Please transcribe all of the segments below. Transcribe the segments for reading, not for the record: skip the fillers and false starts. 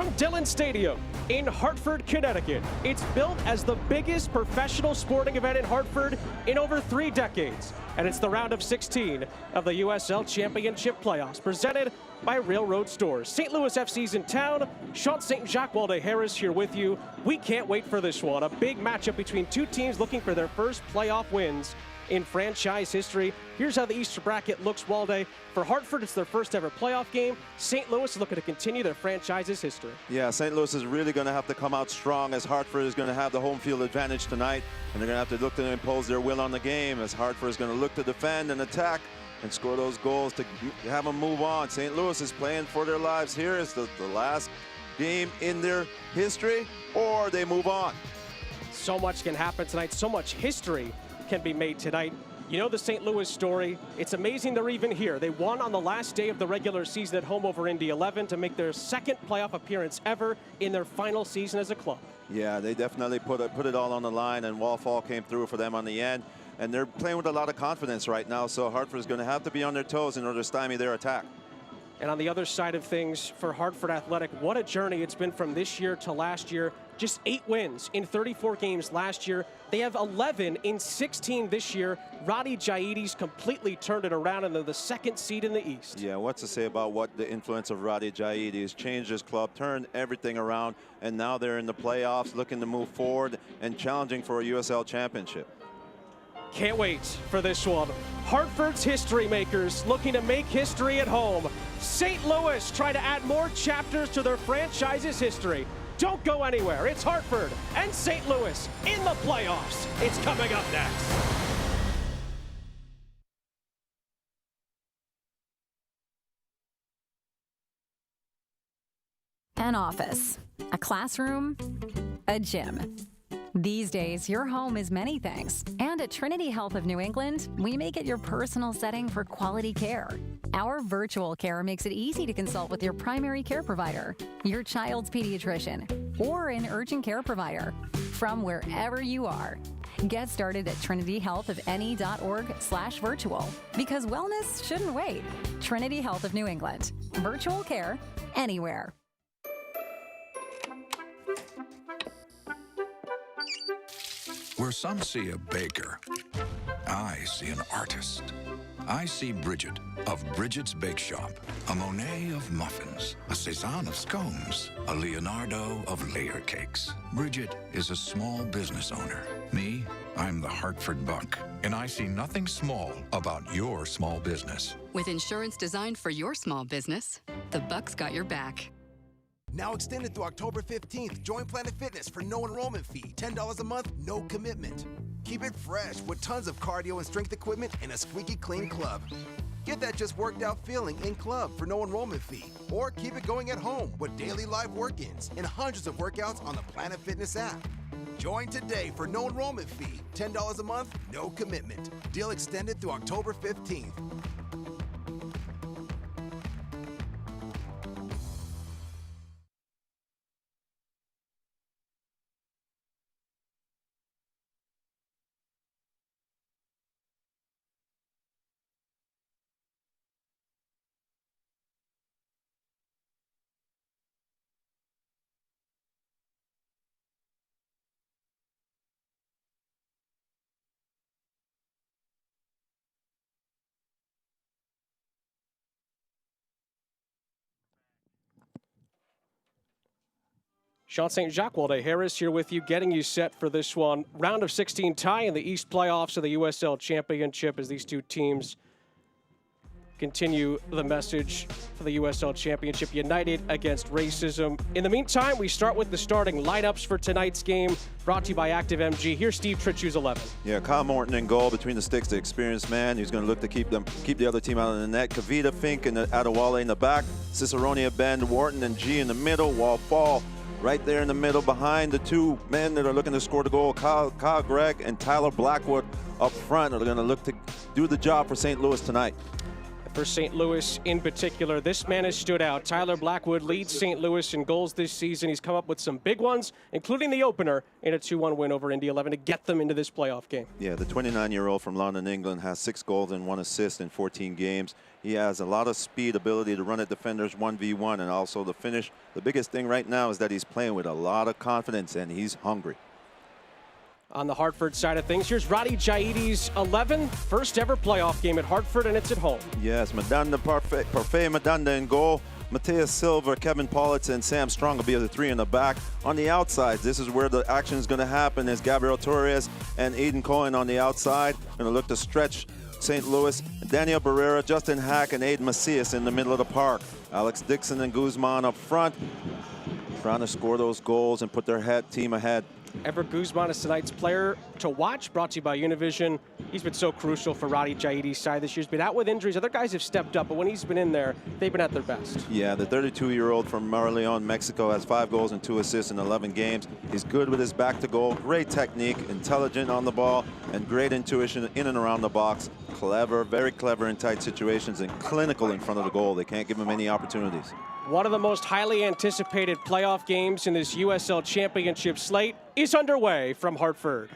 from Dillon Stadium in Hartford, Connecticut. It's built as the biggest professional sporting event in Hartford in over 3 decades. And it's the round of 16 of the USL Championship Playoffs, presented by Railroad Stores. St. Louis FC's in town. Sean St. Jacques Walde-Harris here with you. We can't wait for this one. A big matchup between two teams looking for their first playoff wins in franchise history. Here's how the Eastern bracket looks, Walde. For Hartford, it's their first ever playoff game. St. Louis is looking to continue their franchise's history. Yeah, St. Louis is really going to have to come out strong, as Hartford is going to have the home field advantage tonight, and they're going to have to look to impose their will on the game, as Hartford is going to look to defend and attack and score those goals to have them move on. St. Louis is playing for their lives here. It's the last game in their history, or they move on. So much can happen tonight. So much history can be made tonight. You know the St. Louis story. It's amazing they're even here. They won on the last day of the regular season at home over Indy 11 to make their second playoff appearance ever in their final season as a club. Yeah, they definitely put it all on the line, and Wallfall came through for them on the end. And they're playing with a lot of confidence right now, so Hartford is going to have to be on their toes in order to stymie their attack. And on the other side of things, for Hartford Athletic, what a journey it's been from this year to last year. Just 8 wins in 34 games last year. They have 11 in 16 this year. Roddy Jaides completely turned it around, and they're the 2nd seed in the East. Yeah, what to say about what the influence of Roddy Jaides changed his club, turned everything around, and now they're in the playoffs looking to move forward and challenging for a USL championship. Can't wait for this one. Hartford's history makers looking to make history at home. St. Louis trying to add more chapters to their franchise's history. Don't go anywhere. It's Hartford and St. Louis in the playoffs. It's coming up next. An office, a classroom, a gym. These days, your home is many things. And at Trinity Health of New England, we make it your personal setting for quality care. Our virtual care makes it easy to consult with your primary care provider, your child's pediatrician, or an urgent care provider from wherever you are. Get started at trinityhealthofne.org/virtual, because wellness shouldn't wait. Trinity Health of New England. Virtual care anywhere. Where some see a baker, I see an artist. I see Bridget of Bridget's Bake Shop, a Monet of muffins, a Cézanne of scones, a Leonardo of layer cakes. Bridget is a small business owner. Me, I'm the Hartford Buck, and I see nothing small about your small business. With insurance designed for your small business, the Buck's got your back. Now extended through October 15th. Join Planet Fitness for no enrollment fee. $10 a month, no commitment. Keep it fresh with tons of cardio and strength equipment and a squeaky clean club. Get that just worked out feeling in club for no enrollment fee. Or keep it going at home with daily live work-ins and hundreds of workouts on the Planet Fitness app. Join today for no enrollment fee. $10 a month, no commitment. Deal extended through October 15th. Sean St. Jacques Walde-Harris here with you, getting you set for this one. Round of 16 tie in the East playoffs of the USL Championship, as these two teams continue the message for the USL Championship: united against racism. In the meantime, we start with the starting lineups for tonight's game, brought to you by Active MG. Here's Steve Tritchew's 11. Yeah, Kyle Morton in goal, between the sticks, the experienced man. He's going to look to keep the other team out of the net. Kavita, Fink, and Adewale in the back. Ciceronia, Bend, Wharton, and G in the middle. Wallfall right there in the middle behind the two men that are looking to score the goal. Kyle Gregg and Tyler Blackwood up front are going to look to do the job for St. Louis tonight. for St. Louis in particular. This man has stood out. Tyler Blackwood leads St. Louis in goals this season. He's come up with some big ones, including the opener in a 2-1 win over Indy 11 to get them into this playoff game. Yeah, the 29-year-old from London, England has 6 goals and 1 assist in 14 games. He has a lot of speed, ability to run at defenders 1v1, and also the finish. The biggest thing right now is that he's playing with a lot of confidence and he's hungry. On the Hartford side of things, here's Roddy Jaidi's 11th first ever playoff game at Hartford, and it's at home. Yes, Madanda Parfait Madanda in goal. Mateus Silva, Kevin Politz, and Sam Strong will be the 3 in the back. On the outside, this is where the action is going to happen, is Gabriel Torres and Aiden Cohen on the outside. Going to look to stretch St. Louis. Daniel Barrera, Justin Hack, and Aiden Macias in the middle of the park. Alex Dixon and Guzman up front, trying to score those goals and put their team ahead. Ever Guzman is tonight's player to watch, brought to you by Univision. He's been so crucial for Roddy Jaidi's side this year. He's been out with injuries. Other guys have stepped up, but when he's been in there, they've been at their best. Yeah, the 32-year-old from Marleon, Mexico, has 5 goals and 2 assists in 11 games. He's good with his back to goal, great technique, intelligent on the ball, and great intuition in and around the box. Clever, very clever in tight situations, and clinical in front of the goal. They can't give him any opportunities. One of the most highly anticipated playoff games in this USL Championship slate is underway from Hartford.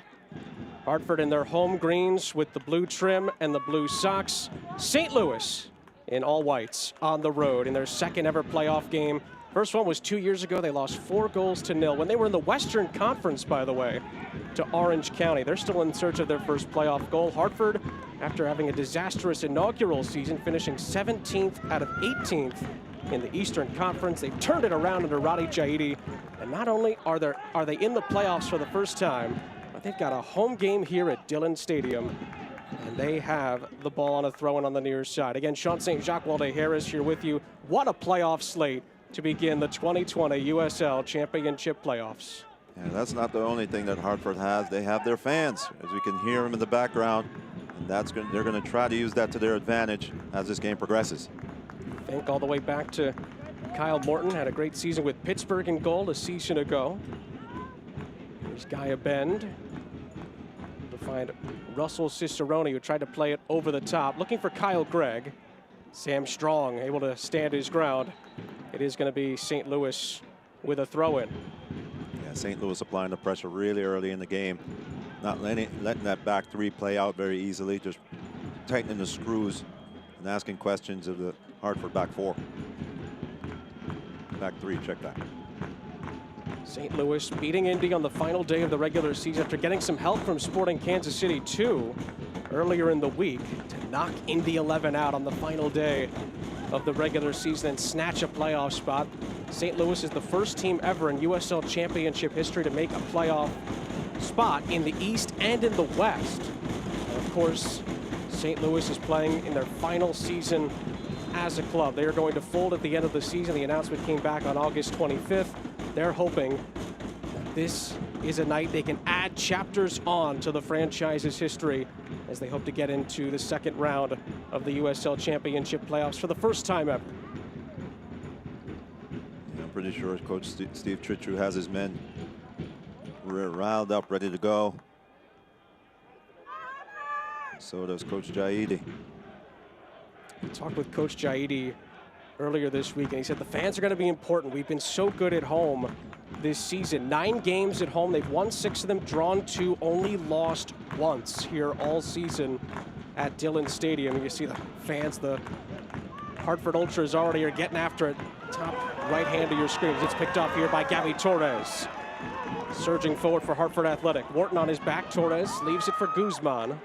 Hartford in their home greens with the blue trim and the blue socks. St. Louis in all whites on the road in their second ever playoff game. First one was 2 years ago. They lost 4-0 when they were in the Western Conference, by the way, to Orange County. They're still in search of their first playoff goal. Hartford, after having a disastrous inaugural season, finishing 17th out of 18th in the Eastern Conference. They've turned it around under Roddy Jaidi, and not only are they in the playoffs for the first time, but they've got a home game here at Dillon Stadium, and they have the ball on a throw-in on the near side. Again, Sean St. Jacques Walde Harris here with you. What a playoff slate to begin the 2020 USL Championship playoffs. Yeah, that's not the only thing that Hartford has. They have their fans, as we can hear them in the background, and they're going to try to use that to their advantage as this game progresses. Think all the way back to Kyle Morton, had a great season with Pittsburgh in goal a season ago. There's Gaia Bend to find Russell Cicerone, who tried to play it over the top, looking for Kyle Gregg. Sam Strong able to stand his ground. It is going to be St. Louis with a throw-in. Yeah, St. Louis applying the pressure really early in the game, not letting that back 3 play out very easily, just tightening the screws and asking questions of the Hartford back 4. Back 3, check that. St. Louis beating Indy on the final day of the regular season after getting some help from Sporting Kansas City 2 earlier in the week to knock Indy 11 out on the final day of the regular season and snatch a playoff spot. St. Louis is the first team ever in USL Championship history to make a playoff spot in the East and in the West. And of course, St. Louis is playing in their final season as a club. They are going to fold at the end of the season. The announcement came back on August 25th. They're hoping that this is a night they can add chapters on to the franchise's history as they hope to get into the second round of the USL Championship playoffs for the first time ever. Yeah, I'm pretty sure Coach Steve Tritru has his men riled up, ready to go. So does Coach Jaidi. I talked with Coach Jaidi earlier this week, and he said the fans are going to be important. We've been so good at home this season. 9 games at home. They've won 6 of them, drawn 2, only lost once here all season at Dillon Stadium. You see the fans, the Hartford Ultras already are getting after it. Top right hand of your screen. It's picked off here by Gabby Torres. Surging forward for Hartford Athletic. Wharton on his back. Torres leaves it for Guzman.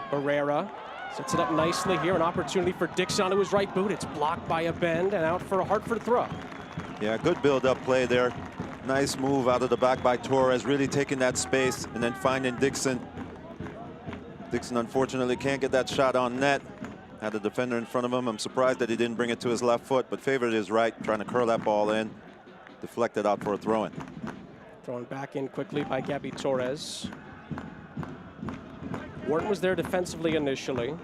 Barrera sets it up nicely here. An opportunity for Dixon onto his right boot. It's blocked by a Bend and out for a Hartford throw. Yeah, good build-up play there. Nice move out of the back by Torres, really taking that space and then finding Dixon. Dixon unfortunately can't get that shot on net. Had a defender in front of him. I'm surprised that he didn't bring it to his left foot, but favored his right, trying to curl that ball in. Deflected out for a throw-in. Thrown back in quickly by Gabby Torres. Wharton was there defensively initially.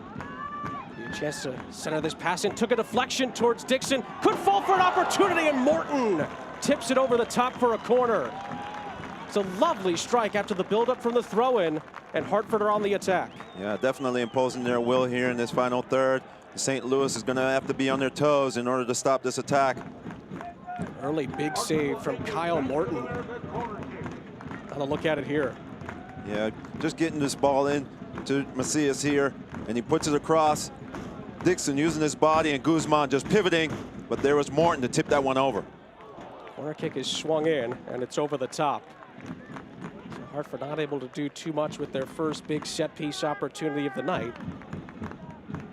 A chance to center this pass in. Took a deflection towards Dixon. Could fall for an opportunity, and Morton tips it over the top for a corner. It's a lovely strike after the buildup from the throw-in, and Hartford are on the attack. Yeah, definitely imposing their will here in this final third. St. Louis is going to have to be on their toes in order to stop this attack. Early big save from Kyle Morton. Have a look at it here. Yeah, just getting this ball in to Macias here, and he puts it across. Dixon using his body, and Guzman just pivoting, but there was Morton to tip that one over. Corner kick is swung in, and it's over the top. So Hartford not able to do too much with their first big set piece opportunity of the night.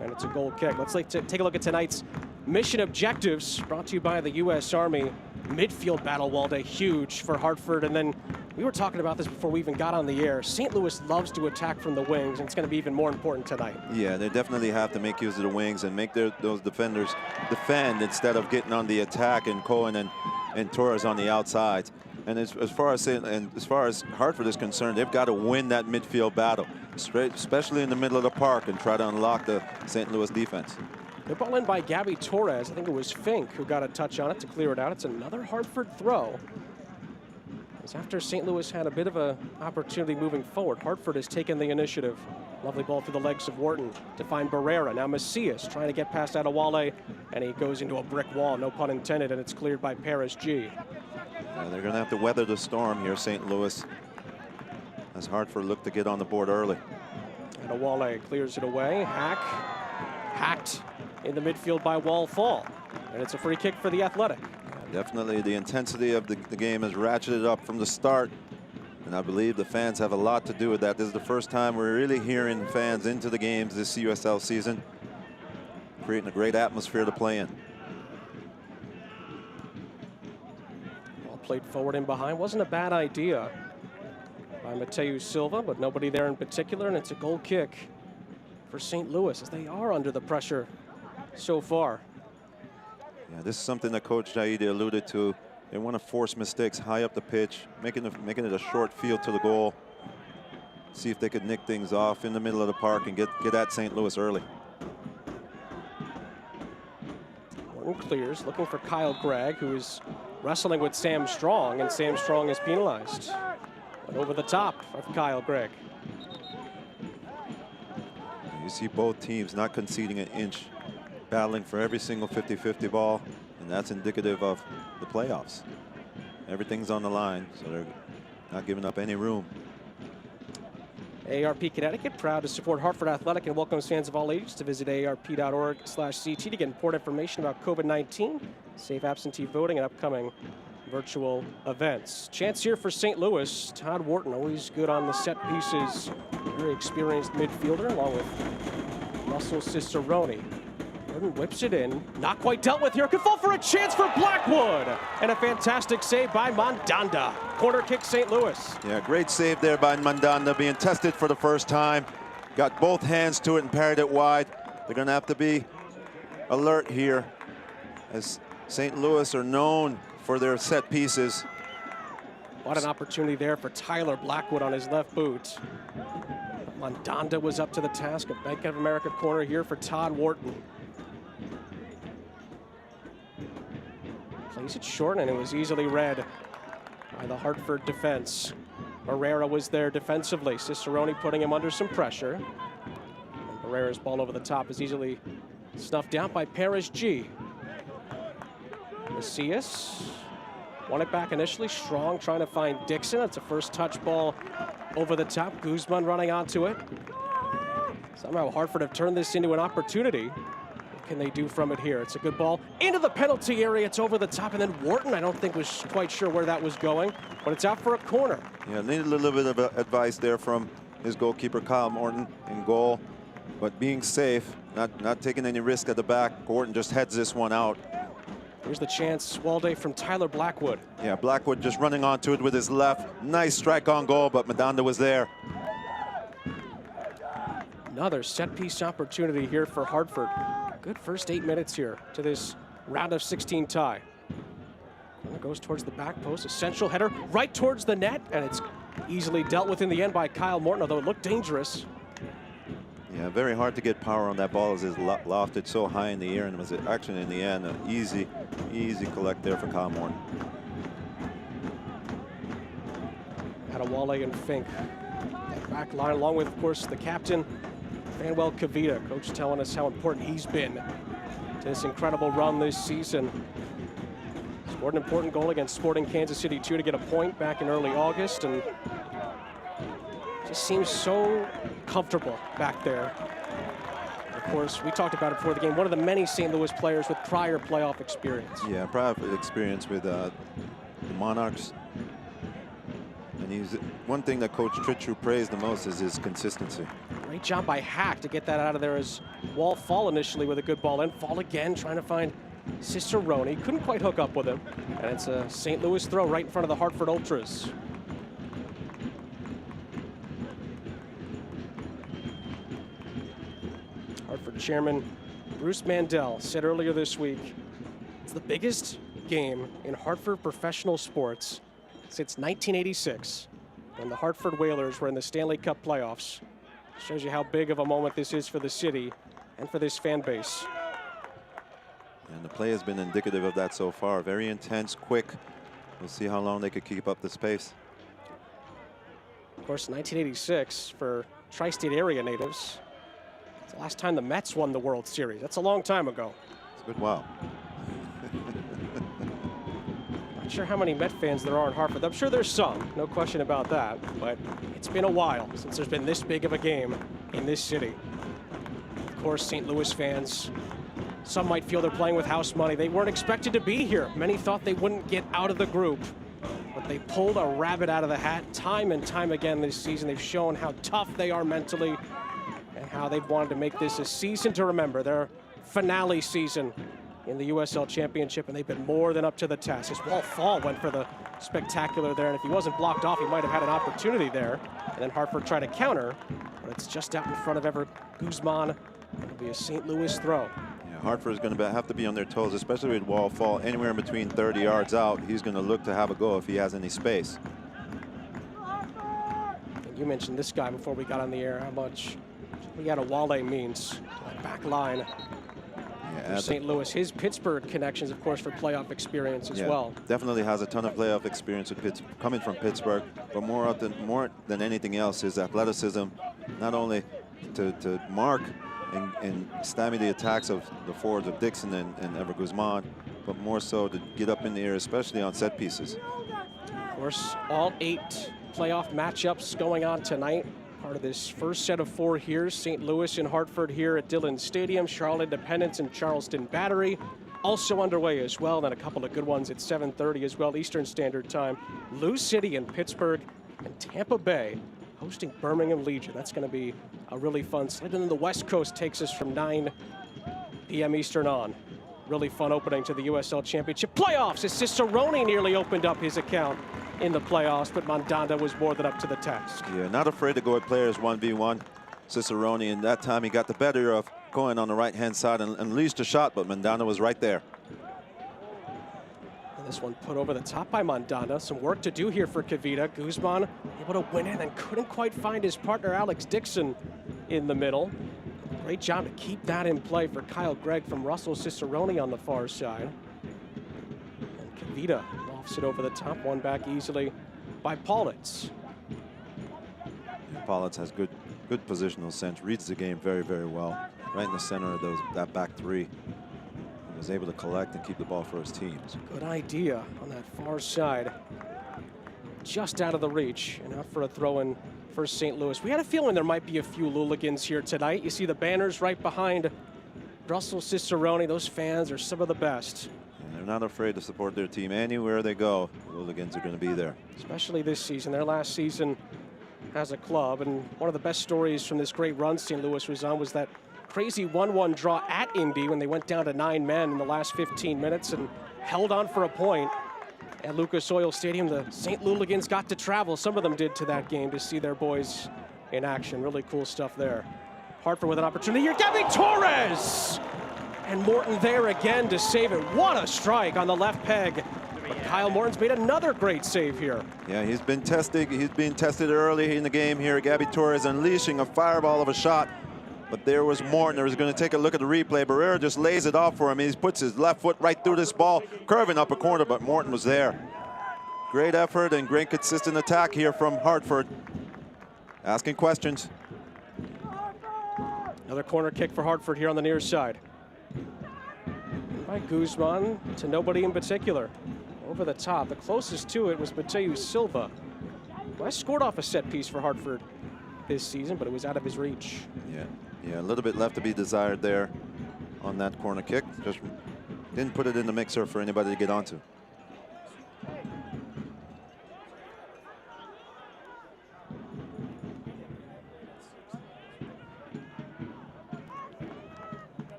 And it's a goal kick. Let's take a look at tonight's mission objectives, brought to you by the U.S. Army. Midfield battle, Walde, huge for Hartford. And then we were talking about this before we even got on the air. St. Louis loves to attack from the wings, and it's going to be even more important tonight. Yeah, they definitely have to make use of the wings and make those defenders defend instead of getting on the attack, and Cohen and Torres on the outsides. And as far as Hartford is concerned, they've got to win that midfield battle, especially in the middle of the park, and try to unlock the St. Louis defense. The ball in by Gabby Torres. I think it was Fink who got a touch on it to clear it out. It's another Hartford throw. As after St. Louis had a bit of an opportunity moving forward, Hartford has taken the initiative. Lovely ball through the legs of Wharton to find Barrera. Now Macias trying to get past Adewale, and he goes into a brick wall, no pun intended, and it's cleared by Paris G. They're going to have to weather the storm here, St. Louis, as Hartford look to get on the board early. Adewale clears it away. Hacked in the midfield by Wall-Fall, and it's a free kick for the Athletic. Definitely the intensity of the game has ratcheted up from the start, and I believe the fans have a lot to do with that. This is the first time we're really hearing fans into the games this USL season, creating a great atmosphere to play in. Ball played forward and behind. Wasn't a bad idea by Mateu Silva, but nobody there in particular, and it's a goal kick for St. Louis, as they are under the pressure so far. Yeah, this is something that Coach Jaidi alluded to. They want to force mistakes high up the pitch, making it a short field to the goal. See if they could nick things off in the middle of the park and get at St. Louis early. Morton clears, looking for Kyle Gregg, who is wrestling with Sam Strong, and Sam Strong is penalized. But over the top of Kyle Gregg. You see both teams not conceding an inch, battling for every single 50-50 ball, and that's indicative of the playoffs. Everything's on the line, so they're not giving up any room. AARP Connecticut, proud to support Hartford Athletic and welcomes fans of all ages to visit aarp.org/CT to get important information about COVID-19, safe absentee voting, and upcoming virtual events. Chance here for St. Louis. Todd Wharton, always good on the set pieces. Very experienced midfielder, along with Russell Cicerone. Wharton whips it in. Not quite dealt with here. Could fall for a chance for Blackwood. And a fantastic save by Mandanda. Corner kick, St. Louis. Yeah, great save there by Mandanda, being tested for the first time. Got both hands to it and parried it wide. They're going to have to be alert here, as St. Louis are known for their set pieces. What an opportunity there for Tyler Blackwood on his left boot. Mandanda was up to the task. A Bank of America corner here for Todd Wharton. Plays it short, and it was easily read by the Hartford defense. Barrera was there defensively. Cicerone putting him under some pressure. And Barrera's ball over the top is easily snuffed out by Paris G. Macias won it back initially. Strong trying to find Dixon. It's a first touch ball over the top. Guzman running onto it. Somehow Hartford have turned this into an opportunity. What can they do from it here? It's a good ball into the penalty area. It's over the top, and then Wharton, I don't think, was quite sure where that was going, but it's out for a corner. Yeah, needed a little bit of advice there from his goalkeeper, Kyle Morton, in goal, but being safe, not taking any risk at the back. Wharton just heads this one out. Here's the chance, Walde, from Tyler Blackwood. Yeah, Blackwood just running onto it with his left. Nice strike on goal, but Mandanda was there. Another set-piece opportunity here for Hartford. Good first 8 minutes here to this round of 16 tie. And it goes towards the back post. Essential header right towards the net, and it's easily dealt with in the end by Kyle Morton, although it looked dangerous. Yeah, very hard to get power on that ball as it's lofted so high in the air, and it was actually in the end an easy collect there for Kyle Morton. Adewale and Fink. That back line, along with, of course, the captain, Manuel Kavita, coach telling us how important he's been to this incredible run this season. Scored an important goal against Sporting Kansas City 2 to get a point back in early August, and just seems so comfortable back there. Of course, we talked about it before the game, one of the many St. Louis players with prior playoff experience. Yeah, prior experience with the Monarchs. And he's one thing that Coach Tritru praised the most is his consistency. Great job by Hack to get that out of there as Wall Fall initially with a good ball in. Fall again, trying to find Cicerone. Couldn't quite hook up with him. And it's a St. Louis throw right in front of the Hartford Ultras. Hartford chairman Bruce Mandel said earlier this week, it's the biggest game in Hartford professional sports since 1986, when the Hartford Whalers were in the Stanley Cup playoffs. Shows you how big of a moment this is for the city and for this fan base. And the play has been indicative of that so far. Very intense, quick. We'll see how long they could keep up this pace. Of course, 1986 for tri-state area natives. It's the last time the Mets won the World Series. That's a long time ago. It's a good while. Not sure how many Met fans there are in Hartford. I'm sure there's some, no question about that. But it's been a while since there's been this big of a game in this city. Of course, St. Louis fans, some might feel they're playing with house money. They weren't expected to be here. Many thought they wouldn't get out of the group. But they pulled a rabbit out of the hat time and time again this season. They've shown how tough they are mentally and how they've wanted to make this a season to remember. Their finale season in the USL Championship, and they've been more than up to the task. As Wall Fall went for the spectacular there, and if he wasn't blocked off, he might have had an opportunity there. And then Hartford tried to counter, but it's just out in front of Ever Guzman. It'll be a St. Louis throw. Yeah, Hartford is going to have to be on their toes, especially with Wall Fall anywhere in between 30 yards out. He's going to look to have a go if he has any space. And you mentioned this guy before we got on the air, how much Liana Wale means to that back line. For St. Louis, his Pittsburgh connections, of course, for playoff experience as well. Definitely has a ton of playoff experience with coming from Pittsburgh, but more than anything else, his athleticism, not only to mark and stymie the attacks of the forwards of Dixon and Ever Guzman, but more so to get up in the air, especially on set pieces. Of course, all 8 playoff matchups going on tonight. Part of this first set of 4 here, St. Louis and Hartford here at Dillon Stadium, Charlotte Independence and Charleston Battery also underway as well. Then a couple of good ones at 7:30 as well, Eastern Standard Time. Lou City and Pittsburgh and Tampa Bay hosting Birmingham Legion. That's going to be a really fun slate. And then the West Coast takes us from 9 p.m. Eastern on. Really fun opening to the USL Championship playoffs as Cicerone nearly opened up his account in the playoffs, but Mandanda was more than up to the task. Yeah, not afraid to go at players 1v1. Cicerone, and that time he got the better of Cohen on the right-hand side and unleashed a shot, but Mandanda was right there. And this one put over the top by Mandanda. Some work to do here for Kavita. Guzman able to win it and couldn't quite find his partner Alex Dixon in the middle. Great job to keep that in play for Kyle Gregg from Russell Cicerone on the far side. And Kavita lofts it over the top, one back easily by Paulitz. Paulitz has good positional sense, reads the game very, very well. Right in the center of that back 3. He was able to collect and keep the ball for his team. Good idea on that far side. Just out of the reach, and out for a throw-in for St. Louis. We had a feeling there might be a few Luligans here tonight. You see the banners right behind Russell Cicerone. Those fans are some of the best. And they're not afraid to support their team anywhere they go. Luligans are going to be there. Especially this season, their last season as a club. And one of the best stories from this great run St. Louis was on was that crazy 1-1 draw at Indy when they went down to 9 men in the last 15 minutes and held on for a point at Lucas Oil Stadium. The St. Luligans got to travel, some of them did, to that game to see their boys in action. Really cool stuff there. Hartford with an opportunity here. Gabby Torres! And Morton there again to save it. What a strike on the left peg. But Kyle Morton's made another great save here. Yeah, he's been tested. He's been tested early in the game here. Gabby Torres unleashing a fireball of a shot. But there was Morton. There was going to take a look at the replay. Barrera just lays it off for him. He puts his left foot right through this ball, curving up a corner, but Morton was there. Great effort and great consistent attack here from Hartford. Asking questions. Another corner kick for Hartford here on the near side. By Guzman to nobody in particular. Over the top. The closest to it was Mateus Silva. West scored off a set piece for Hartford this season, but it was out of his reach. Yeah, a little bit left to be desired there on that corner kick. Just didn't put it in the mixer for anybody to get onto.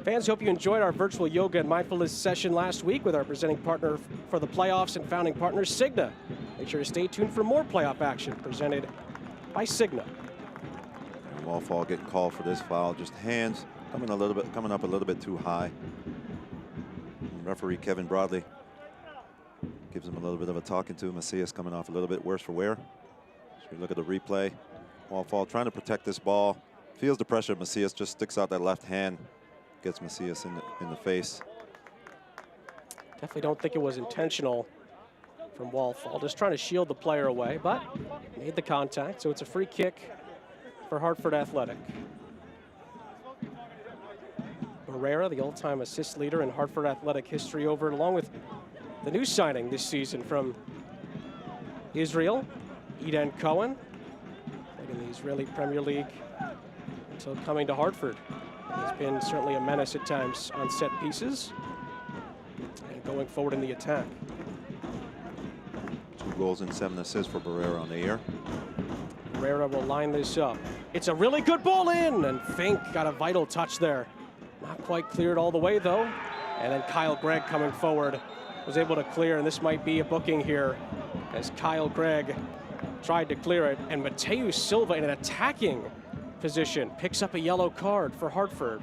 Fans, hope you enjoyed our virtual yoga and mindfulness session last week with our presenting partner for the playoffs and founding partner, Cigna. Make sure to stay tuned for more playoff action presented by Cigna. Wallfall getting called for this foul. Just hands coming up a little bit too high. And referee Kevin Broadley gives him a little bit of a talking to. Macias coming off a little bit worse for wear. So we look at the replay. Wallfall trying to protect this ball. Feels the pressure of Macias, just sticks out that left hand. Gets Macias in the face. Definitely don't think it was intentional from Wallfall. Just trying to shield the player away, but made the contact. So it's a free kick for Hartford Athletic. Barrera, the all-time assist leader in Hartford Athletic history, over along with the new signing this season from Israel, Eden Cohen, played in the Israeli Premier League until coming to Hartford. He's been certainly a menace at times on set pieces and going forward in the attack. 2 goals and 7 assists for Barrera on the year. Barrera will line this up. It's a really good ball in, and Fink got a vital touch there. Not quite cleared all the way, though. And then Kyle Gregg coming forward was able to clear, and this might be a booking here as Kyle Gregg tried to clear it, and Mateus Silva in an attacking position picks up a yellow card for Hartford.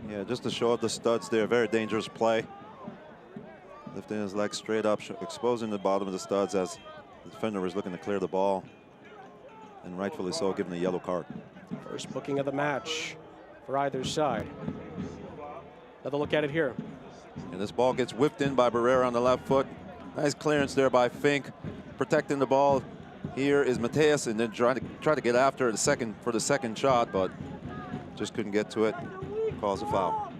Yeah, just to show up the studs there. Very dangerous play. Lifting his leg straight up, exposing the bottom of the studs as the defender was looking to clear the ball. And rightfully so, given a yellow card. First booking of the match for either side. Another look at it here. And this ball gets whipped in by Barrera on the left foot. Nice clearance there by Fink, protecting the ball. Here is Mateus, and then try to get after for the second shot, but just couldn't get to it. Calls a foul.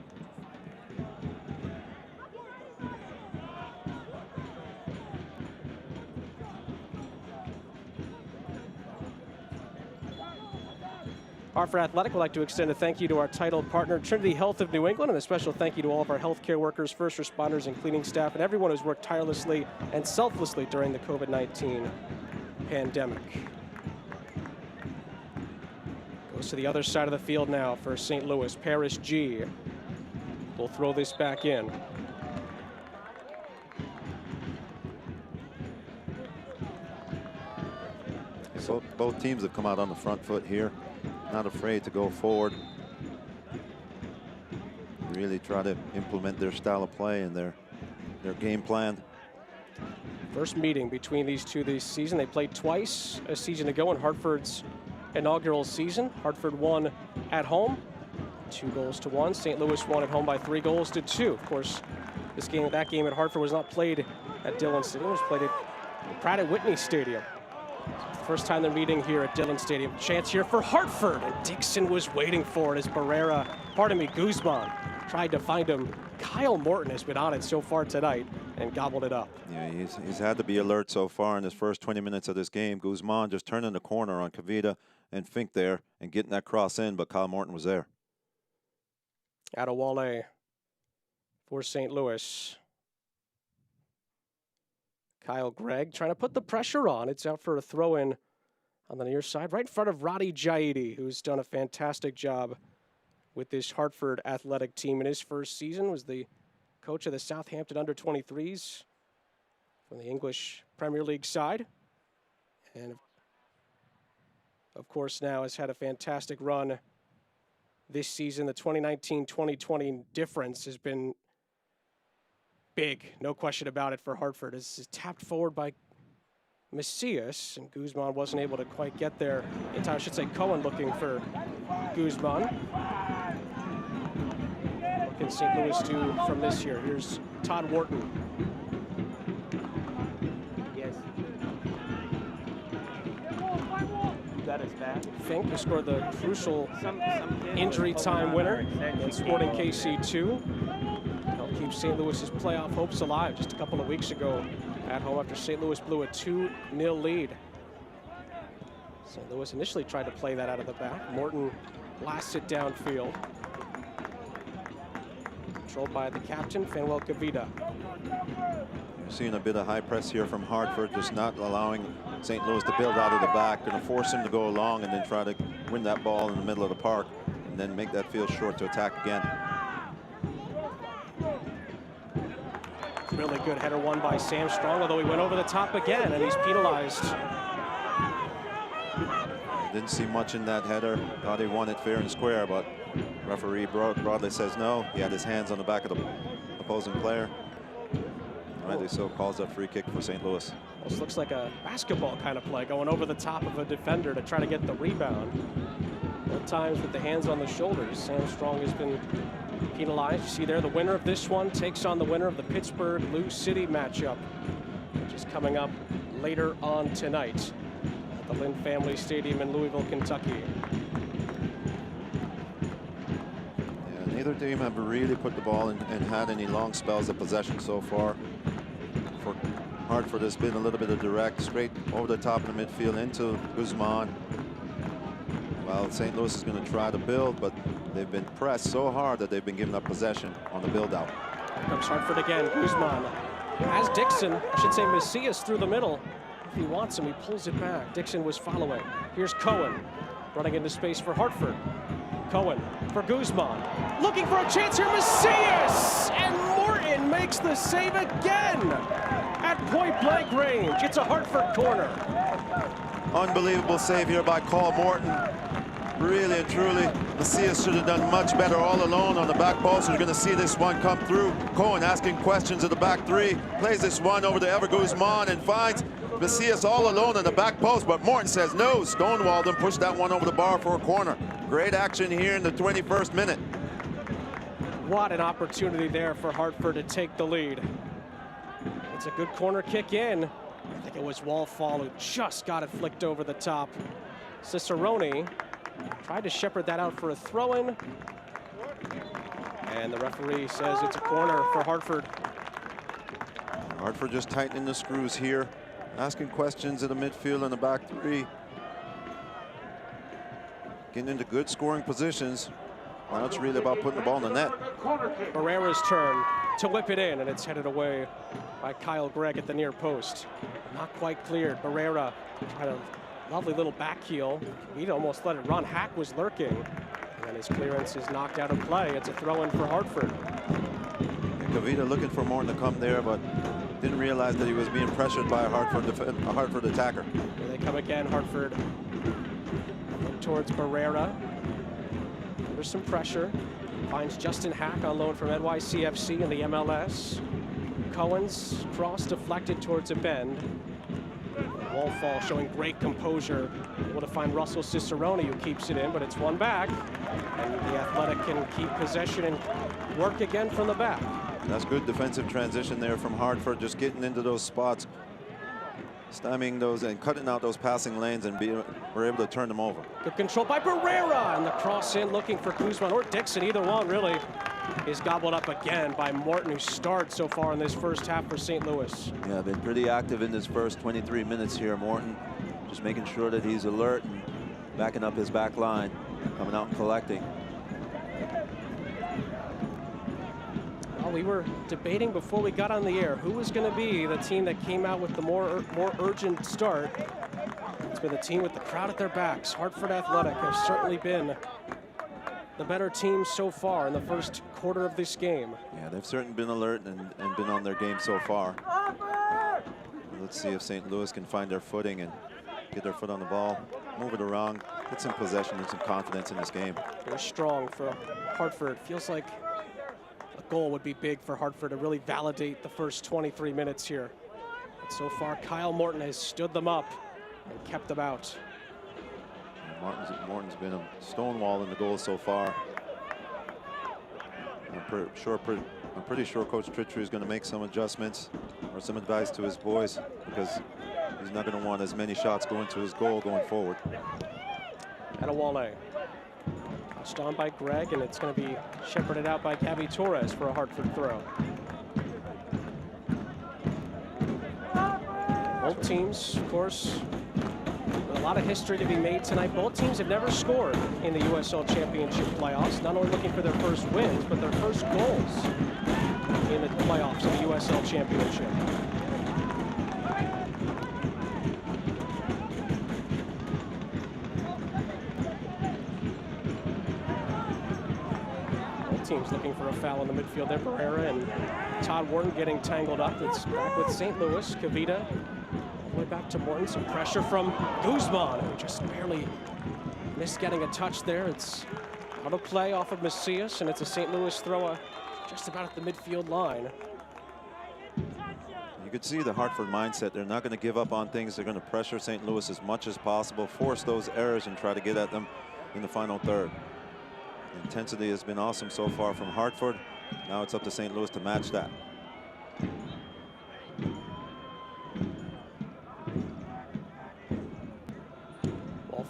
Hartford Athletic would like to extend a thank you to our title partner, Trinity Health of New England, and a special thank you to all of our healthcare workers, first responders, and cleaning staff, and everyone who's worked tirelessly and selflessly during the COVID-19 pandemic. Goes to the other side of the field now for St. Louis. Paris G will throw this back in. So both teams have come out on the front foot here. Not afraid to go forward. Really try to implement their style of play and their game plan. First meeting between these two this season. They played twice a season ago in Hartford's inaugural season. Hartford won at home, 2-1. St. Louis won at home by 3-2. Of course, that game at Hartford was not played at Dillon Stadium. It was played at Pratt & Whitney Stadium. It's the first time they're meeting here at Dillon Stadium. Chance here for Hartford, and Dixon was waiting for it as Guzman tried to find him. Kyle Morton has been on it so far tonight and gobbled it up. Yeah, he's had to be alert so far in his first 20 minutes of this game. Guzman just turning the corner on Kavita and Fink there and getting that cross in, but Kyle Morton was there. Adewale for St. Louis. Kyle Gregg trying to put the pressure on. It's out for a throw-in on the near side, right in front of Roddy Jaidi, who's done a fantastic job with this Hartford Athletic team in his first season. Was the coach of the Southampton under-23s from the English Premier League side. And of course now has had a fantastic run this season. The 2019-2020 difference has been big, no question about it, for Hartford. This is tapped forward by Macias, and Guzman wasn't able to quite get there in time. I should say Cohen looking for Guzman. What can St. Louis do from this here? Here's Todd Wharton. Fink, who scored the crucial injury time winner in Sporting KC2. Helped keep St. Louis's playoff hopes alive just a couple of weeks ago at home after St. Louis blew a 2-0 lead. St. Louis initially tried to play that out of the back. Morton blasted downfield. Controlled by the captain, Fanuel Kavita. You're seeing a bit of high press here from Hartford, just not allowing St. Louis to build out of the back. Going to force him to go along and then try to win that ball in the middle of the park and then make that field short to attack again. Really good header won by Sam Strong, although he went over the top again and he's penalized. Didn't see much in that header. Thought he won it fair and square, but referee broadly says no. He had his hands on the back of the opposing player. Rightly so, calls that free kick for St. Louis. Almost looks like a basketball kind of play, going over the top of a defender to try to get the rebound. Both times with the hands on the shoulders. Sam Strong has been penalized. You see there, the winner of this one takes on the winner of the Pittsburgh-Lou City matchup, which is coming up later on tonight at the Lynn Family Stadium in Louisville, Kentucky. Yeah, neither team have really put the ball in and had any long spells of possession so far. For Hartford, has been a little bit of direct, straight over the top of the midfield into Guzman. Well, St. Louis is going to try to build, but they've been pressed so hard that they've been giving up possession on the build-out. Here comes Hartford again. Guzman has Dixon, I should say Macias, through the middle. If he wants him, he pulls it back. Dixon was following. Here's Cohen running into space for Hartford. Cohen for Guzman. Looking for a chance here, Macias! And Morton makes the save again at point-blank range. It's a Hartford corner. Unbelievable save here by Carl Morton. Really and truly, Macias should have done much better all alone on the back post. You're going to see this one come through. Cohen asking questions of the back three. Plays this one over to Ever Guzman and finds Macias all alone on the back post. But Morton says no, stonewalled him, pushed that one over the bar for a corner. Great action here in the 21st minute. What an opportunity there for Hartford to take the lead. It's a good corner kick in. I think it was Wallfall who just got it flicked over the top. Cicerone tried to shepherd that out for a throw-in. And the referee says it's a corner for Hartford. Hartford just tightening the screws here, asking questions in the midfield and the back three. Getting into good scoring positions. Now it's really about putting the ball in the net. Barrera's turn to whip it in, and it's headed away by Kyle Gregg at the near post. Not quite cleared. Barrera tried a lovely little back heel. He'd almost let it run. Hack was lurking, and then his clearance is knocked out of play. It's a throw-in for Hartford. Kavita looking for Morton to come there, but didn't realize that he was being pressured by a Hartford attacker. Here they come again, Hartford. Look towards Barrera. Under some pressure. Finds Justin Hack on loan from NYCFC in the MLS. Cohen's cross deflected towards a bend. Wallfall showing great composure. Able to find Russell Cicerone, who keeps it in, but it's one back. And the Athletic can keep possession and work again from the back. That's good defensive transition there from Hartford, just getting into those spots, stymieing those and cutting out those passing lanes, and we're able to turn them over. Good control by Barrera, and the cross in looking for Guzman or Dixon. Either one really is gobbled up again by Morton, who starred so far in this first half for St. Louis. Yeah, been pretty active in this first 23 minutes here. Morton just making sure that he's alert and backing up his back line, coming out and collecting. Well, we were debating before we got on the air who was going to be the team that came out with the more urgent start. It's been the team with the crowd at their backs. Hartford Athletic has certainly been the better team so far in the first quarter of this game. Yeah, they've certainly been alert and been on their game so far. Let's see if St. Louis can find their footing and get their foot on the ball, move it around, get some possession and some confidence in this game. They're strong for Hartford. Feels like a goal would be big for Hartford to really validate the first 23 minutes here. But so far, Kyle Morton has stood them up and kept them out. Morton's been a stonewall in the goal so far. I'm pretty sure Coach Tritry is going to make some adjustments or some advice to his boys, because he's not going to want as many shots going to his goal going forward. Adewale. Touched on by Greg, and it's going to be shepherded out by Gabby Torres for a Hartford throw. Both teams, of course, with a lot of history to be made tonight. Both teams have never scored in the USL Championship playoffs, not only looking for their first wins, but their first goals in the playoffs of the USL Championship. Both teams looking for a foul in the midfield there. Barrera and Todd Wharton getting tangled up. It's back with St. Louis. Kavita all the way back to Morton. Some pressure from Guzman, who just barely missed getting a touch there. It's out of play off of Macias, and it's a St. Louis throw just about at the midfield line. You could see the Hartford mindset. They're not going to give up on things. They're going to pressure St. Louis as much as possible, force those errors, and try to get at them in the final third. The intensity has been awesome so far from Hartford. Now it's up to St. Louis to match that.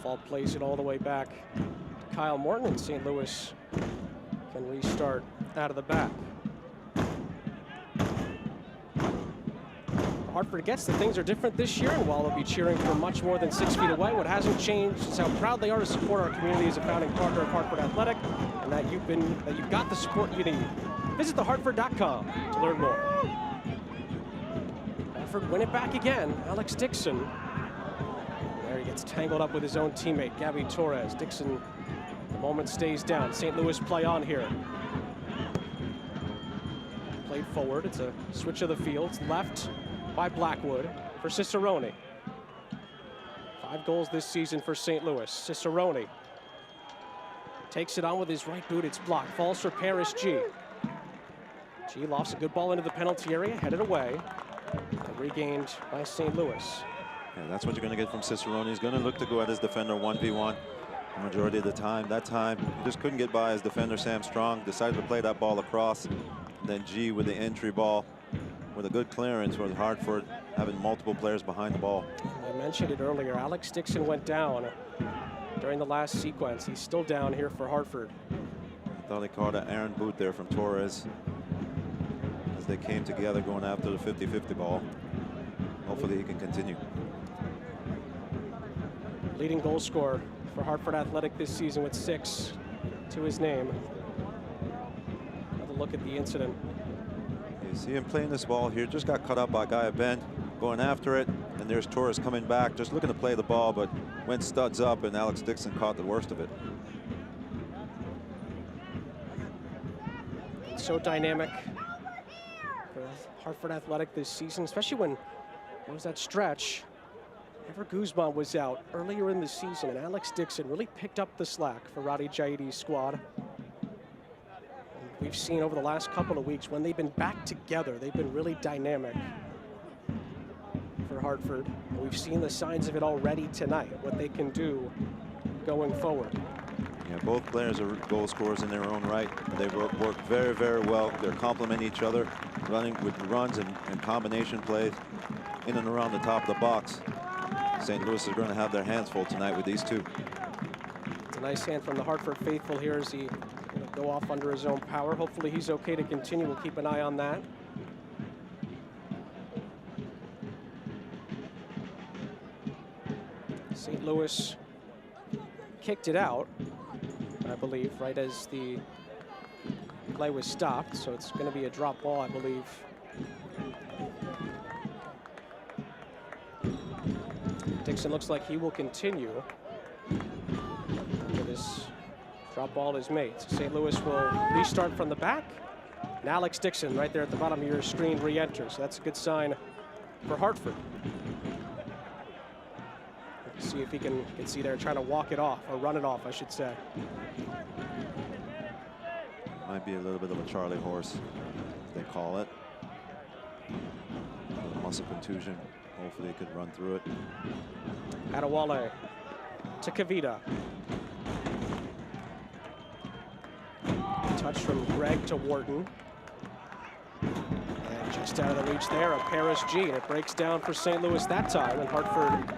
Ball plays it all the way back to Kyle Morton, and St. Louis can restart out of the back. Hartford gets that things are different this year, and while they'll be cheering from much more than 6 feet away, what hasn't changed is how proud they are to support our community as a founding partner of Hartford Athletic, and that you've got the support you need. Visit thehartford.com to learn more. Hartford win it back again. Alex Dixon. There he gets tangled up with his own teammate, Gabby Torres. Dixon, the moment stays down. St. Louis play on here. Played forward. It's a switch of the fields. Left by Blackwood for Cicerone. 5 goals this season for St. Louis. Cicerone takes it on with his right boot. It's blocked. Falls for Paris G. G lofts a good ball into the penalty area, headed away, and regained by St. Louis. Yeah, that's what you're going to get from Cicerone. He's going to look to go at his defender 1v1 the majority of the time. That time, he just couldn't get by his defender, Sam Strong. Decided to play that ball across. And then G with the entry ball with a good clearance with Hartford having multiple players behind the ball. I mentioned it earlier. Alex Dixon went down during the last sequence. He's still down here for Hartford. I thought he caught an Aaron boot there from Torres as they came together going after the 50-50 ball. Hopefully he can continue. Leading goal scorer for Hartford Athletic this season with 6 to his name. Another look at the incident. You see him playing this ball here. Just got cut up by Guy Ben going after it. And there's Torres coming back, just looking to play the ball, but went studs up, and Alex Dixon caught the worst of it. So dynamic for Hartford Athletic this season, especially when what was that stretch? Ever Guzman was out earlier in the season, and Alex Dixon really picked up the slack for Roddy Jaidi's squad. And we've seen over the last couple of weeks when they've been back together, they've been really dynamic for Hartford. And we've seen the signs of it already tonight, what they can do going forward. Yeah, both players are goal scorers in their own right. They work very, very well. They're complementing each other, running with runs and combination plays in and around the top of the box. St. Louis is going to have their hands full tonight with these two. It's a nice hand from the Hartford faithful here as he go off under his own power. Hopefully he's okay to continue. We'll keep an eye on that. St. Louis kicked it out, I believe, right as the play was stopped. So it's going to be a drop ball, I believe. Dixon looks like he will continue after this drop ball is made. So St. Louis will restart from the back. And Alex Dixon right there at the bottom of your screen re-enters. So that's a good sign for Hartford. See if he can see there trying to walk it off, or run it off, I should say. Might be a little bit of a Charlie horse, as they call it. A muscle contusion. Hopefully he could run through it. Adewale to Kavita. Touch from Greg to Wharton. And just out of the reach there of Paris G. And it breaks down for St. Louis that time, and Hartford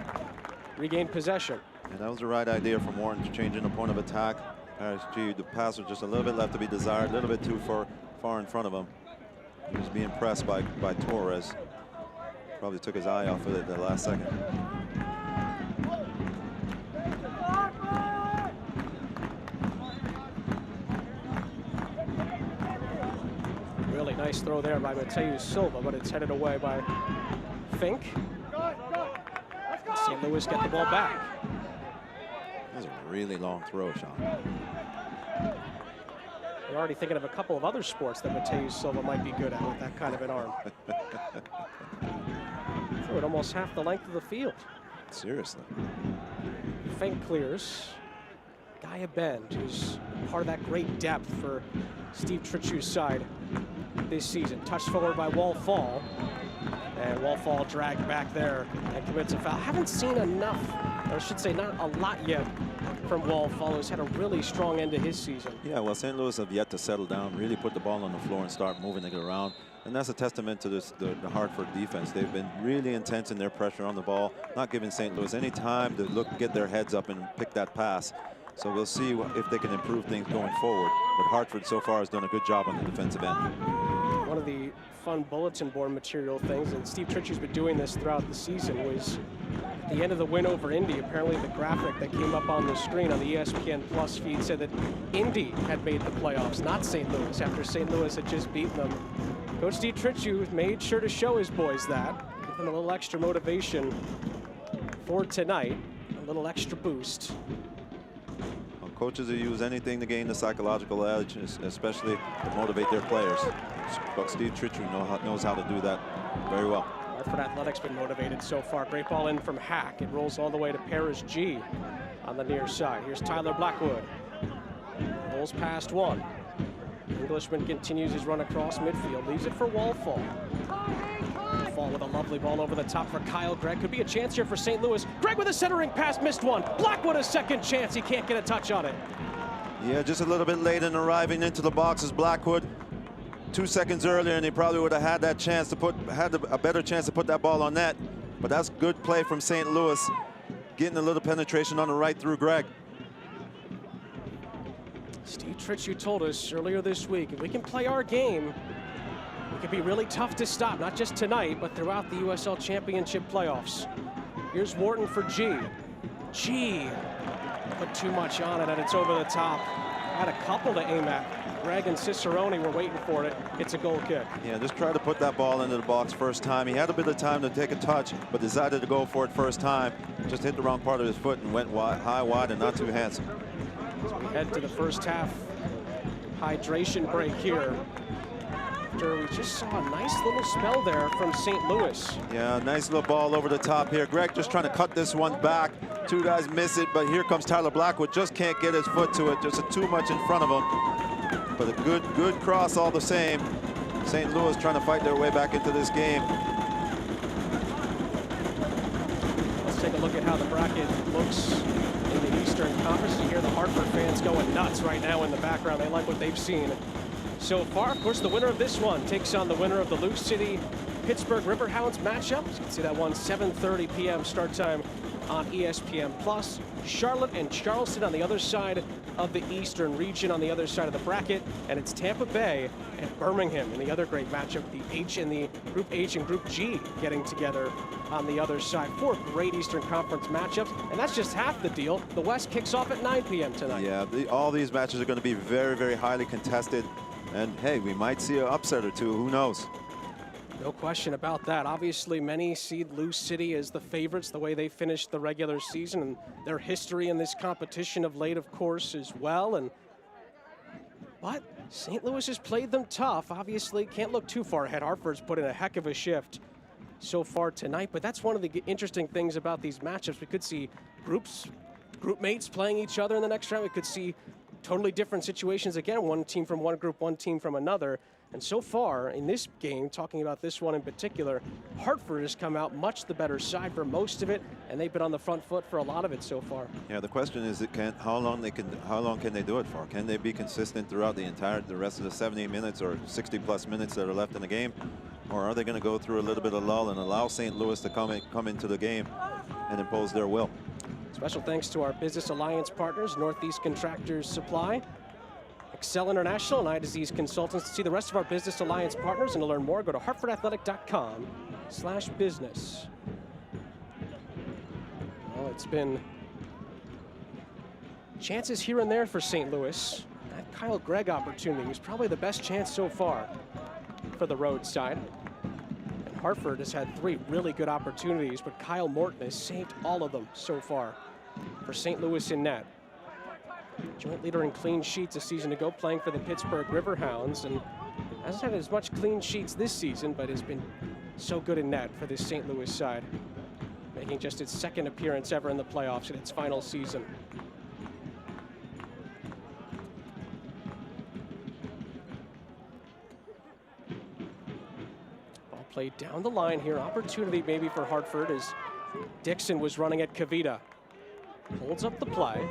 regained possession. And that was the right idea from Warren to change in the point of attack. The pass was just a little bit left to be desired, a little bit too far in front of him. He was being pressed by Torres. Probably took his eye off of it at the last second. Really nice throw there by Mateus Silva, but it's headed away by Fink. St. Louis get the ball back. That was a really long throw, Sean. We're already thinking of a couple of other sports that Mateus Silva might be good at with that kind of an arm. Threw it almost half the length of the field. Seriously. Fink clears. Gaia Bend, who's part of that great depth for Steve Tritchu's side this season. Touched forward by Wall-Fall. And Wall-Fall dragged back there and commits a foul. Haven't seen enough, or I should say not a lot yet, from Wall-Fall, who's had a really strong end to his season. Yeah, well, St. Louis have yet to settle down, really put the ball on the floor and start moving it around. And that's a testament to the Hartford defense. They've been really intense in their pressure on the ball, not giving St. Louis any time to get their heads up and pick that pass. So we'll see if they can improve things going forward. But Hartford so far has done a good job on the defensive end. One of the fun bulletin board material things, and Steve Tritchu's been doing this throughout the season, was at the end of the win over Indy. Apparently the graphic that came up on the screen on the ESPN Plus feed said that Indy had made the playoffs, not St. Louis, after St. Louis had just beaten them. Coach Steve Tritchu made sure to show his boys that, give them a little extra motivation for tonight, a little extra boost. Well, coaches will use anything to gain the psychological edge, especially to motivate their players. But Steve Tritchu knows how to do that very well. Hartford Athletics been motivated so far. Great ball in from Hack. It rolls all the way to Paris G on the near side. Here's Tyler Blackwood. Rolls past one. Englishman continues his run across midfield. Leaves it for Wall-Fall. Wall-Fall with a lovely ball over the top for Kyle Gregg. Could be a chance here for St. Louis. Gregg with a centering pass, missed one. Blackwood a second chance. He can't get a touch on it. Yeah, just a little bit late in arriving into the box is Blackwood. 2 seconds earlier, and he probably would have had that chance to had a better chance to put that ball on net. But that's good play from St. Louis, getting a little penetration on the right through Gregg. Steve Tritchu told us earlier this week, if we can play our game, we can be really tough to stop, not just tonight, but throughout the USL Championship playoffs. Here's Wharton for G. G put too much on it, and it's over the top. Had a couple to aim at. Gregg and Cicerone were waiting for it. It's a goal kick. Yeah, just try to put that ball into the box first time. He had a bit of time to take a touch, but decided to go for it first time. Just hit the wrong part of his foot and went wide, high, wide, and not too handsome. So we head to the first half hydration break here. After we just saw a nice little spell there from St. Louis. Yeah, nice little ball over the top here. Gregg just trying to cut this one back. Two guys miss it, but here comes Tyler Blackwood. Just can't get his foot to it. Just too much in front of him. But a good cross all the same. St. Louis trying to fight their way back into this game. Let's take a look at how the bracket looks in the Eastern Conference. You hear the Hartford fans going nuts right now in the background. They like what they've seen so far. Of course, the winner of this one takes on the winner of the Luke City Pittsburgh Riverhounds matchup. As you can see that one, 7:30 p.m. start time on ESPN Plus. Charlotte and Charleston on the other side of the Eastern region, on the other side of the bracket, and it's Tampa Bay and Birmingham in the other great matchup, the H and the Group H and Group G getting together on the other side. 4 great Eastern Conference matchups, and that's just half the deal. The West kicks off at 9 p.m. tonight. Yeah, all these matches are going to be very, very highly contested, and hey, we might see an upset or two. Who knows? No question about that. Obviously, many see Lou City as the favorites, the way they finished the regular season, and their history in this competition of late, of course, as well. But St. Louis has played them tough. Obviously, can't look too far ahead. Hartford's put in a heck of a shift so far tonight, but that's one of the interesting things about these matchups. We could see group mates playing each other in the next round. We could see totally different situations again, one team from one group, one team from another. And so far in this game, talking about this one in particular, Hartford has come out much the better side for most of it, and they've been on the front foot for a lot of it so far. Yeah, the question is, how long can they do it for? Can they be consistent throughout the rest of the 70 minutes or 60+ minutes that are left in the game, or are they going to go through a little bit of lull and allow St. Louis to come into the game and impose their will? Special thanks to our Business Alliance partners, Northeast Contractors Supply, Excel International, and Eye Disease Consultants. To see the rest of our Business Alliance partners and to learn more, go to hartfordathletic.com/business. Well, it's been chances here and there for St. Louis. That Kyle Gregg opportunity was probably the best chance so far for the road side. And Hartford has had 3 really good opportunities, but Kyle Morton has saved all of them so far for St. Louis in net. Joint leader in clean sheets a season ago, playing for the Pittsburgh Riverhounds, and hasn't had as much clean sheets this season, but has been so good in net for this St. Louis side, making just its 2nd appearance ever in the playoffs in its final season. Ball played down the line here. Opportunity maybe for Hartford as Dixon was running at Kavita. Holds up the play.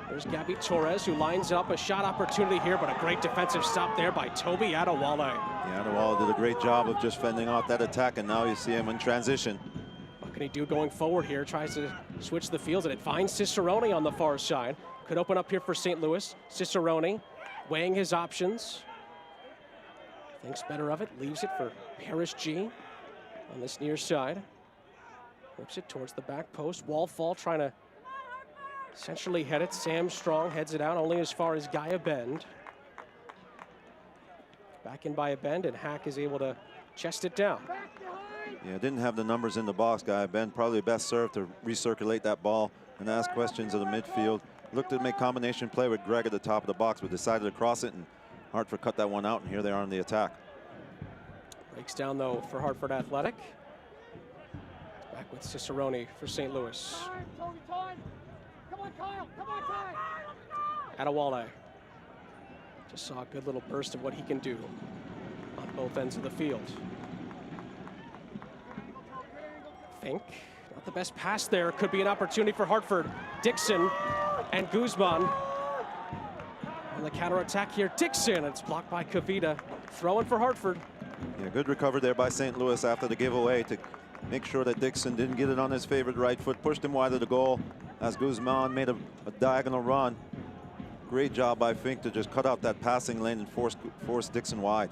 There's Gabby Torres, who lines up a shot opportunity here, but a great defensive stop there by Toby Adewale. Yeah, Adewale did a great job of just fending off that attack, and now you see him in transition. What can he do going forward here? Tries to switch the fields, and it finds Cicerone on the far side. Could open up here for St. Louis. Cicerone weighing his options. Thinks better of it, leaves it for Parrish G on this near side. Whips it towards the back post. Wall fall trying to centrally head it. Sam Strong heads it out only as far as Gaia Bend. Back in by a bend, and Hack is able to chest it down. Yeah, didn't have the numbers in the box, Gaia Bend. Probably best served to recirculate that ball and ask questions of the midfield. Looked to make combination play with Greg at the top of the box, but decided to cross it, and Hartford cut that one out, and here they are on the attack. Breaks down, though, for Hartford Athletic. Back with Cicerone for St. Louis. Adewale just saw a good little burst of what he can do on both ends of the field. Fink, not the best pass there. Could be an opportunity for Hartford. Dixon and Guzman on the counterattack here. Dixon, it's blocked by Kavita. Throwing for Hartford. Yeah, good recovery there by St. Louis after the giveaway to make sure that Dixon didn't get it on his favorite right foot. Pushed him wide of the goal as Guzman made a diagonal run. Great job by Fink to just cut out that passing lane and force Dixon wide.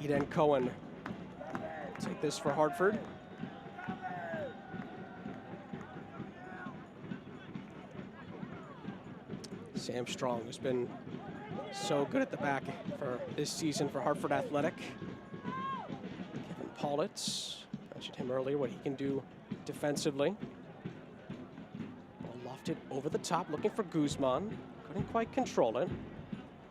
Eden Cohen take this for Hartford. Sam Strong has been so good at the back for this season for Hartford Athletic. Kevin Paulitz, mentioned him earlier, what he can do defensively. Ball lofted over the top, looking for Guzman. Couldn't quite control it.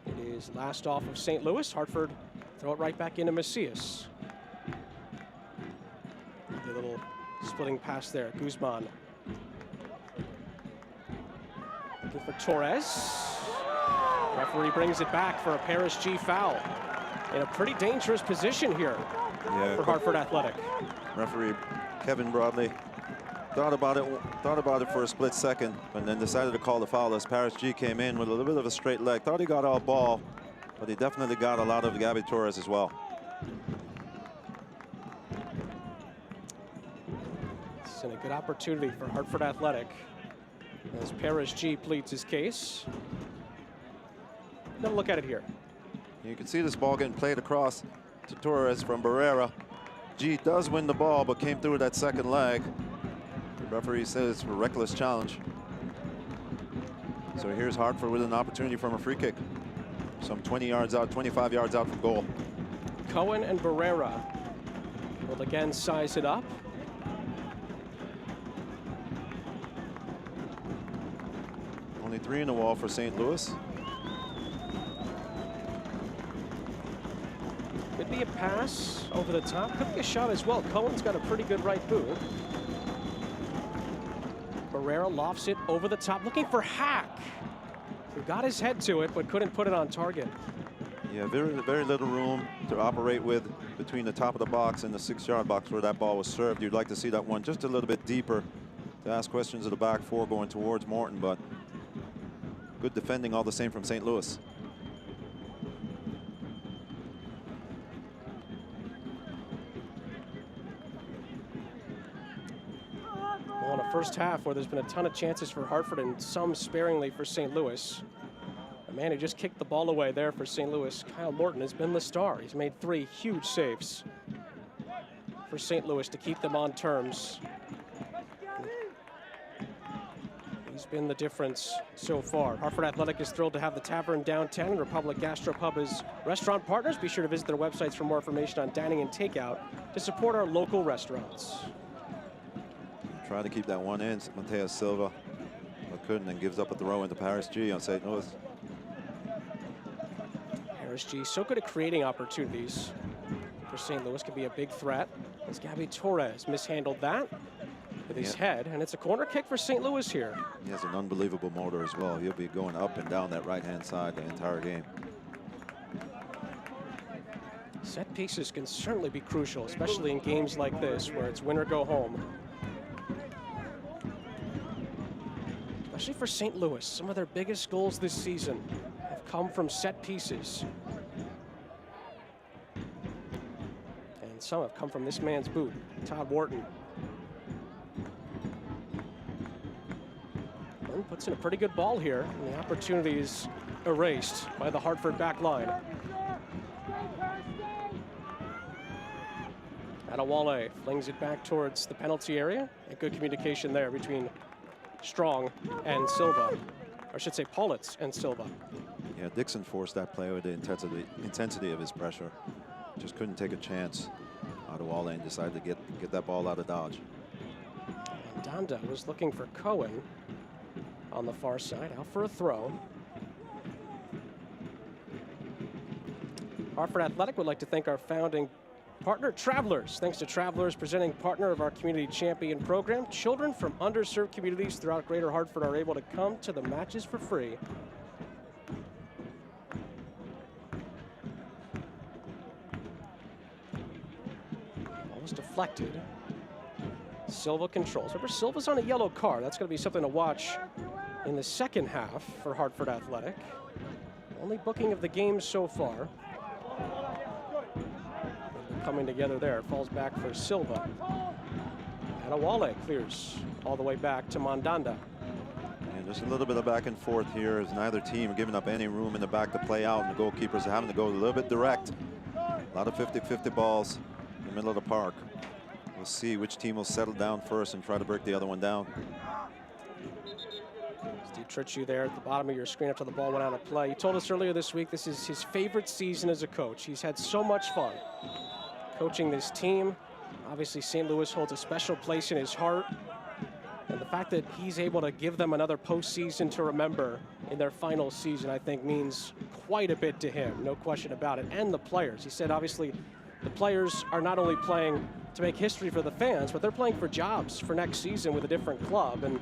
It is last off of St. Louis. Hartford throw it right back into Macias. A little splitting pass there. Guzman. Looking for Torres. Referee brings it back for a Parrish G foul. In a pretty dangerous position here for Hartford Athletic. Referee Kevin Broadley thought about it for a split second, and then decided to call the foul as Parrish G came in with a little bit of a straight leg. Thought he got all ball, but he definitely got a lot of Gabby Torres as well. It's a good opportunity for Hartford Athletic as Parrish G pleads his case. Now look at it here. You can see this ball getting played across to Torres from Barrera. G does win the ball, but came through that second leg. The referee says for a reckless challenge. So here's Hartford with an opportunity from a free kick. Some 20 yards out, 25 yards out from goal. Cohen and Barrera will again size it up. Only 3 in the wall for St. Louis. Could be a pass over the top. Could be a shot as well. Cohen's got a pretty good right boot. Barrera lofts it over the top, looking for Hack, who got his head to it but couldn't put it on target. Yeah, very little room to operate with between the top of the box and the 6-yard box where that ball was served. You'd like to see that one just a little bit deeper to ask questions of the back four going towards Morton, but good defending all the same from St. Louis. first half where there's been a ton of chances for Hartford and some sparingly for St. Louis. The man who just kicked the ball away there for St. Louis, Kyle Morton, has been the star. He's made 3 huge saves for St. Louis to keep them on terms. He's been the difference so far. Hartford Athletic is thrilled to have the Tavern downtown and Republic Gastropub as restaurant partners. Be sure to visit their websites for more information on dining and takeout to support our local restaurants. Try to keep that one in, Mateus Silva, but couldn't, and gives up a throw into Paris G on St. Louis. Paris G, so good at creating opportunities for St. Louis, can be a big threat. As Gabby Torres mishandled that with his head, and it's a corner kick for St. Louis here. He has an unbelievable motor as well. He'll be going up and down that right-hand side the entire game. Set pieces can certainly be crucial, especially in games like this where it's win or go home. Especially for St. Louis, some of their biggest goals this season have come from set pieces. And some have come from this man's boot, Todd Wharton. And puts in a pretty good ball here, and the opportunity is erased by the Hartford back line. Adewale flings it back towards the penalty area. And good communication there between Strong and Silva. Or I should say Paulitz and Silva. Yeah, Dixon forced that play with the intensity of his pressure. Just couldn't take a chance. Adewale and decided to get that ball out of dodge. And Danda was looking for Cohen on the far side, out for a throw. Hartford Athletic would like to thank our founding partner, Travelers. Thanks to Travelers, presenting partner of our community champion program. Children from underserved communities throughout Greater Hartford are able to come to the matches for free. Ball was deflected. Silva controls. Remember, Silva's on a yellow card. That's going to be something to watch in the second half for Hartford Athletic. Only booking of the game so far. Coming together there. Falls back for Silva. Adewale clears all the way back to Mandanda. And just a little bit of back and forth here as neither team giving up any room in the back to play out, and the goalkeepers are having to go a little bit direct. A lot of 50-50 balls in the middle of the park. We'll see which team will settle down first and try to break the other one down. Steve Tritchu there at the bottom of your screen after the ball went out of play. He told us earlier this week this is his favorite season as a coach. He's had so much fun coaching this team. Obviously, St. Louis holds a special place in his heart. And the fact that he's able to give them another postseason to remember in their final season, I think, means quite a bit to him, no question about it, and the players. He said, obviously, the players are not only playing to make history for the fans, but they're playing for jobs for next season with a different club. And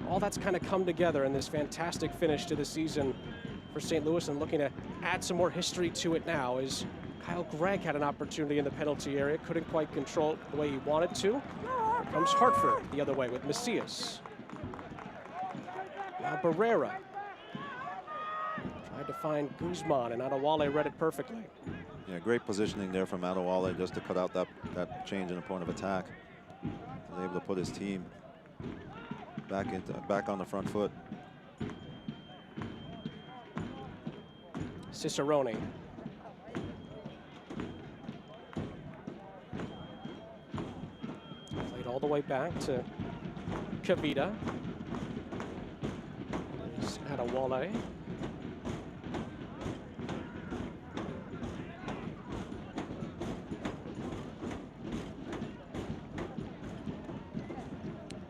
all that's kind of come together in this fantastic finish to the season for St. Louis, and looking to add some more history to it now is Kyle Gregg had an opportunity in the penalty area, couldn't quite control it the way he wanted to. Here comes Hartford the other way with Macias. Now Barrera tried to find Guzman, and Adewale read it perfectly. Yeah, great positioning there from Adewale just to cut out that change in the point of attack. He was able to put his team back on the front foot. Cicerone. Played all the way back to Kavita. There's Adewale.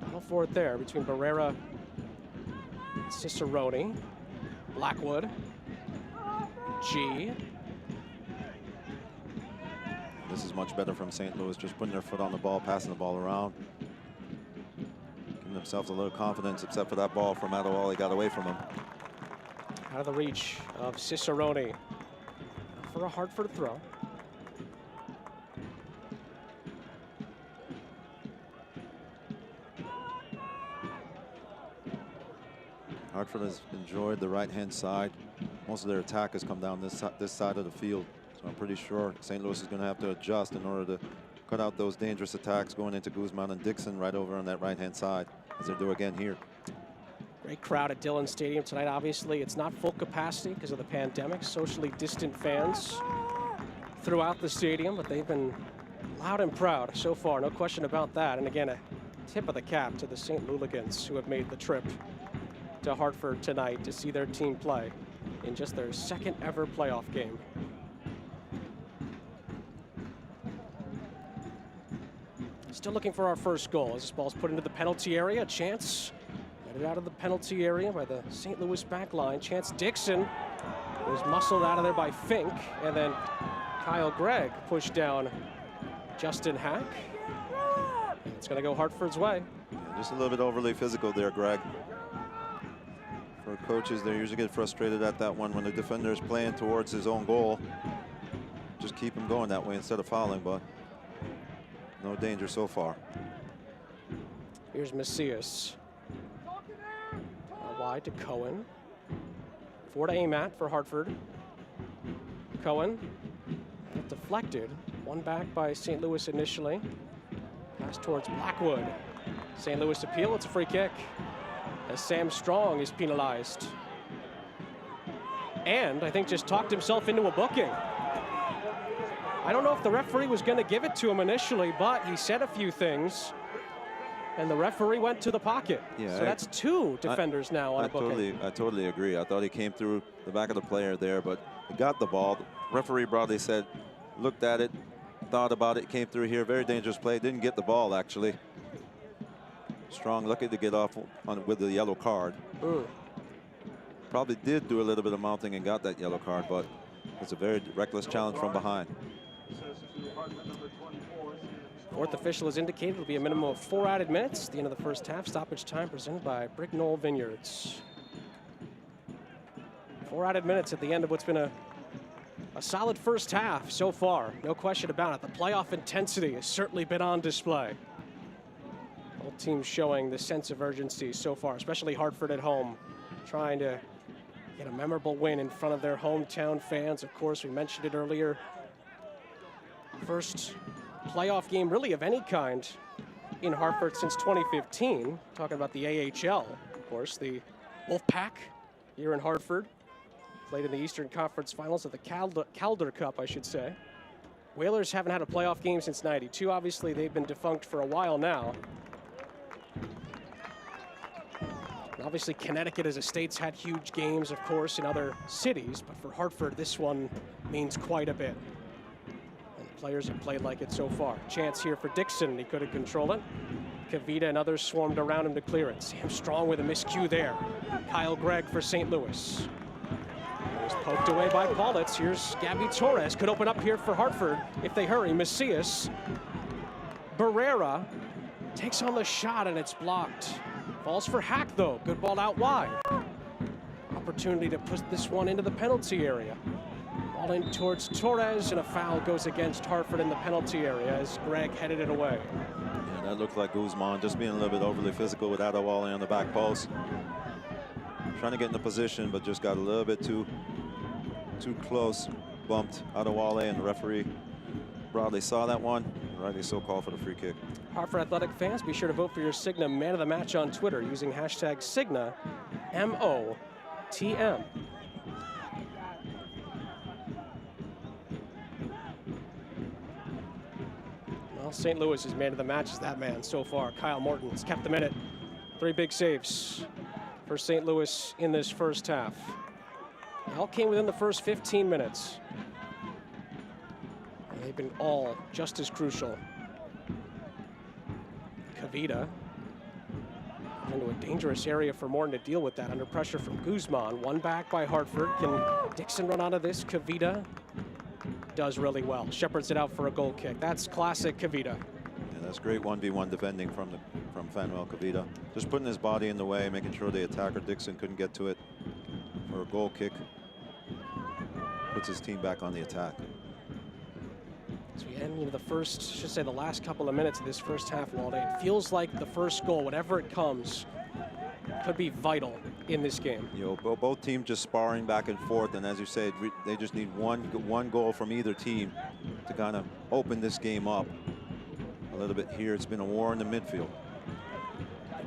Battle for it there between Barrera and Cicerone. Blackwood. G. This is much better from St. Louis, just putting their foot on the ball, passing the ball around. Giving themselves a little confidence, except for that ball from Adewale got away from him. Out of the reach of Cicerone for a Hartford throw. Hartford has enjoyed the right-hand side. Most of their attack has come down this side of the field. So I'm pretty sure St. Louis is going to have to adjust in order to cut out those dangerous attacks going into Guzman and Dixon right over on that right-hand side. as they do again here. Great crowd at Dillon Stadium tonight. Obviously, it's not full capacity because of the pandemic. Socially distant fans throughout the stadium, but they've been loud and proud so far. No question about that. And again, a tip of the cap to the St. Louligans who have made the trip to Hartford tonight to see their team play in just their second ever playoff game. Still looking for our first goal as this ball's put into the penalty area. Chance headed out of the penalty area by the St. Louis back line. Chance Dixon was muscled out of there by Fink, and then Kyle Gregg pushed down Justin Hack. It's going to go Hartford's way. Yeah, just a little bit overly physical there, Greg. For coaches, they usually get frustrated at that one when the defender is playing towards his own goal. Just keep him going that way instead of fouling, but no danger so far. Here's Macias. Wide to Cohen. 4 to aim at for Hartford. Cohen deflected. One back by St. Louis initially. Pass towards Blackwood. St. Louis appeal. It's a free kick as Sam Strong is penalized. And I think just talked himself into a booking. I don't know if the referee was going to give it to him initially, but he said a few things, and the referee went to the pocket. Yeah, so that's 2 defenders now on a booking. I totally agree. I thought he came through the back of the player there, but he got the ball. The referee probably said, looked at it, thought about it, came through here. Very dangerous play. Didn't get the ball, actually. Strong lucky to get off with the yellow card. Probably did do a little bit of mounting and got that yellow card, but it's a very reckless challenge from behind. Fourth official has indicated it'll be a minimum of 4 added minutes at the end of the first half. Stoppage time presented by Brignoll Vineyards. 4 added minutes at the end of what's been a solid first half so far. No question about it. The playoff intensity has certainly been on display. Both teams showing the sense of urgency so far, especially Hartford at home, trying to get a memorable win in front of their hometown fans. Of course, we mentioned it earlier. First playoff game really of any kind in Hartford since 2015. Talking about the AHL, of course, the Wolfpack here in Hartford. Played in the Eastern Conference Finals of the Calder Cup, I should say. Whalers haven't had a playoff game since '92. Obviously, they've been defunct for a while now. Obviously, Connecticut as a state's had huge games, of course, in other cities, but for Hartford, this one means quite a bit. And the players have played like it so far. Chance here for Dixon. He couldn't control it. Kavita and others swarmed around him to clear it. Sam Strong with a miscue there. Kyle Gregg for St. Louis. It was poked away by Paulitz. Here's Gabby Torres. Could open up here for Hartford if they hurry. Macias. Barrera takes on the shot, and it's blocked. Falls for Hack, though. Good ball out wide. Opportunity to put this one into the penalty area. Ball in towards Torres, and a foul goes against Hartford in the penalty area as Gregg headed it away. Yeah, that looked like Guzman just being a little bit overly physical with Adewale on the back post. Trying to get in the position, but just got a little bit too close. Bumped Adewale, and the referee broadly saw that one. Rightly so called for the free kick. Hartford Athletic fans, be sure to vote for your Cigna Man of the Match on Twitter using hashtag Cigna MOTM. Well, St. Louis's Man of the Match is that man so far. Kyle Morton has kept them in it. 3 big saves for St. Louis in this first half. They all came within the first 15 minutes. And they've been all just as crucial. Kavita into a dangerous area for Morton to deal with that under pressure from Guzman. One back by Hartford. Can Dixon run out of this? Kavita does really well. Shepherds it out for a goal kick. That's classic Kavita. Yeah, that's great 1v1 defending from Fanuel Kavita. Just putting his body in the way, making sure the attacker Dixon couldn't get to it for a goal kick. Puts his team back on the attack. As we end into the last couple of minutes of this first half, Walde, it feels like the first goal, whatever it comes, could be vital in this game. You know, both teams just sparring back and forth, and as you said, they just need one goal from either team to kind of open this game up a little bit here. It's been a war in the midfield.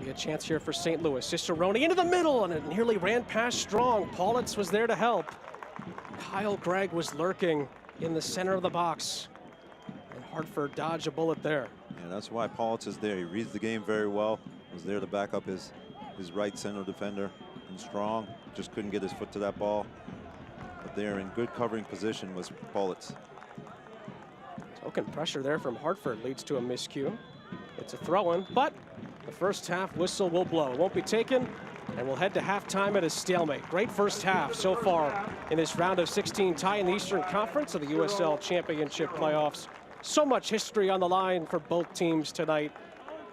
Be a chance here for St. Louis. Cicerone into the middle, and it nearly ran past Strong. Paulitz was there to help. Kyle Gregg was lurking in the center of the box, and Hartford dodged a bullet there. Yeah, that's why Paulitz is there. He reads the game very well. Was there to back up his right center defender. And Strong just couldn't get his foot to that ball. But there in good covering position was Paulitz. Token pressure there from Hartford leads to a miscue. It's a throw-in, but the first half whistle will blow. It won't be taken, and we'll head to halftime at a stalemate. Great first half so far in this round of 16 tie in the Eastern Conference of the USL Championship playoffs. So much history on the line for both teams tonight,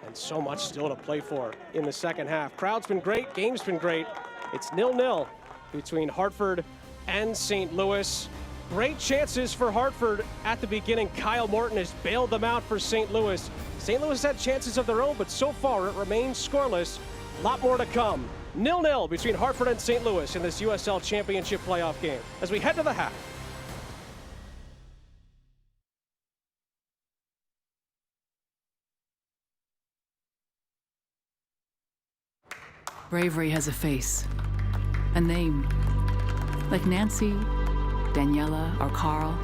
and so much still to play for in the second half. Crowd's been great, game's been great. It's 0-0 between Hartford and St. Louis. Great chances for Hartford at the beginning. Kyle Morton has bailed them out for St. Louis. St. Louis had chances of their own, but so far it remains scoreless. A lot more to come. 0-0 between Hartford and St. Louis in this USL Championship playoff game as we head to the half. Bravery has a face, a name, like Nancy, Daniela, or Carl.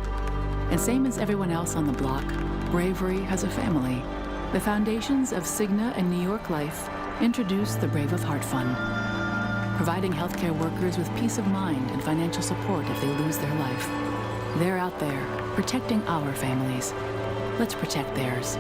And same as everyone else on the block, bravery has a family. The foundations of Cigna and New York Life introduce the Brave of Heart Fund, providing healthcare workers with peace of mind and financial support if they lose their life. They're out there, protecting our families. Let's protect theirs.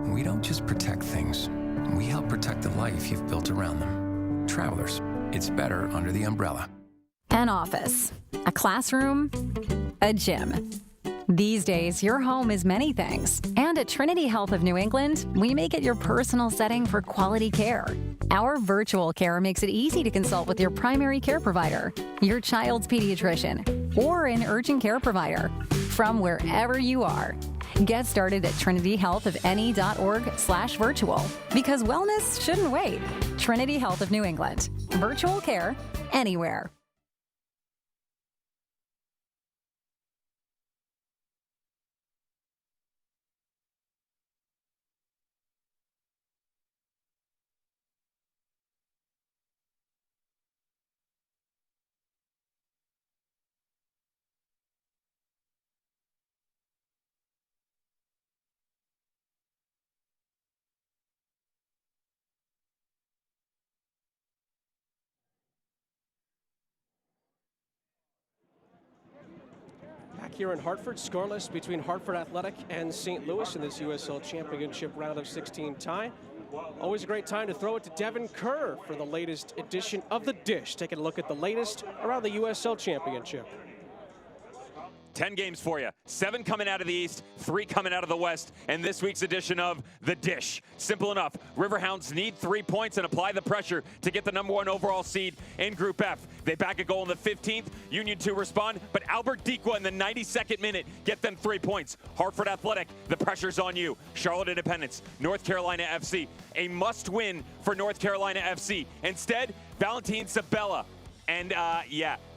We don't just protect things. We help protect the life you've built around them. Travelers, it's better under the umbrella. An office, a classroom, a gym. These days, your home is many things. And at Trinity Health of New England, we make it your personal setting for quality care. Our virtual care makes it easy to consult with your primary care provider, your child's pediatrician, or an urgent care provider from wherever you are. Get started at trinityhealthofne.org/virtual because wellness shouldn't wait. Trinity Health of New England. Virtual care anywhere. Back here in Hartford, scoreless between Hartford Athletic and St. Louis in this USL Championship round of 16 tie. Always a great time to throw it to Devin Kerr for the latest edition of The Dish. Taking a look at the latest around the USL Championship. 10 games for you. 7 coming out of the East, 3 coming out of the West, and this week's edition of The Dish. Simple enough. Riverhounds need 3 points and apply the pressure to get the #1 overall seed in Group F. They back a goal in the 15th. Union 2 respond, but Albert Dequa in the 92nd minute get them 3 points. Hartford Athletic, the pressure's on you. Charlotte Independence, North Carolina FC. A must-win for North Carolina FC. Instead, Valentin Sabella. And,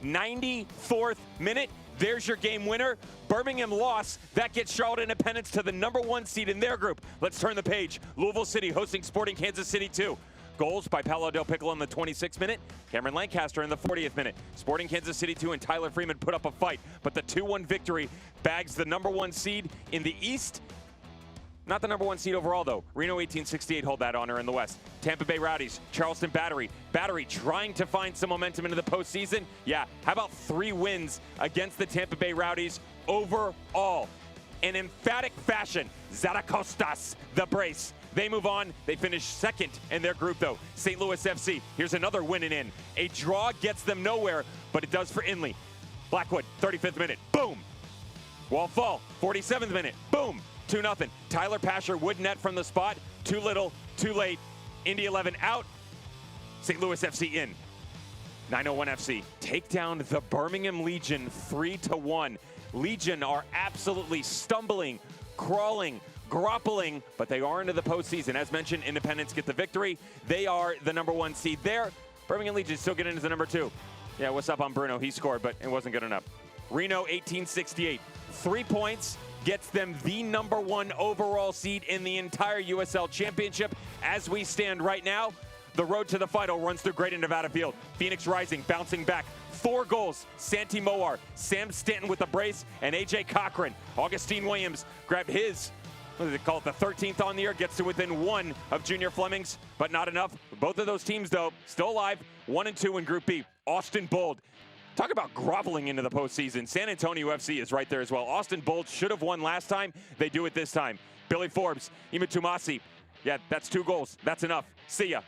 94th minute. There's your game winner. Birmingham loss. That gets Charlotte Independence to the #1 seed in their group. Let's turn the page. Louisville City hosting Sporting Kansas City 2. Goals by Paolo Del Piccolo in the 26th minute. Cameron Lancaster in the 40th minute. Sporting Kansas City 2 and Tyler Freeman put up a fight. But the 2-1 victory bags the #1 seed in the East. Not the #1 seed overall, though. Reno 1868 hold that honor in the West. Tampa Bay Rowdies, Charleston Battery. Battery trying to find some momentum into the postseason. Yeah, how about 3 wins against the Tampa Bay Rowdies overall? In emphatic fashion, Zaracostas, the brace. They move on. They finish second in their group, though. St. Louis FC, here's another winning in. A draw gets them nowhere, but it does for Inley. Blackwood, 35th minute. Boom. Wallfall, 47th minute. Boom. 2-0. Tyler Pasher would net from the spot. Too little, too late. Indy 11 out. St. Louis FC in. 901 FC take down the Birmingham Legion 3-1. Legion are absolutely stumbling, crawling, groppling, but they are into the postseason. As mentioned, Independence get the victory. They are the #1 seed there. Birmingham Legion still get into the #2. Yeah, what's up on Bruno? He scored, but it wasn't good enough. Reno 1868, 3 points, gets them the #1 overall seed in the entire USL Championship. As we stand right now, the road to the final runs through Greater Nevada Field. Phoenix Rising bouncing back. 4 goals. Santi Moar, Sam Stanton with a brace, and AJ Cochran. Augustine Williams grabbed his, what do they call it, the 13th on the year, gets to within 1 of Junior Fleming's, but not enough. Both of those teams, though, still alive, 1 and 2 in Group B. Austin Bold. Talk about groveling into the postseason. San Antonio FC is right there as well. Austin Bold should have won last time. They do it this time. Billy Forbes, Ima Tumasi. Yeah, that's 2 goals. That's enough. See ya.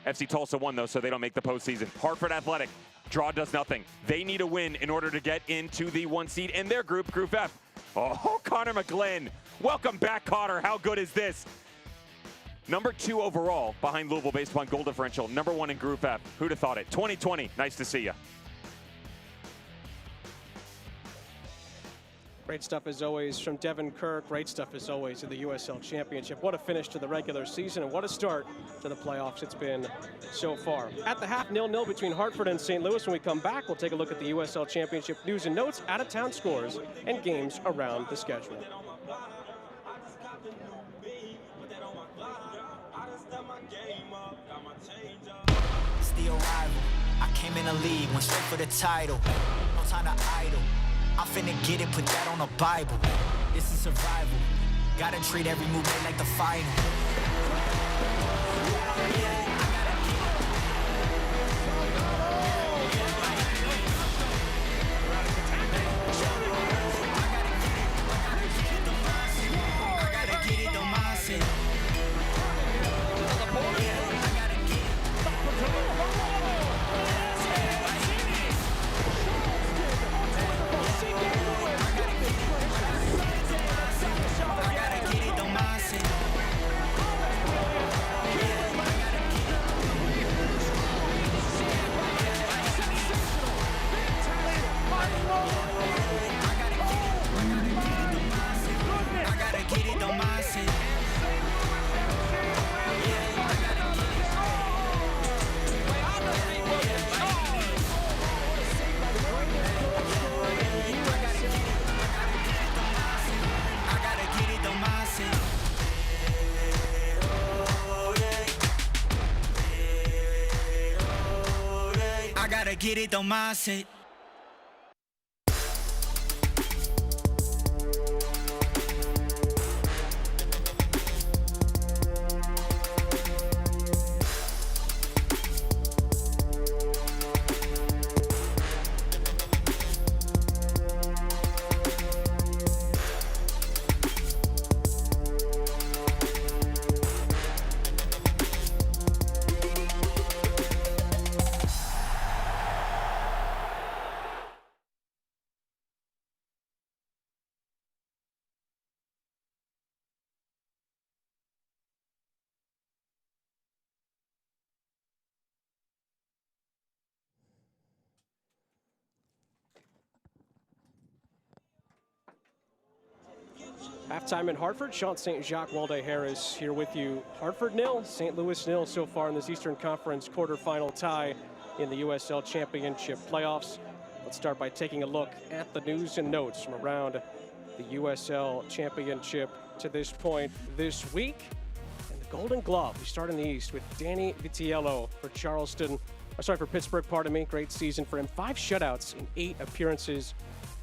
FC Tulsa won, though, so they don't make the postseason. Hartford Athletic, draw does nothing. They need a win in order to get into the 1 seed in their group, Group F. Oh, Connor McGlynn. Welcome back, Connor. How good is this? #2 overall behind Louisville based upon goal differential. #1 in Group F. Who'd have thought it? 2020. Nice to see you. Great stuff as always from Devin Kirk. Great stuff as always in the USL Championship. What a finish to the regular season and what a start to the playoffs it's been so far. At the half, 0-0 between Hartford and St. Louis. When we come back, we'll take a look at the USL Championship news and notes, out-of-town scores, and games around the schedule. It's the arrival. I came in the league, went straight for the title. No time to idle. I'm finna get it, put that on the Bible. This is survival. Gotta treat every move like the final. Get it, don't mindset. Halftime in Hartford, Sean St. Jacques, Walde Harris here with you. Hartford 0, St. Louis 0 so far in this Eastern Conference quarterfinal tie in the USL Championship playoffs. Let's start by taking a look at the news and notes from around the USL Championship to this point this week. And the Golden Glove, we start in the East with Danny Vitiello for for Pittsburgh, pardon me. Great season for him. 5 shutouts in 8 appearances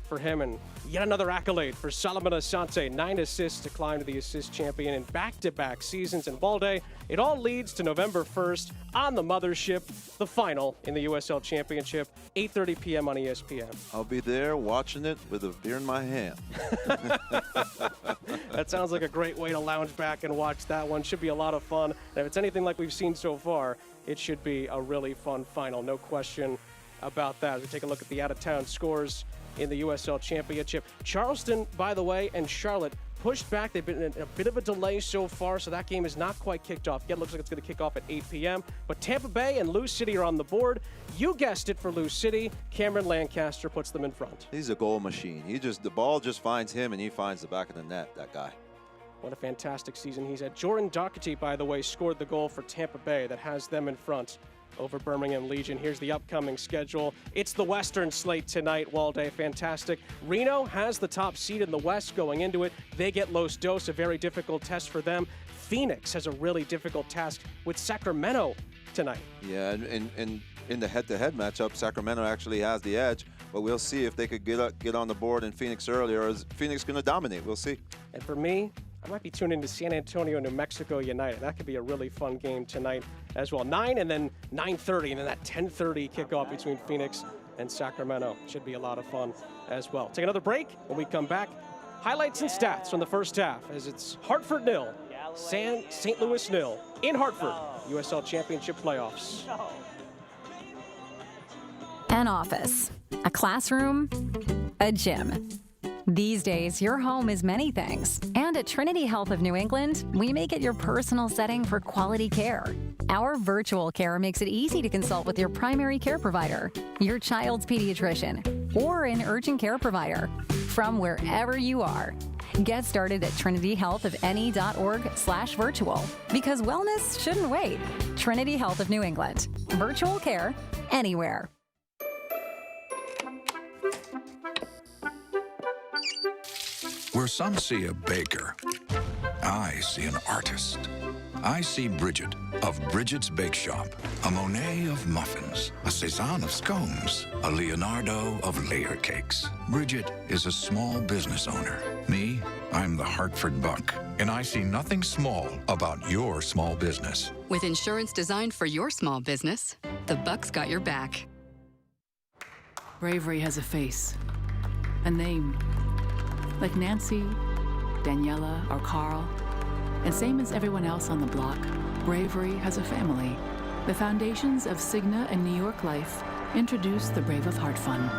for him, and yet another accolade for Solomon Asante. 9 assists to climb to the assist champion in back-to-back seasons. And Balde, it all leads to November 1st on the mothership, the final in the USL Championship, 8:30 p.m. on ESPN. I'll be there watching it with a beer in my hand. That sounds like a great way to lounge back and watch that one. Should be a lot of fun. And if it's anything like we've seen so far, it should be a really fun final. No question about that. We take a look at the out-of-town scores in the USL Championship. Charleston, by the way, and Charlotte pushed back. They've been in a bit of a delay so far, so that game is not quite kicked off yet. Looks like it's going to kick off at 8 p.m. But Tampa Bay and Lou City are on the board. You guessed it for Lou City. Cameron Lancaster puts them in front. He's a goal machine. The ball just finds him, and he finds the back of the net, that guy. What a fantastic season he's had. Jordan Doherty, by the way, scored the goal for Tampa Bay that has them in front over Birmingham Legion. Here's the upcoming schedule. It's the Western slate tonight, Walday. Fantastic. Reno has the top seed in the West going into it. They get Los Dos, a very difficult test for them. Phoenix has a really difficult task with Sacramento tonight. Yeah, and in the head-to-head matchup, Sacramento actually has the edge, but we'll see if they could get on the board in Phoenix earlier, or is Phoenix going to dominate? We'll see. And for me, I might be tuning into San Antonio, New Mexico United. That could be a really fun game tonight as well. 9 and then 9:30, and then that 10:30 kickoff between Phoenix and Sacramento. Should be a lot of fun as well. Take another break. When we come back, highlights and stats from the first half as it's Hartford 0, St. Louis 0 in Hartford, USL Championship playoffs. An office, a classroom, a gym. These days, your home is many things. And at Trinity Health of New England, we make it your personal setting for quality care. Our virtual care makes it easy to consult with your primary care provider, your child's pediatrician, or an urgent care provider from wherever you are. Get started at trinityhealthofne.org/virtual because wellness shouldn't wait. Trinity Health of New England. Virtual care anywhere. Where some see a baker, I see an artist. I see Bridget of Bridget's Bake Shop, a Monet of muffins, a Cézanne of scones, a Leonardo of layer cakes. Bridget is a small business owner. Me, I'm the Hartford Buck, and I see nothing small about your small business. With insurance designed for your small business, the Buck's got your back. Bravery has a face, a name. Like Nancy, Daniela, or Carl. And same as everyone else on the block, Bravery has a family. The foundations of Cigna and New York Life introduce the Brave of Heart Fund,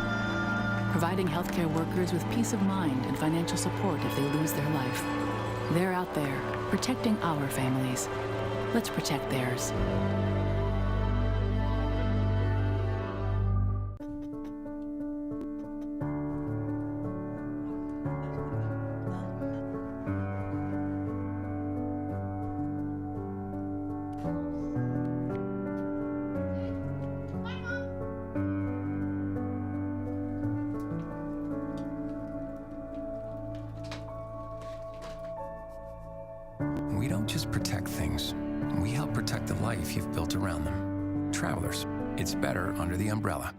providing healthcare workers with peace of mind and financial support if they lose their life. They're out there, protecting our families. Let's protect theirs. We don't just protect things. We help protect the life you've built around them. Travelers, it's better under the umbrella.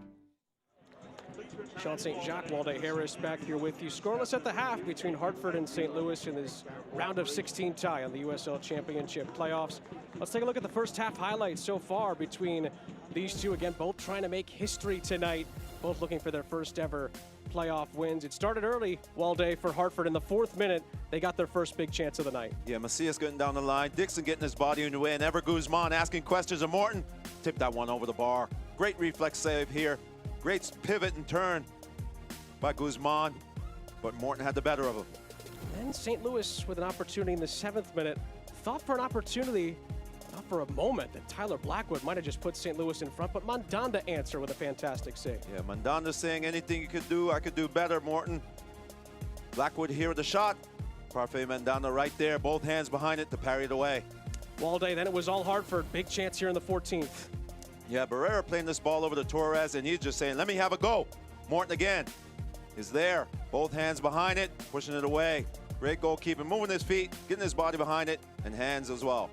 Sean St. Jacques, Walday Harris back here with you. Scoreless at the half between Hartford and St. Louis in this round of 16 tie on the USL Championship playoffs. Let's take a look at the first half highlights so far between these two. Again, both trying to make history tonight, both looking for their first ever playoff wins. It started early, Walday, for Hartford. In the 4th minute, they got their first big chance of the night. Yeah, Macias getting down the line. Dixon getting his body in the way, and Ever Guzman asking questions of Morton. Tipped that one over the bar. Great reflex save here. Great pivot and turn by Guzman, but Morton had the better of him. And St. Louis with an opportunity in the 7th minute. Thought for an opportunity, not for a moment, that Tyler Blackwood might have just put St. Louis in front, but Mandanda answer with a fantastic save. Yeah, Mandanda saying anything you could do, I could do better, Morton. Blackwood here with the shot. Parfait Mandanda right there, both hands behind it to parry it away. Walday, then it was all Hartford. Big chance here in the 14th. Yeah, Barrera playing this ball over to Torres, and he's just saying, let me have a go. Morton again is there. Both hands behind it, pushing it away. Great goalkeeping, moving his feet, getting his body behind it, and hands as well.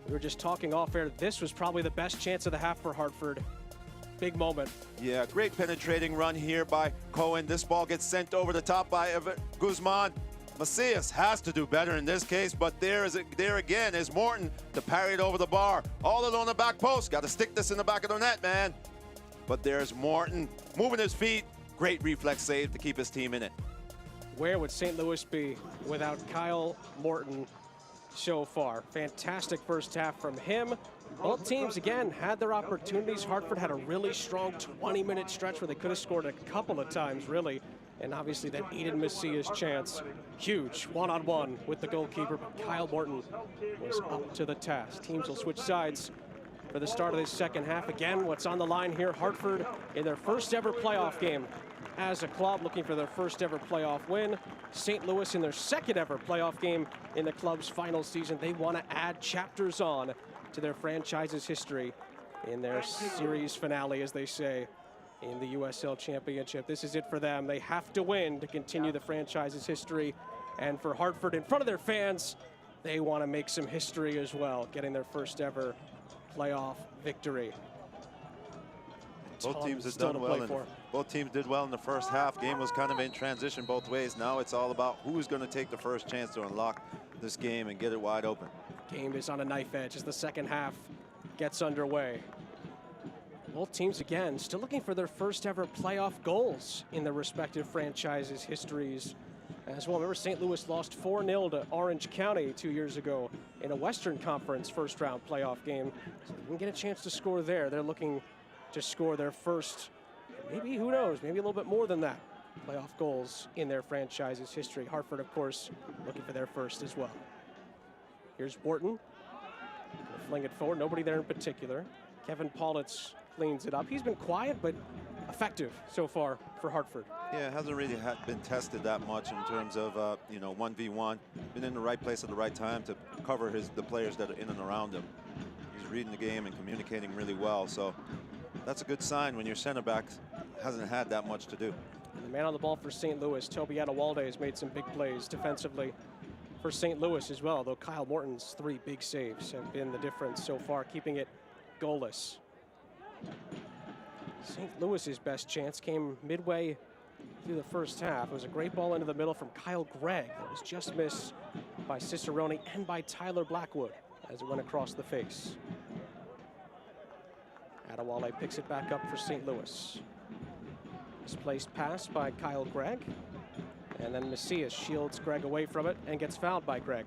We were just talking off air. This was probably the best chance of the half for Hartford. Big moment. Yeah, great penetrating run here by Cohen. This ball gets sent over the top by Guzman. Macias has to do better in this case, but there again is Morton to parry it over the bar. All alone the back post. Got to stick this in the back of the net, man. But there's Morton moving his feet. Great reflex save to keep his team in it. Where would St. Louis be without Kyle Morton so far? Fantastic first half from him. Both teams, again, had their opportunities. Hartford had a really strong 20-minute stretch where they could have scored a couple of times, really. And obviously that Eden Macias chance, huge, one-on-one with the goalkeeper, but Kyle Morton was up to the task. Teams will switch sides for the start of this second half. Again, what's on the line here, Hartford in their first ever playoff game as a club, looking for their first ever playoff win. St. Louis in their second ever playoff game in the club's final season. They want to add chapters on to their franchise's history in their series finale, as they say, in the USL Championship. This is it for them. They have to win to continue the franchise's history. And for Hartford, in front of their fans, they want to make some history as well, getting their first ever playoff victory. Both teams have done well. Both teams did well in the first half. Game was kind of in transition both ways. Now it's all about who's going to take the first chance to unlock this game and get it wide open. Game is on a knife edge as the second half gets underway. Both teams, again, still looking for their first ever playoff goals in their respective franchises' histories as well. Remember, St. Louis lost 4-0 to Orange County 2 years ago in a Western Conference first round playoff game. So they didn't get a chance to score there. They're looking to score their first, maybe, who knows, maybe a little bit more than that, playoff goals in their franchise's history. Hartford, of course, looking for their first as well. Here's Wharton. Gonna fling it forward, nobody there in particular. Kevin Paulitz cleans it up. He's been quiet, but effective so far for Hartford. Yeah, hasn't really been tested that much in terms of, 1v1. Been in the right place at the right time to cover the players that are in and around him. He's reading the game and communicating really well, so that's a good sign when your center back hasn't had that much to do. And the man on the ball for St. Louis, Toby Adewalde, has made some big plays defensively for St. Louis as well, though Kyle Morton's 3 big saves have been the difference so far, keeping it goalless. St. Louis's best chance came midway through the first half. It was a great ball into the middle from Kyle Gregg that was just missed by Cicerone and by Tyler Blackwood as it went across the face. Adewale picks it back up for St. Louis. Misplaced pass by Kyle Gregg. And then Macias shields Gregg away from it and gets fouled by Gregg.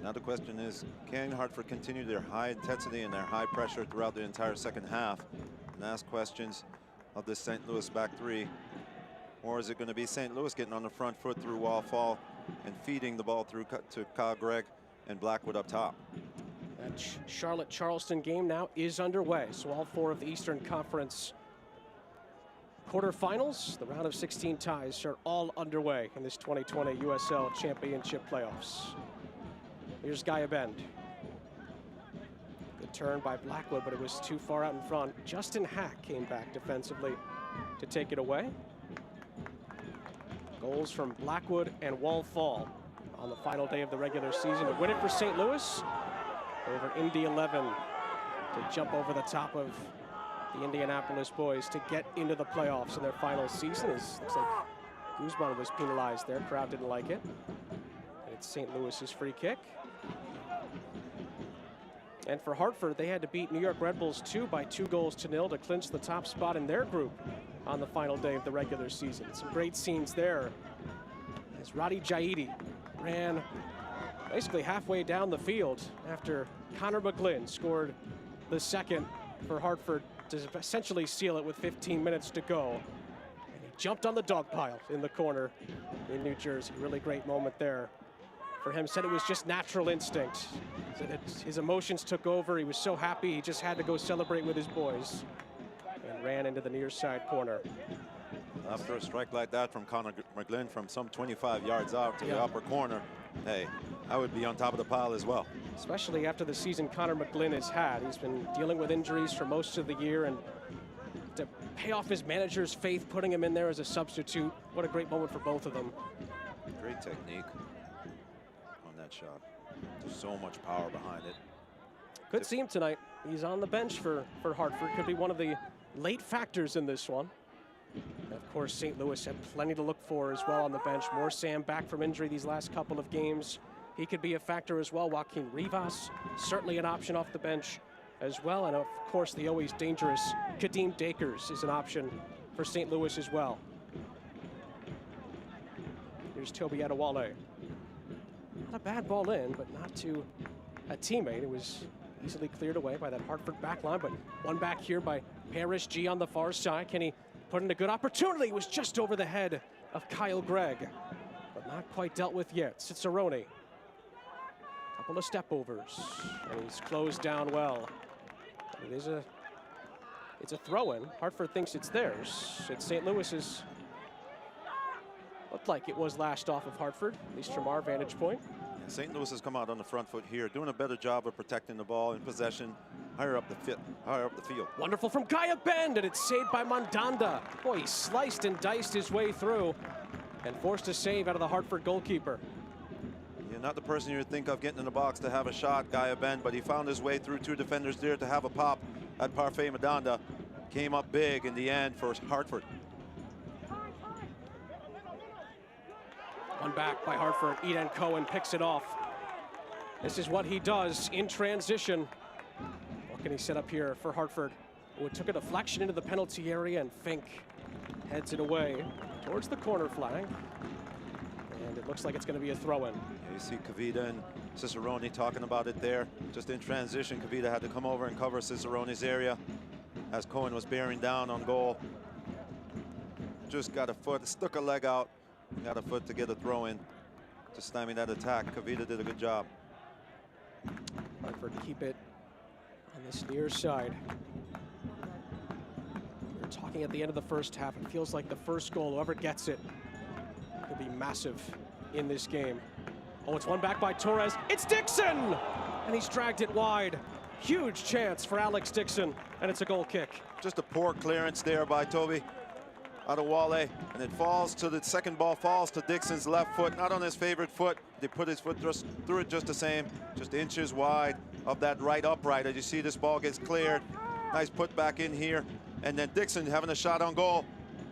Now the question is, can Hartford continue their high intensity and their high pressure throughout the entire second half and ask questions of the St. Louis back three? Or is it going to be St. Louis getting on the front foot through wall fall and feeding the ball through to Kyle Gregg and Blackwood up top? That Charlotte-Charleston game now is underway. So all 4 of the Eastern Conference quarterfinals, the round of 16 ties, are all underway in this 2020 USL Championship playoffs. Here's Gaia Bend. Good turn by Blackwood, but it was too far out in front. Justin Hack came back defensively to take it away. Goals from Blackwood and Wall-Fall on the final day of the regular season to win it for St. Louis over Indy 11 to jump over the top of the Indianapolis boys to get into the playoffs in their final season. Looks like Guzman was penalized there. Crowd didn't like it. And it's St. Louis's free kick. And for Hartford, they had to beat New York Red Bulls 2 by 2-0 to clinch the top spot in their group on the final day of the regular season. Some great scenes there as Roddy Jaidi ran basically halfway down the field after Connor McGlynn scored the second for Hartford to essentially seal it with 15 minutes to go. And he jumped on the dog pile in the corner in New Jersey. Really great moment there for him. Said it was just natural instinct. Said that his emotions took over. He was so happy he just had to go celebrate with his boys and ran into the near side corner. After a strike like that from Connor McGlynn from some 25 yards out to the upper corner, hey, I would be on top of the pile as well. Especially after the season Connor McGlynn has had. He's been dealing with injuries for most of the year, and to pay off his manager's faith, putting him in there as a substitute, what a great moment for both of them. Great technique on that shot. There's so much power behind it. Could see him tonight. He's on the bench for Hartford. Could be one of the late factors in this one. And of course, St. Louis had plenty to look for as well on the bench. More Sam back from injury these last couple of games. He could be a factor as well. Joaquin Rivas, certainly an option off the bench as well. And of course, the always dangerous Kadeem Dakers is an option for St. Louis as well. Here's Toby Adewale. Not a bad ball in, but not to a teammate. It was easily cleared away by that Hartford back line, but one back here by Parrish G on the far side. Can he put in a good opportunity. It was just over the head of Kyle Gregg, but not quite dealt with yet. Cicerone, couple of step overs, and he's closed down well. It's a throw-in. Hartford thinks it's theirs. It's St. Louis's. Looked like it was lashed off of Hartford, at least from our vantage point. St. Louis has come out on the front foot here, doing a better job of protecting the ball in possession, higher up the field. Wonderful from Gaia Bend, and it's saved by Mandanda. Boy, he sliced and diced his way through and forced a save out of the Hartford goalkeeper. Yeah, not the person you would think of getting in the box to have a shot, Gaia Bend, but he found his way through 2 defenders there to have a pop at Parfait Mandanda. Came up big in the end for Hartford. One back by Hartford. Eden Cohen picks it off. This is what he does in transition. What can he set up here for Hartford? Oh, it took a deflection into the penalty area, and Fink heads it away towards the corner flag. And it looks like it's going to be a throw-in. Yeah, you see Kavita and Cicerone talking about it there. Just in transition, Kavita had to come over and cover Cicerone's area as Cohen was bearing down on goal. Just got a foot, stuck a leg out. Got a foot to get a throw in to stymie that attack. Kavita did a good job. Hartford keep it on this near side. We were talking at the end of the first half. It feels like the first goal, whoever gets it, could be massive in this game. Oh, it's one back by Torres. It's Dixon! And he's dragged it wide. Huge chance for Alex Dixon, and it's a goal kick. Just a poor clearance there by Toby out of Wale, and it falls to the second ball, falls to Dixon's left foot, not on his favorite foot. They put his foot through it just the same, just inches wide of that right upright. As you see, this ball gets cleared. Nice put back in here, and then Dixon having a shot on goal,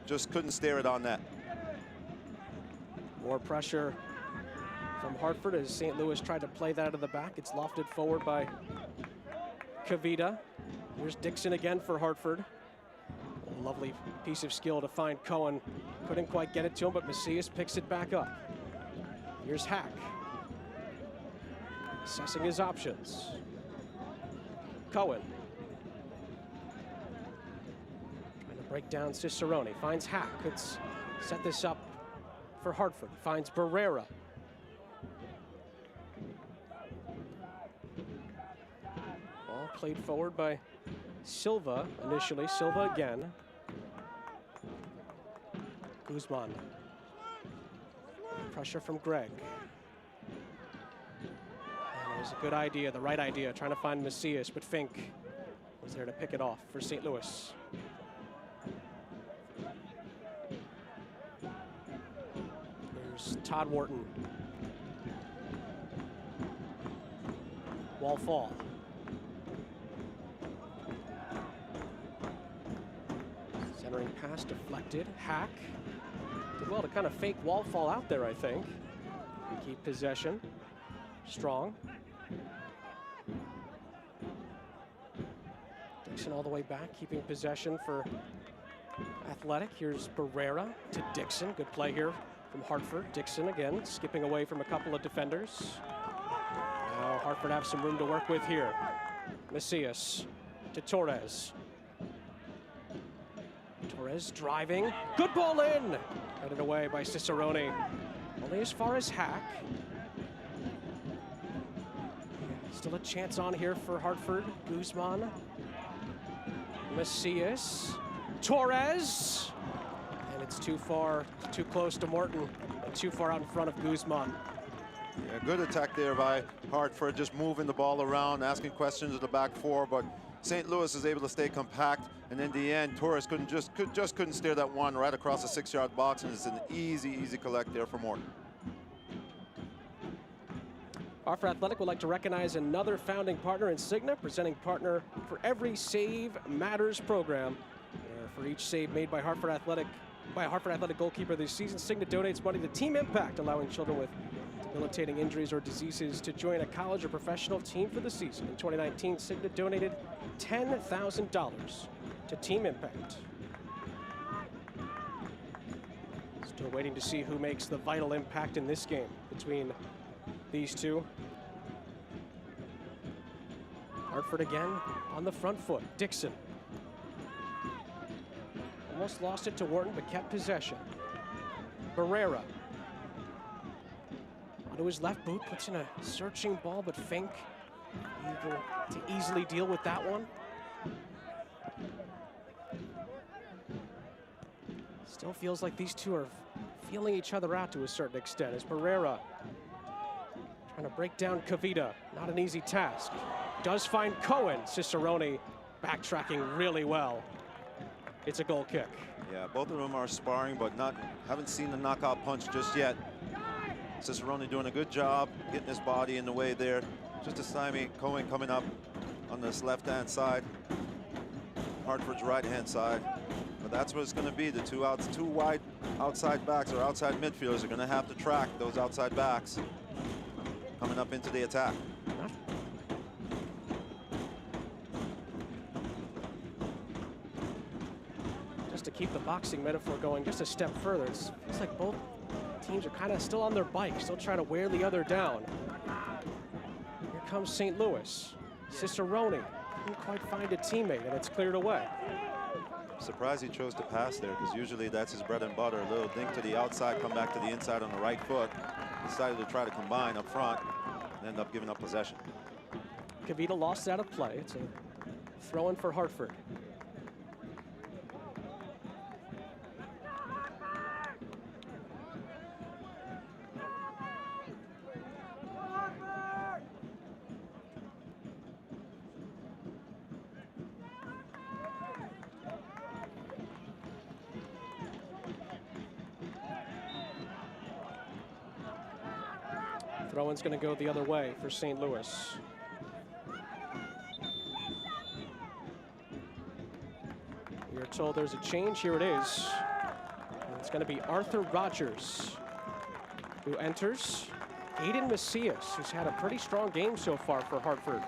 just couldn't steer it on that. More pressure from Hartford as St. Louis tried to play that out of the back. It's lofted forward by Kavita. Here's Dixon again for Hartford. A lovely piece of skill to find Cohen. Couldn't quite get it to him, but Macias picks it back up. Here's Hack. Assessing his options. Cohen. Trying to break down Cicerone. Finds Hack. Could set this up for Hartford. Finds Barrera. Ball played forward by Silva initially. Silva again. Guzman. Pressure from Gregg. And it was a good idea, the right idea, trying to find Macias, but Fink was there to pick it off for St. Louis. Here's Todd Wharton. Wall fall. Centering pass deflected. Hack did well to kind of fake wall fall out there, I think. And keep possession. Strong. Dixon all the way back, keeping possession for Athletic. Here's Barrera to Dixon. Good play here from Hartford. Dixon again, skipping away from a couple of defenders. Now Hartford have some room to work with here. Macias to Torres. Torres driving. Good ball in. Headed away by Cicerone. Only as far as Hack. Still a chance on here for Hartford. Guzman. Macias. Torres. And it's too far, too close to Morton, and too far out in front of Guzman. Yeah, good attack there by Hartford, just moving the ball around, asking questions of the back four, but St. Louis is able to stay compact, and in the end, Torres couldn't steer that one right across the 6-yard box, and it's an easy collect there for Morton. Hartford Athletic would like to recognize another founding partner in Cigna, presenting partner for every Save Matters program. For each save made by Hartford Athletic goalkeeper this season, Cigna donates money to Team Impact, allowing children with debilitating injuries or diseases to join a college or professional team for the season. In 2019, Cigna donated $10,000 to Team Impact. Still waiting to see who makes the vital impact in this game between these two. Hartford again on the front foot. Dixon. Almost lost it to Wharton, but kept possession. Barrera. Onto his left boot, puts in a searching ball, but Fink able to easily deal with that one. Still feels like these two are feeling each other out to a certain extent as Barrera trying to break down Kavita. Not an easy task. Does find Cohen. Cicerone backtracking really well. It's a goal kick. Yeah, both of them are sparring, but haven't seen the knockout punch just yet. Cicerone doing a good job getting his body in the way there. Just to stymie Cohen coming up on this left-hand side. Hartford's right-hand side. But that's what it's going to be. The two wide outside backs or outside midfielders are going to have to track those outside backs coming up into the attack. Just to keep the boxing metaphor going just a step further, it feels like both teams are kind of still on their bike, still trying to wear the other down. Here comes St. Louis. Cicerone couldn't quite find a teammate, and it's cleared away. Surprised he chose to pass there, because usually that's his bread and butter. A little dink to the outside, come back to the inside on the right foot. Decided to try to combine up front and end up giving up possession. Kavita lost out of play. It's a throw-in for Hartford. Throw-in's going to go the other way for St. Louis. We are told there's a change. Here it is. And it's going to be Arthur Rogers who enters. Aiden Macias, who's had a pretty strong game so far for Hartford,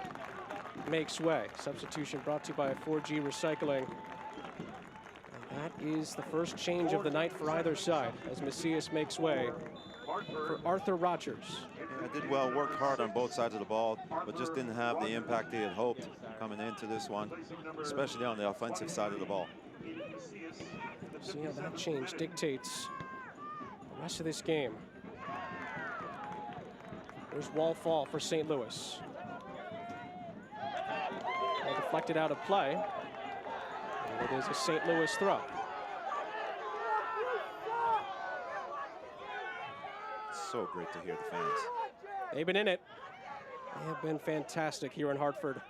makes way. Substitution brought to you by 4G Recycling. And that is the first change of the night for either side as Macias makes way for Arthur Rogers. Yeah, did well, worked hard on both sides of the ball, but just didn't have the impact he had hoped coming into this one, especially on the offensive side of the ball. See how that change dictates the rest of this game. There's wall fall for St. Louis. Ball deflected out of play. And it is a St. Louis throw. So great to hear the fans. They've been in it. They have been fantastic here in Hartford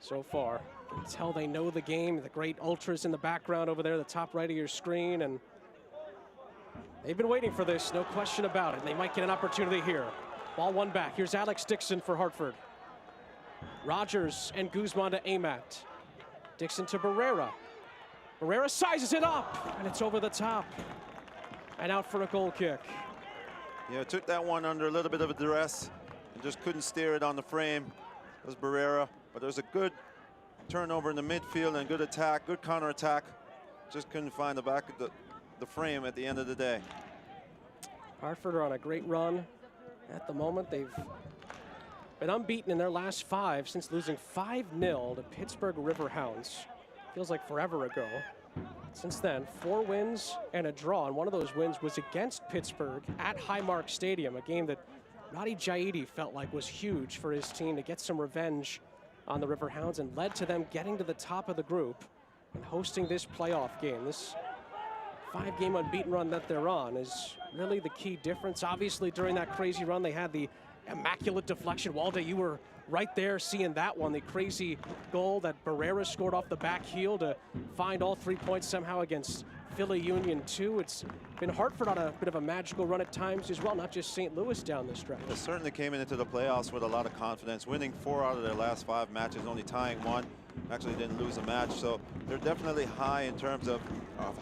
so far. You can tell they know the game. The great ultras in the background over there, the top right of your screen, and they've been waiting for this, no question about it. They might get an opportunity here. Ball one back. Here's Alex Dixon for Hartford. Rogers and Guzman to Amat. Dixon to Barrera. Barrera sizes it up, and it's over the top. And out for a goal kick. Yeah, took that one under a little bit of a duress and just couldn't steer it on the frame. It was Barrera, but there's a good turnover in the midfield and good attack, good counterattack. Just couldn't find the back of the frame at the end of the day. Hartford are on a great run at the moment. They've been unbeaten in their last 5 since losing 5-0 to Pittsburgh Riverhounds. Feels like forever ago. Since then, 4 wins and a draw, and one of those wins was against Pittsburgh at Highmark Stadium, a game that Roddy Jaidi felt like was huge for his team to get some revenge on the Riverhounds and led to them getting to the top of the group and hosting this playoff game. This 5-game unbeaten run that they're on is really the key difference. Obviously, during that crazy run, they had the immaculate deflection. Walde, you were right there seeing that one, the crazy goal that Barrera scored off the back heel to find all 3 points somehow against Philly Union 2. It's been Hartford on a bit of a magical run at times as well, not just St. Louis down the stretch. They certainly came into the playoffs with a lot of confidence, winning 4 out of their last 5 matches, only tying 1. Actually didn't lose a match, so they're definitely high in terms of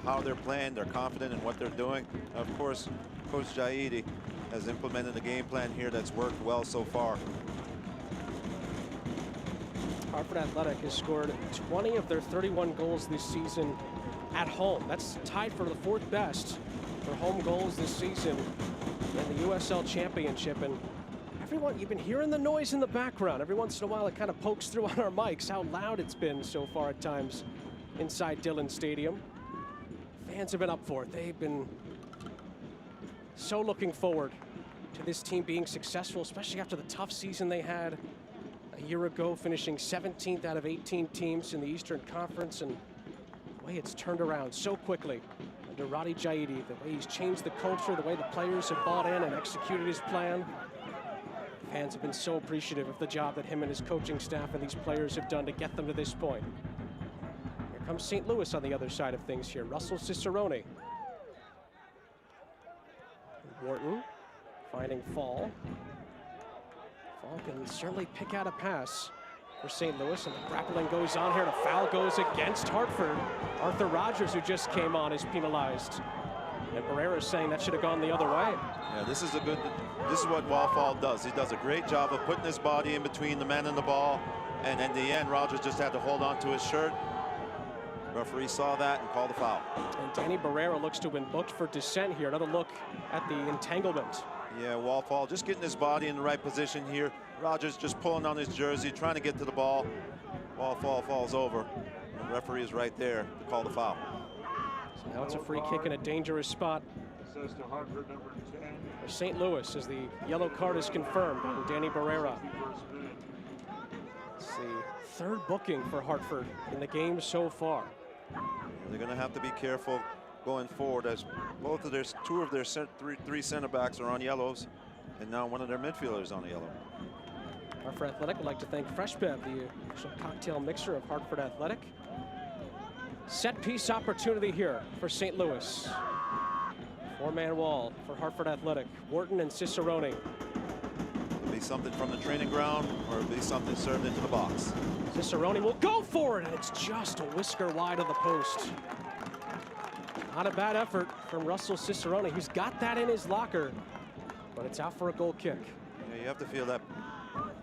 how they're playing. They're confident in what they're doing. Of course, Coach Jaidi has implemented a game plan here that's worked well so far. Hartford Athletic has scored 20 of their 31 goals this season at home. That's tied for the 4th best for home goals this season in the USL Championship. And everyone, you've been hearing the noise in the background. Every once in a while it kind of pokes through on our mics how loud it's been so far at times inside Dillon Stadium. fans have been up for it. They've been so looking forward to this team being successful, especially after the tough season they had a year ago, finishing 17th out of 18 teams in the Eastern Conference, and the way it's turned around so quickly under Roddy Jaidi, the way he's changed the culture, the way the players have bought in and executed his plan. Fans have been so appreciative of the job that him and his coaching staff and these players have done to get them to this point. Here comes St. Louis on the other side of things here. Russell Cicerone. Wharton finding Fall. Fall can certainly pick out a pass for St. Louis, and the grappling goes on here, and a foul goes against Hartford. Arthur Rogers, who just came on, is penalized. And Barrera's saying that should have gone the other way. Yeah, this is what Wallfall does. He does a great job of putting his body in between the man and the ball, and in the end, Rogers just had to hold on to his shirt. Referee saw that and called the foul. And Danny Barrera looks to have been booked for dissent here. Another look at the entanglement. Yeah, Wallfall just getting his body in the right position here. Rogers just pulling on his jersey, trying to get to the ball. Wallfall falls over. The referee is right there to call the foul. So now it's a free kick in a dangerous spot Says to Hartford, number 10. for St. Louis, as the yellow card is confirmed on Danny Barrera. It's the third booking for Hartford in the game so far. They're going to have to be careful going forward, as two of their three center backs are on yellows, and now one of their midfielders on a yellow. Hartford Athletic would like to thank Fresh Bev, the official cocktail mixer of Hartford Athletic. Set piece opportunity here for St. Louis. Four-man wall for Hartford Athletic. Wharton and Cicerone. It'll be something from the training ground, or it'll be something served into the box. Cicerone will go for it, and it's just a whisker wide of the post. Not a bad effort from Russell Cicerone. He's got that in his locker, but it's out for a goal kick. Yeah, you have to feel that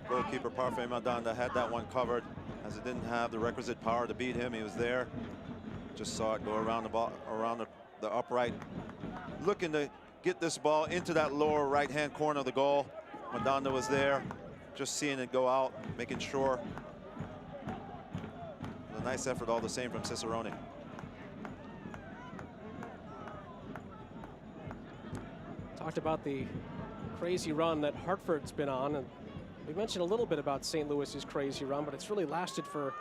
goalkeeper Parfait Madanda had that one covered, as it didn't have the requisite power to beat him. He was there, just saw it go around the ball, around the upright, looking to get this ball into that lower right-hand corner of the goal. Madanda was there, just seeing it go out, making sure. A nice effort all the same from Cicerone. Talked about the crazy run that Hartford's been on, and we mentioned a little bit about St. Louis's crazy run, but it's really lasted for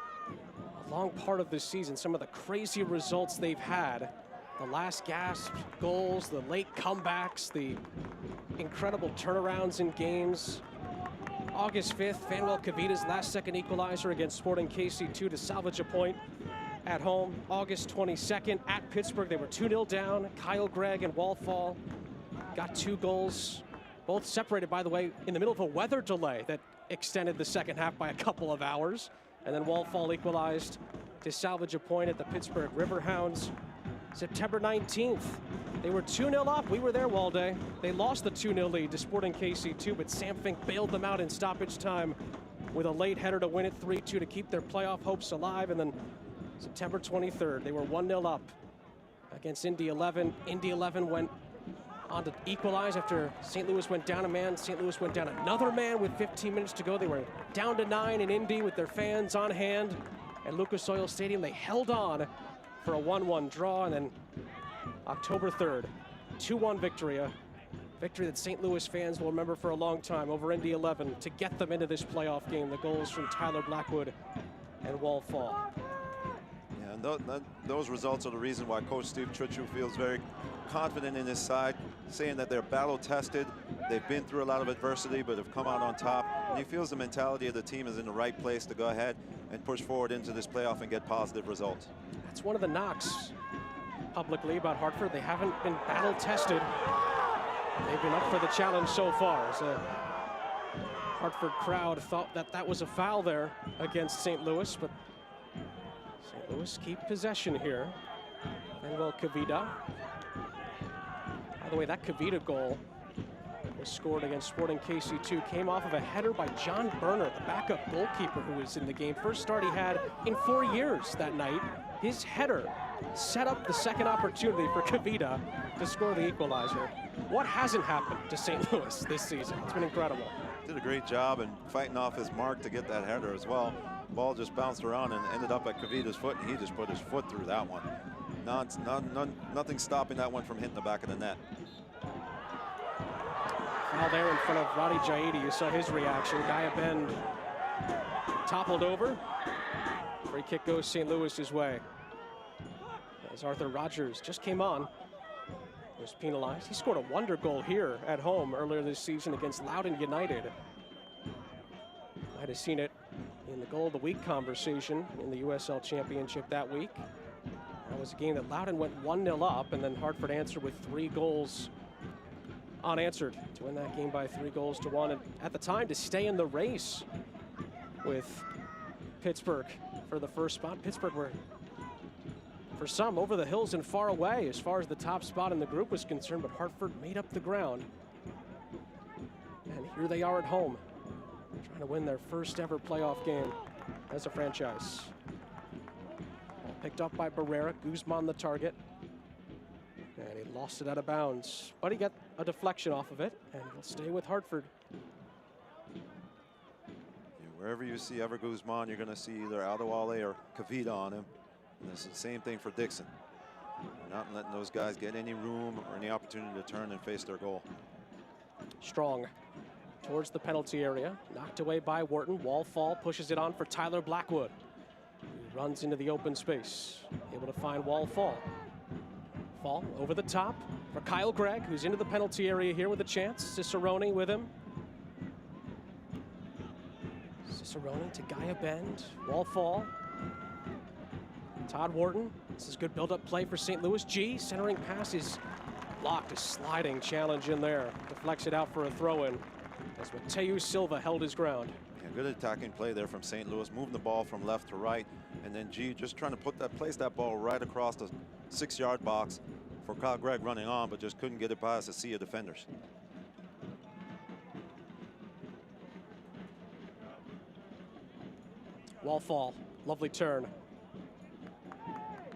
a long part of this season. Some of the crazy results they've had, the last gasp goals, the late comebacks, the incredible turnarounds in games. August 5th, Fanuel Kavita's last-second equalizer against Sporting KC2 to salvage a point at home. August 22nd, at Pittsburgh, they were 2-0 down. Kyle Gregg and Wallfall got 2 goals, both separated, by the way, in the middle of a weather delay that extended the second half by a couple of hours. And then Wallfall equalized to salvage a point at the Pittsburgh Riverhounds. September 19th, they were 2-0 up. We were there, Walday. They lost the 2-0 lead to Sporting KC2, but Sam Fink bailed them out in stoppage time with a late header to win it 3-2 to keep their playoff hopes alive. And then September 23rd, they were 1-0 up against Indy 11. Indy 11 went on to equalize after St. Louis went down a man. St. Louis went down another man with 15 minutes to go. They were down to 9 in Indy with their fans on hand at Lucas Oil Stadium. They held on for a 1-1 draw, and then October 3rd, 2-1 victory, a victory that St. Louis fans will remember for a long time over Indy 11 to get them into this playoff game. The goals from Tyler Blackwood and Wallfall. Yeah, and those results are the reason why Coach Steve Trichu feels very confident in his side, saying that they're battle-tested. They've been through a lot of adversity, but have come out on top. And he feels the mentality of the team is in the right place to go ahead and push forward into this playoff and get positive results. That's one of the knocks publicly about Hartford. They haven't been battle-tested. They've been up for the challenge so far. As a Hartford crowd thought that that was a foul there against St. Louis, but St. Louis keep possession here. Fanuel Kavita. By the way, that Kavita goal was scored against Sporting KC2 came off of a header by John Berner, the backup goalkeeper who was in the game. First start he had in 4 years that night. His header set up the second opportunity for Kavita to score the equalizer. What hasn't happened to St. Louis this season? It's been incredible. Did a great job in fighting off his mark to get that header as well. Ball just bounced around and ended up at Kavita's foot, and he just put his foot through that one. Nothing stopping that one from hitting the back of the net. Foul there in front of Roddy Jaidi. You saw his reaction. Guy Bend toppled over. Free kick goes St. Louis's way. As Arthur Rogers just came on, was penalized. He scored a wonder goal here at home earlier this season against Loudoun United. Might have seen it in the goal of the week conversation in the USL Championship that week. That was a game that Loudoun went 1-0 up, and then Hartford answered with 3 goals unanswered to win that game by 3-1, and at the time to stay in the race with Pittsburgh for the first spot. Pittsburgh were, for some, over the hills and far away as far as the top spot in the group was concerned, but Hartford made up the ground. And here they are at home, trying to win their first ever playoff game as a franchise. Ball picked up by Barrera, Guzman the target. And he lost it out of bounds, but he got a deflection off of it, and he'll stay with Hartford. Wherever you see Ever Guzman, you're going to see either Adewale or Kavita on him. And it's the same thing for Dixon. You're not letting those guys get any room or any opportunity to turn and face their goal. Strong towards the penalty area, knocked away by Wharton. Wallfall pushes it on for Tyler Blackwood, who runs into the open space, able to find Wallfall. Fall over the top for Kyle Gregg, who's into the penalty area here with a chance. Cicerone with him. Cicerone to Gaia Bend. Wallfall. Todd Wharton. This is good build-up play for St. Louis. G, centering pass is blocked. A sliding challenge in there. Deflects it out for a throw-in as Mateu Silva held his ground. Yeah, good attacking play there from St. Louis, moving the ball from left to right, and then G just trying to place that ball right across the 6-yard box for Kyle Gregg running on, but just couldn't get it past a sea of defenders. Wallfall, lovely turn.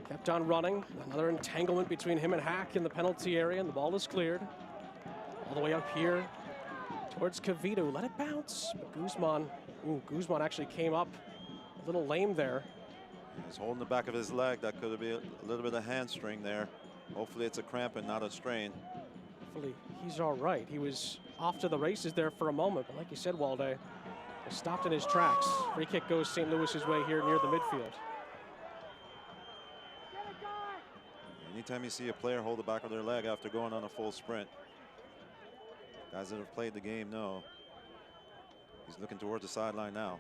Kept on running. Another entanglement between him and Hack in the penalty area, and the ball is cleared. All the way up here towards Cavito. Let it bounce. But Guzman actually came up a little lame there. He's holding the back of his leg. That could have been a little bit of hamstring there. Hopefully it's a cramp and not a strain. Hopefully he's all right. He was off to the races there for a moment, but like you said, Walde, stopped in his tracks. Free kick goes St. Louis's way here near the midfield. Anytime you see a player hold the back of their leg after going on a full sprint, guys that have played the game know he's looking towards the sideline now.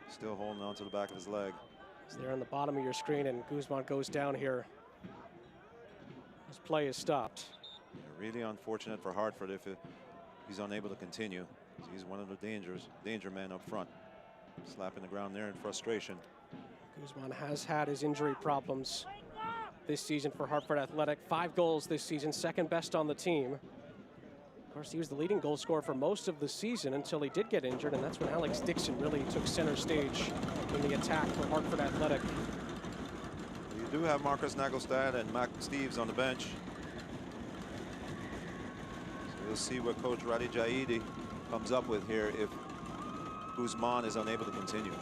Still holding on to the back of his leg. He's there on the bottom of your screen, and Guzman goes down here. His play is stopped. Yeah, really unfortunate for Hartford if he's unable to continue. He's one of the danger men up front. Slapping the ground there in frustration. Guzman has had his injury problems this season for Hartford Athletic. 5 goals this season, second best on the team. Of course, he was the leading goal scorer for most of the season until he did get injured, and that's when Alex Dixon really took center stage in the attack for Hartford Athletic. You do have Marcus Nagelstad and Mac Steves on the bench. So we'll see what Coach Roddy Jaidi comes up with here if Guzman is unable to continue.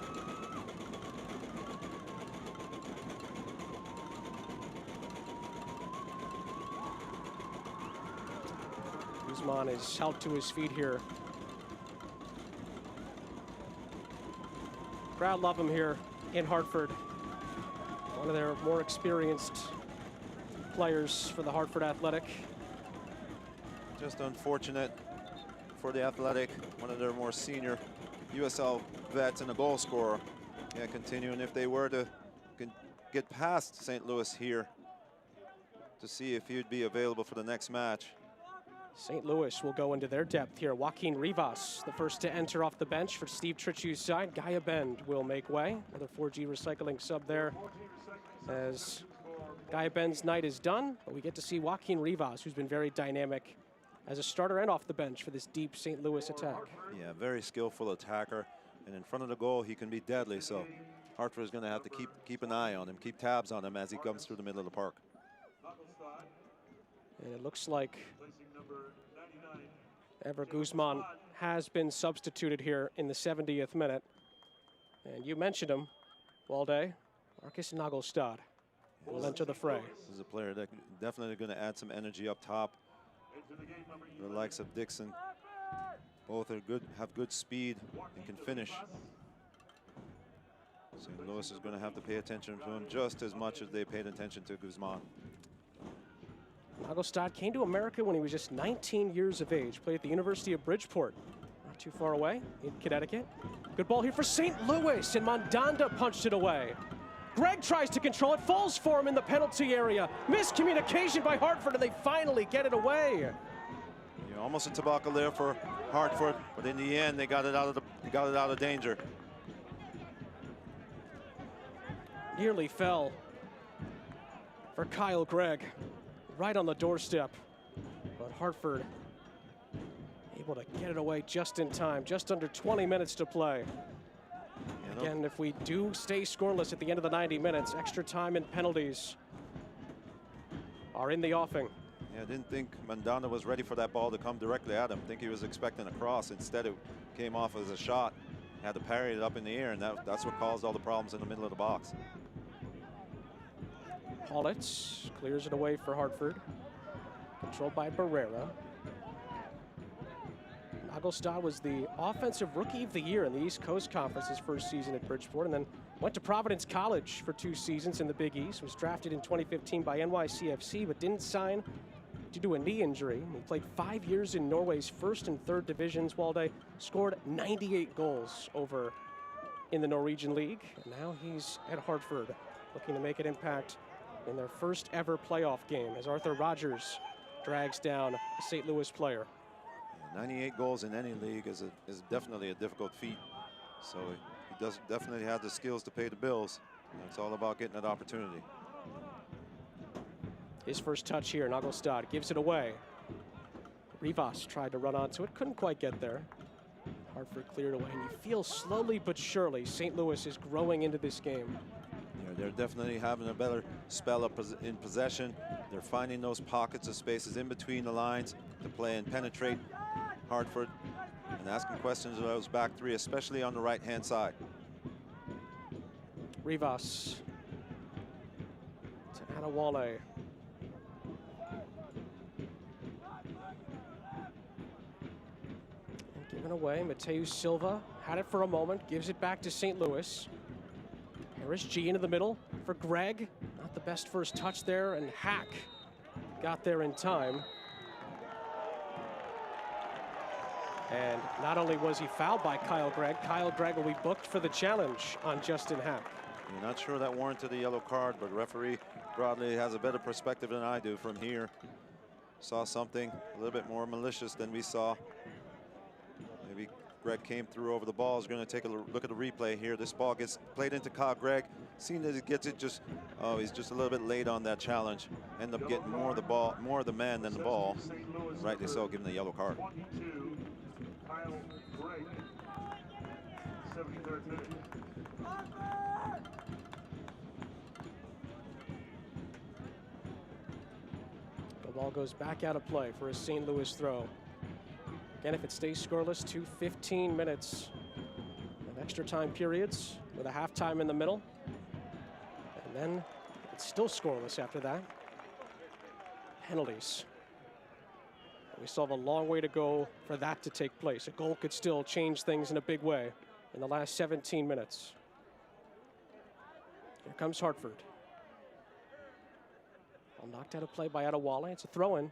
Guzman is held to his feet here. Crowd love him here in Hartford. One of their more experienced players for the Hartford Athletic. Just unfortunate for the Athletic, one of their more senior USL vets and a goal scorer. Yeah, continuing if they were to get past St. Louis here to see if he'd be available for the next match. St. Louis will go into their depth here. Joaquin Rivas, the first to enter off the bench for Steve Tritchew's side. Gaia Bend will make way. Another 4G recycling sub there as Gaia Bend's night is done. But we get to see Joaquin Rivas, who's been very dynamic as a starter and off the bench for this deep St. Louis attack. Yeah, very skillful attacker. And in front of the goal, he can be deadly. So Hartford is going to have to keep an eye on him, keep tabs on him as he comes through the middle of the park. And it looks like Ever Guzman has been substituted here in the 70th minute. And you mentioned him, Walde, Marcus Nagelstad. will enter the fray. This is a player that definitely going to add some energy up top. The likes of Dixon, both are good, have good speed and can finish. St. Louis is going to have to pay attention to him just as much as they paid attention to Guzman. Nagelstad came to America when he was just 19 years of age. Played at the University of Bridgeport, not too far away in Connecticut. Good ball here for St. Louis, and Mandanda punched it away. Greg tries to control it, falls for him in the penalty area. Miscommunication by Hartford, and they finally get it away. Yeah, almost a tobacco there for Hartford, but in the end, they got it out of danger. Nearly fell for Kyle Gregg, right on the doorstep. But Hartford able to get it away just in time, just under 20 minutes to play. Again, if we do stay scoreless at the end of the 90 minutes, extra time and penalties are in the offing. Yeah, I didn't think Mandanda was ready for that ball to come directly at him. I think he was expecting a cross. Instead, it came off as a shot. Had to parry it up in the air, and that's what caused all the problems in the middle of the box. Paulitz clears it away for Hartford. Controlled by Barrera. Nagelstad was the Offensive Rookie of the Year in the East Coast Conference his first season at Bridgeport, and then went to Providence College for 2 seasons in the Big East. Was drafted in 2015 by NYCFC, but didn't sign due to a knee injury. He played 5 years in Norway's first and third divisions. Walde scored 98 goals over in the Norwegian League. And now he's at Hartford, looking to make an impact in their first ever playoff game as Arthur Rogers drags down a St. Louis player. 98 goals in any league is definitely a difficult feat. So he does definitely have the skills to pay the bills. And it's all about getting that opportunity. His first touch here, Nagelstad gives it away. Rivas tried to run onto it, couldn't quite get there. Hartford cleared away, and you feel slowly but surely St. Louis is growing into this game. Yeah, they're definitely having a better spell in possession. They're finding those pockets of spaces in between the lines to play and penetrate Hartford, and asking questions of those back three, especially on the right-hand side. Rivas to Adewale. And given away, Mateus Silva had it for a moment, gives it back to St. Louis. Harris G into the middle for Gregg. Not the best first touch there, and Hack got there in time. And not only was he fouled by Kyle Gregg will be booked for the challenge on Justin Hack. You're not sure that warranted a yellow card, but referee Broadley has a better perspective than I do from here. Saw something a little bit more malicious than we saw. Maybe Gregg came through over the ball. Is going to take a look at the replay here. This ball gets played into Kyle Gregg. Seeing that he gets it just, he's just a little bit late on that challenge. End up getting more of the ball, more of the man than the ball. Rightly so, given the yellow card. Kyle Gregg, 73rd minute. The ball goes back out of play for a St. Louis throw. Again, if it stays scoreless, 15 minutes of extra time periods with a halftime in the middle. And then it's still scoreless after that. Penalties. We still have a long way to go for that to take place. A goal could still change things in a big way in the last 17 minutes. Here comes Hartford. All knocked out of play by Adewale. It's a throw-in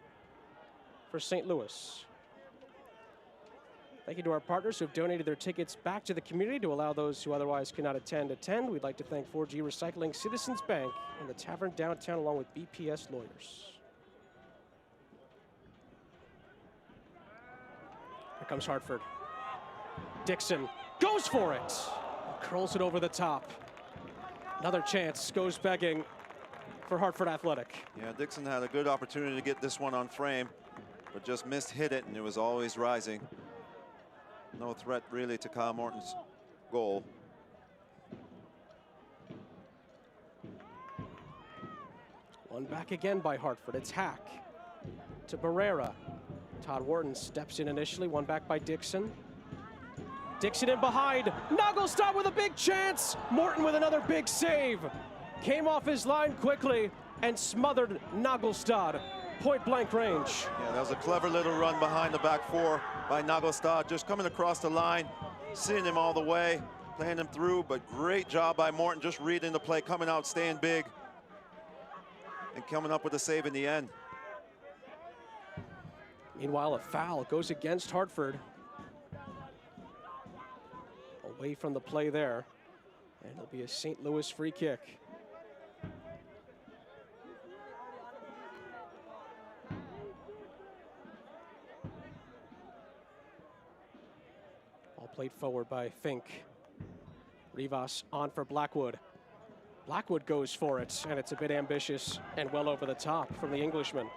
for St. Louis. Thank you to our partners who have donated their tickets back to the community to allow those who otherwise cannot attend. We'd like to thank 4G Recycling, Citizens Bank, and the Tavern Downtown, along with BPS Lawyers. Here comes Hartford. Dixon goes for it. Curls it over the top. Another chance goes begging for Hartford Athletic. Yeah, Dixon had a good opportunity to get this one on frame, but just hit it, and it was always rising. No threat really to Kyle Morton's goal. One back again by Hartford. It's Hack to Barrera. Todd Wharton steps in initially. One back by Dixon. Dixon in behind. Nagelstad with a big chance. Morton with another big save. came off his line quickly and smothered Nagelstad. Point blank range. Yeah, that was a clever little run behind the back four by Nagelstad, just coming across the line, seeing him all the way, playing him through, but great job by Morton, just reading the play, coming out, staying big, and coming up with a save in the end. Meanwhile, a foul goes against Hartford. Away from the play there, and it'll be a St. Louis free kick. Ball played forward by Fink. Rivas on for Blackwood. Blackwood goes for it, and it's a bit ambitious and well over the top from the Englishman.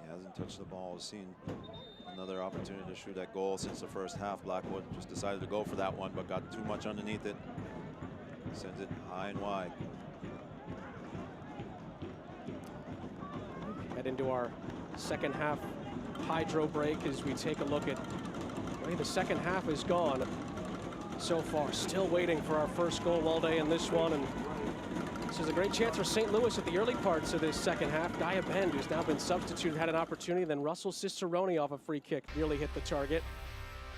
He hasn't touched the ball. He's seen another opportunity to shoot that goal since the first half. Blackwood just decided to go for that one, but got too much underneath it. Sends it high and wide. Head into our second half hydro break as we take a look at the way the second half has gone so far. Still waiting for our first goal all day in this one, and this is a great chance for St. Louis at the early parts of this second half. Guy Bend, who's now been substituted, had an opportunity. Then Russell Cicerone off a free kick nearly hit the target.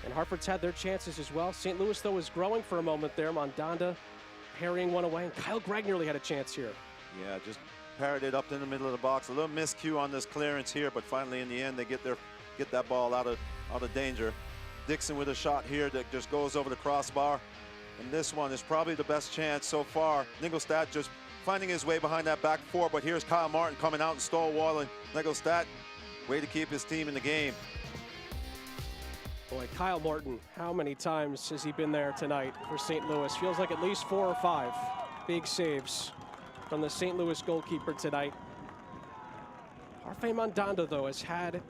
And Hartford's had their chances as well. St. Louis, though, was growing for a moment there. Mandanda parrying one away, and Kyle Gregg nearly had a chance here. Yeah, just parried it up in the middle of the box. A little miscue on this clearance here, but finally in the end they get that ball out of danger. Dixon with a shot here that just goes over the crossbar. And this one is probably the best chance so far. Nagelstad just finding his way behind that back four, but here's Kyle Martin coming out and stalwarting. Nagelstad, way to keep his team in the game. Boy, Kyle Martin, how many times has he been there tonight for St. Louis? Feels like at least 4 or 5 big saves from the St. Louis goalkeeper tonight. Harvey Mandanda, though, has had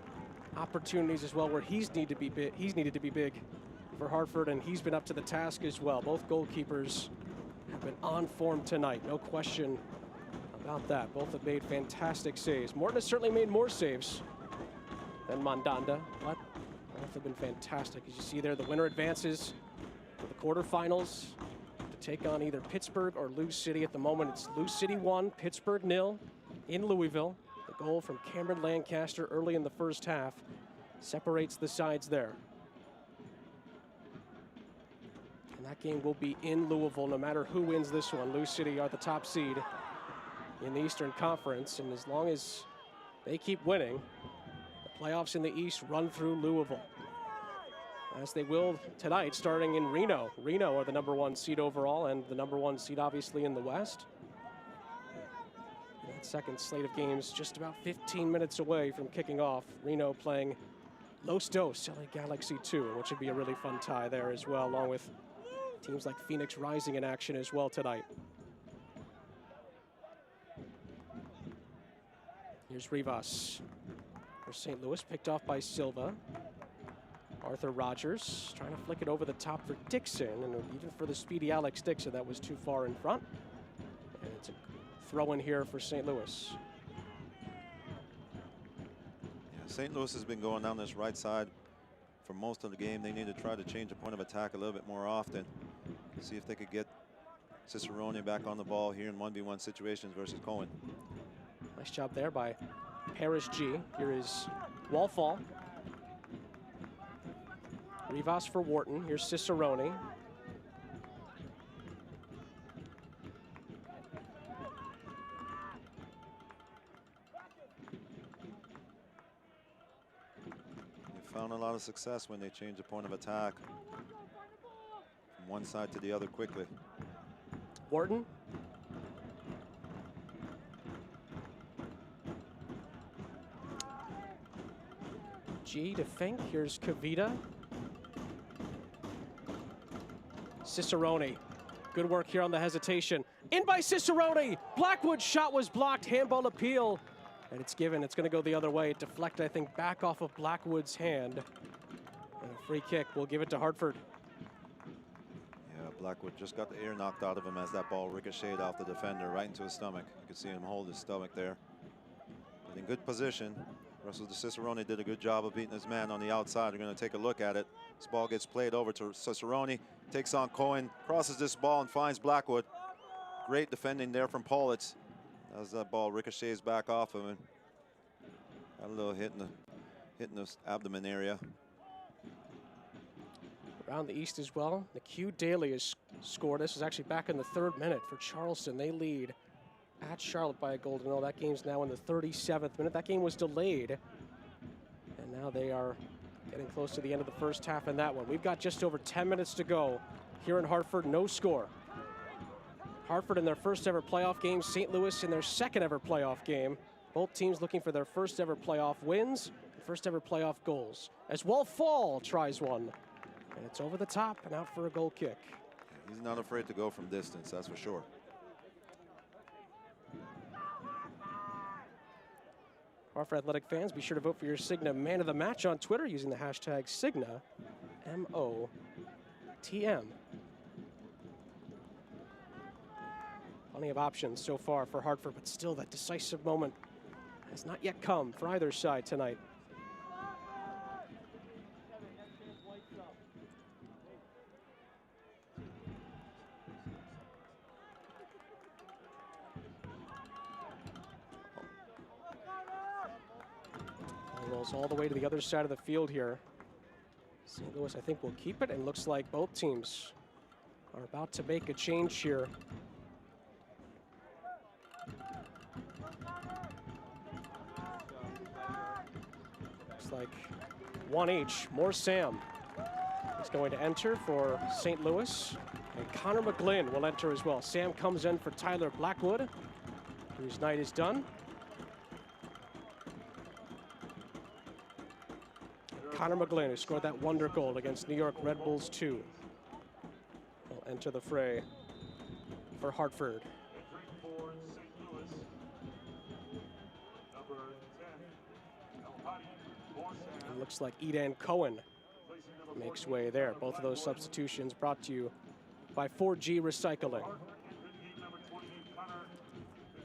opportunities as well where he's needed to be big for Hartford, and he's been up to the task as well. Both goalkeepers have been on form tonight, no question about that. Both have made fantastic saves. Morton has certainly made more saves than Mandanda, but both have been fantastic. As you see there, the winner advances to the quarterfinals to take on either Pittsburgh or Lou City. At the moment, it's Lou City 1, Pittsburgh 0 in Louisville. The goal from Cameron Lancaster early in the first half separates the sides there. And that game will be in Louisville no matter who wins this one. Lou City are the top seed in the Eastern Conference, and as long as they keep winning, the playoffs in the East run through Louisville, as they will tonight, starting in Reno. Reno are the #1 seed overall and the #1 seed obviously in the West. That second slate of games just about 15 minutes away from kicking off. Reno playing Los Dos, LA Galaxy 2, which would be a really fun tie there as well, along with teams like Phoenix Rising in action as well tonight. Here's Rivas for St. Louis, picked off by Silva. Arthur Rogers trying to flick it over the top for Dixon, and even for the speedy Alex Dixon, that was too far in front. And it's a throw in here for St. Louis. Yeah, St. Louis has been going down this right side for most of the game. They need to try to change the point of attack a little bit more often. See if they could get Cicerone back on the ball here in 1v1 situations versus Cohen. Nice job there by Paris G. Here is Wallfall. Rivas for Wharton. Here's Cicerone. They found a lot of success when they change the point of attack from one side to the other quickly. Wharton. G to Fink. Here's Kavita. Cicerone. Good work here on the hesitation. In by Cicerone. Blackwood's shot was blocked. Handball appeal. And it's given. It's going to go the other way. It deflected, I think, back off of Blackwood's hand. And a free kick. We'll give it to Hartford. Yeah, Blackwood just got the air knocked out of him as that ball ricocheted off the defender right into his stomach. You could see him hold his stomach there. But in good position. Russell Cicerone did a good job of beating his man on the outside. We're going to take a look at it. This ball gets played over to Cicerone, takes on Cohen, crosses this ball and finds Blackwood. Great defending there from Politz. As that ball ricochets back off of him. Got a little hit in the abdomen area. Around the East as well, McHugh Daly has scored. This is actually back in the 3rd minute for Charleston. They lead at Charlotte by a goal to nil. That game's now in the 37th minute. That game was delayed. And now they are getting close to the end of the first half in that one. We've got just over 10 minutes to go here in Hartford. No score. Hartford in their first ever playoff game. St. Louis in their second ever playoff game. Both teams looking for their first ever playoff wins, first ever playoff goals. As Wolf Fall tries one. And it's over the top and out for a goal kick. He's not afraid to go from distance, that's for sure. Hartford Athletic fans, be sure to vote for your Cigna Man of the Match on Twitter using the hashtag Cigna, MOTM. Plenty of options so far for Hartford, but still that decisive moment has not yet come for either side tonight. Rolls all the way to the other side of the field here. St. Louis, I think, will keep it, and looks like both teams are about to make a change here. Looks like one each. More Sam is going to enter for St. Louis, and Connor McGlynn will enter as well. Sam comes in for Tyler Blackwood, whose night is done. Connor McGlynn, who scored that wonder goal against New York Red Bulls 2, will enter the fray for Hartford. It looks like Edan Cohen makes way there. Both of those substitutions brought to you by 4G Recycling.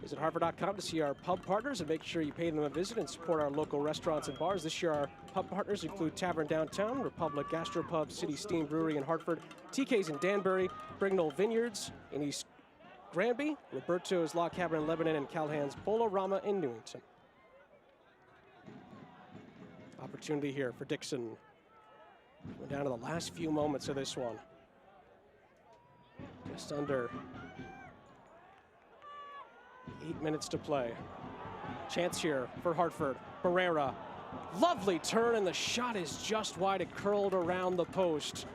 Visit Hartford.com to see our pub partners and make sure you pay them a visit and support our local restaurants and bars. This year, our pub partners include Tavern Downtown, Republic Gastropub, City Steam Brewery in Hartford, TK's in Danbury, Brignall Vineyards in East Granby, Roberto's Log Cabin in Lebanon, and Calhan's Bolorama in Newington. Opportunity here for Dixon. We're down to the last few moments of this one. Just under 8 minutes to play. Chance here for Hartford. Barrera. Lovely turn, and the shot is just wide. It curled around the post.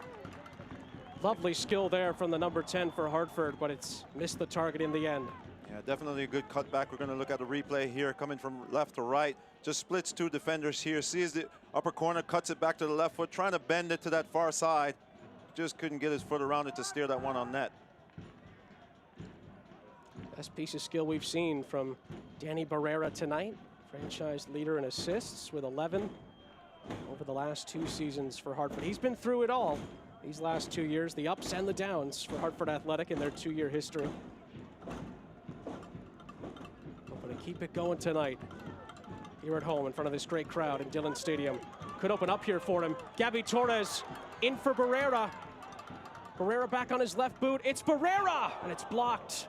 Lovely skill there from the number 10 for Hartford, but it's missed the target in the end. Yeah, definitely a good cutback. We're going to look at the replay here, coming from left to right. Just splits two defenders here. Sees the upper corner, cuts it back to the left foot, trying to bend it to that far side. Just couldn't get his foot around it to steer that one on net. Best piece of skill we've seen from Danny Barrera tonight. Franchise leader in assists with 11 over the last 2 seasons for Hartford. He's been through it all these last 2 years, the ups and the downs for Hartford Athletic in their 2-year history. Hoping to keep it going tonight here at home in front of this great crowd in Dillon Stadium. Could open up here for him. Gabby Torres in for Barrera. Barrera back on his left boot. It's Barrera, and it's blocked.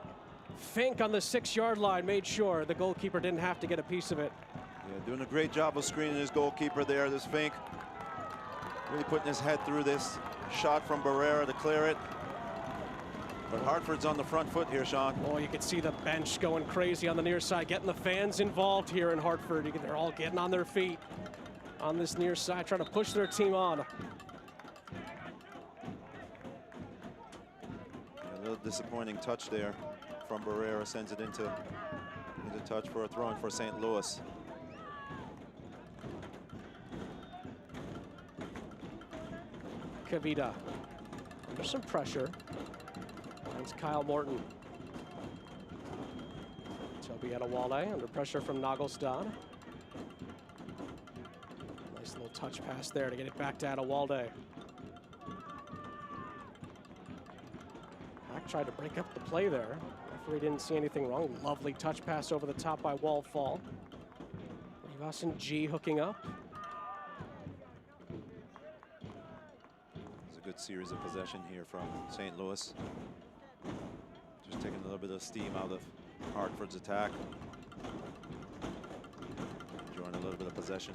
Fink on the 6-yard line made sure the goalkeeper didn't have to get a piece of it. Yeah, doing a great job of screening his goalkeeper there. This Fink really putting his head through this shot from Barrera to clear it. But Hartford's on the front foot here, Sean. Oh, you can see the bench going crazy on the near side, getting the fans involved here in Hartford. They're all getting on their feet on this near side, trying to push their team on. A little disappointing touch there from Barrera, sends it into touch for a throw-in for St. Louis. Kavita under some pressure. Finds Kyle Morton. Toby Adewale under pressure from Nagelstad. Nice little touch pass there to get it back to Adewale. Hack tried to break up the play there. Referee didn't see anything wrong. Lovely touch pass over the top by Wallfall. Rivas and G hooking up. It's a good series of possession here from St. Louis. Just taking a little bit of steam out of Hartford's attack. Enjoying a little bit of possession.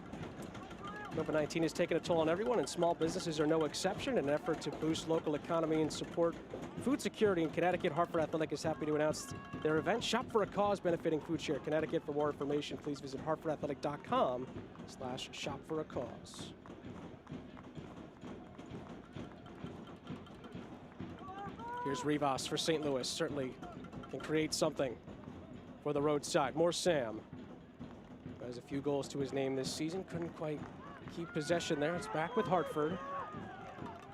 COVID-19 has taken a toll on everyone, and small businesses are no exception. In an effort to boost local economy and support food security in Connecticut, Hartford Athletic is happy to announce their event, Shop for a Cause, benefiting Food Share Connecticut. For more information, please visit hartfordathletic.com/shopforacause. Here's Rivas for St. Louis. Certainly can create something for the roadside. More Sam. Has a few goals to his name this season. Couldn't quite keep possession there. It's back with Hartford.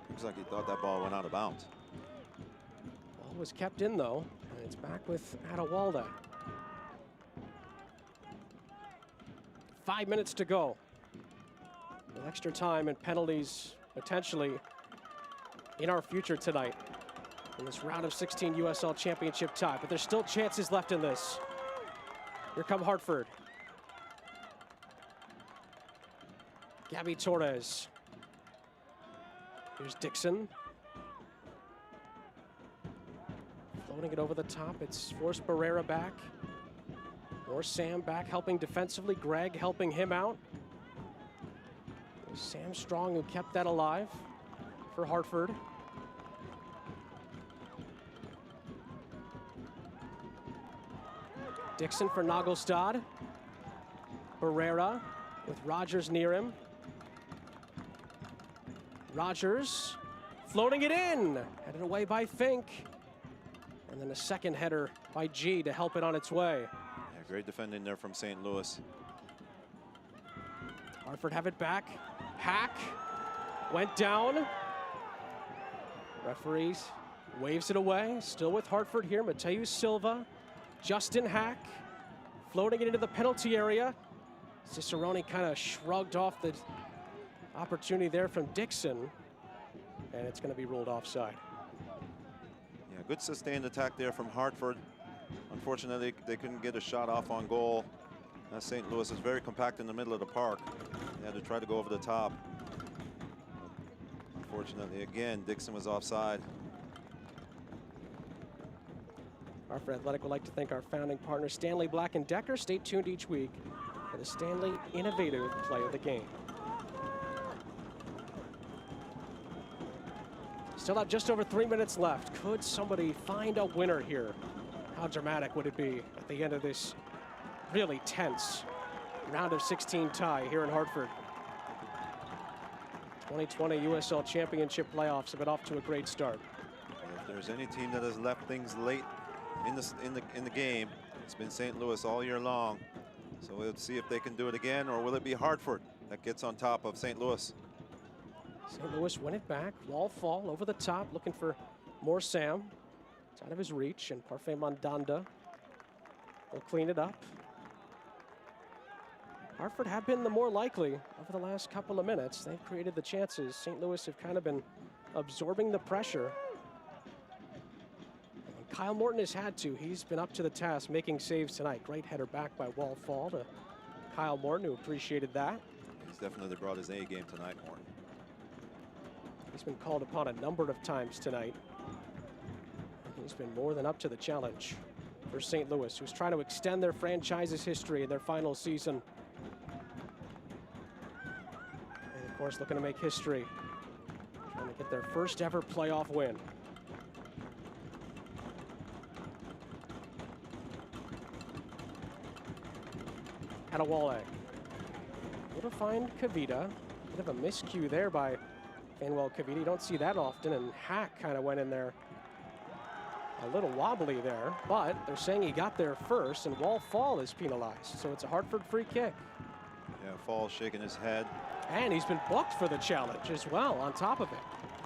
Looks like he thought that ball went out of bounds. Ball was kept in though, and it's back with Adewalda. 5 minutes to go. With extra time and penalties potentially in our future tonight in this round of 16 USL Championship tie. But there's still chances left in this. Here come Hartford. Gabby Torres. Here's Dixon. Floating it over the top. It's forced Barrera back. Or Sam back helping defensively. Greg helping him out. It was Sam Strong who kept that alive for Hartford. Dixon for Nagelstad. Barrera with Rogers near him. Rogers floating it in. Headed away by Fink. And then a second header by G to help it on its way. Yeah, great defending there from St. Louis. Hartford have it back. Hack went down. Referees waves it away. Still with Hartford here. Mateus Silva. Justin Hack floating it into the penalty area. Cicerone kind of shrugged off the opportunity there from Dixon, and it's going to be ruled offside. Yeah, good sustained attack there from Hartford. Unfortunately, they couldn't get a shot off on goal. St. Louis is very compact in the middle of the park. They had to try to go over the top. Unfortunately, again, Dixon was offside. Hartford Athletic would like to thank our founding partner, Stanley Black & Decker. Stay tuned each week for the Stanley Innovative Play of the Game. Still have just over 3 minutes left. Could somebody find a winner here? How dramatic would it be at the end of this really tense round of 16 tie here in Hartford? 2020 USL Championship playoffs have been off to a great start. If there's any team that has left things late in the game, it's been St. Louis all year long. So we'll see if they can do it again, or will it be Hartford that gets on top of St. Louis? St. Louis win it back. Wall fall over the top, looking for more Sam. It's out of his reach, and Parfait Mandanda will clean it up. Hartford have been the more likely over the last couple of minutes. They've created the chances. St. Louis have kind of been absorbing the pressure. And Kyle Morton has had to. He's been up to the task, making saves tonight. Great header back by Wall fall to Kyle Morton, who appreciated that. He's definitely brought his A game tonight, Morton. He's been called upon a number of times tonight. He's been more than up to the challenge for St. Louis, who's trying to extend their franchise's history in their final season. And of course, looking to make history, trying to get their first ever playoff win. Adewale. Able to find Kavita. Bit of a miscue there by Fanuel Kavita. You don't see that often, and Hack kind of went in there a little wobbly there, but they're saying he got there first, and Wall Fall is penalized, so it's a Hartford free kick. Yeah, Fall shaking his head. And he's been booked for the challenge as well, on top of it.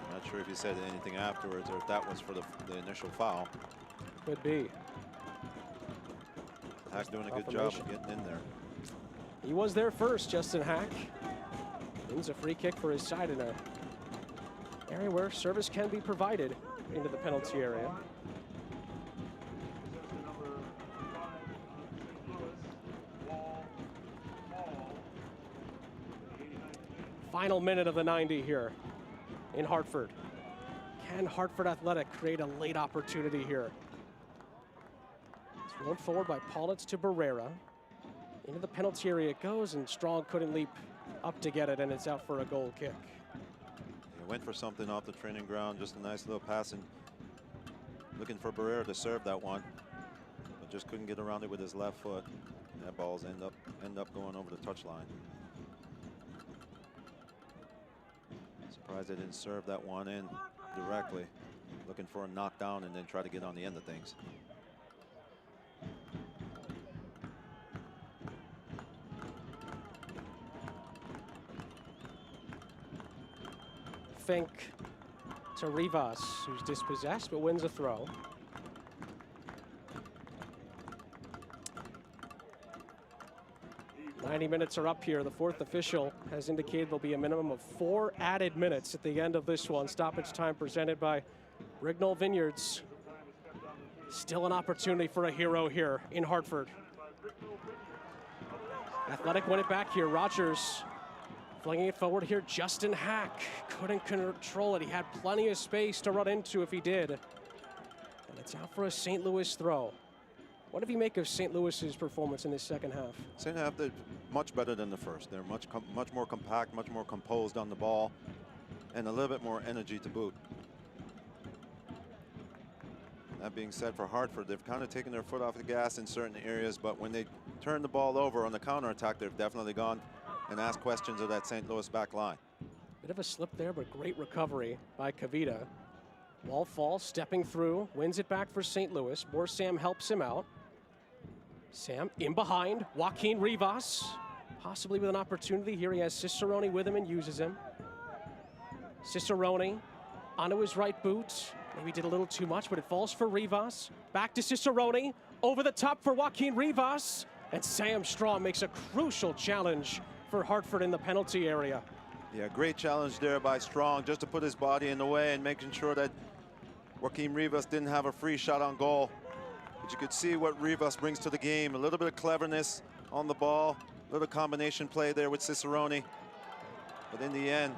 I'm not sure if he said anything afterwards or if that was for the initial foul. Could be. Hack doing a good job of getting in there. He was there first, Justin Hack. Wins a free kick for his side in an area where service can be provided into the penalty area. Final minute of the 90 here in Hartford. Can Hartford Athletic create a late opportunity here? It's rolled forward by Paulitz to Barrera. Into the penalty area it goes, and Strong couldn't leap up to get it, and it's out for a goal kick. He went for something off the training ground, just a nice little pass, and looking for Barrera to serve that one, but just couldn't get around it with his left foot. And that ball's end up going over the touchline. Surprised they didn't serve that one in directly. Looking for a knockdown and then try to get on the end of things. Fink to Rivas, who's dispossessed but wins a throw. "90 minutes are up here. The fourth official has indicated there'll be a minimum of 4 added minutes at the end of this one. Stoppage time presented by Rignall Vineyards. Still an opportunity for a hero here in Hartford. Athletic win it back here. Rogers flinging it forward here. Justin Hack couldn't control it. He had plenty of space to run into if he did. And it's out for a St. Louis throw. What do you make of St. Louis's performance in this second half? Second half, they're much better than the first. They're much more compact, much more composed on the ball, and a little bit more energy to boot. That being said, for Hartford, they've kind of taken their foot off the gas in certain areas, but when they turn the ball over on the counterattack, they've definitely gone and asked questions of that St. Louis back line. Bit of a slip there, but great recovery by Kavita. Wall fall, stepping through, wins it back for St. Louis. More Sam helps him out. Sam in behind, Joaquin Rivas, possibly with an opportunity. Here he has Cicerone with him and uses him. Cicerone onto his right boot. Maybe did a little too much, but it falls for Rivas. Back to Cicerone, over the top for Joaquin Rivas. And Sam Strong makes a crucial challenge for Hartford in the penalty area. Yeah, great challenge there by Strong, just to put his body in the way and making sure that Joaquin Rivas didn't have a free shot on goal. But you could see what Rivas brings to the game. A little bit of cleverness on the ball, a little combination play there with Cicerone. But in the end,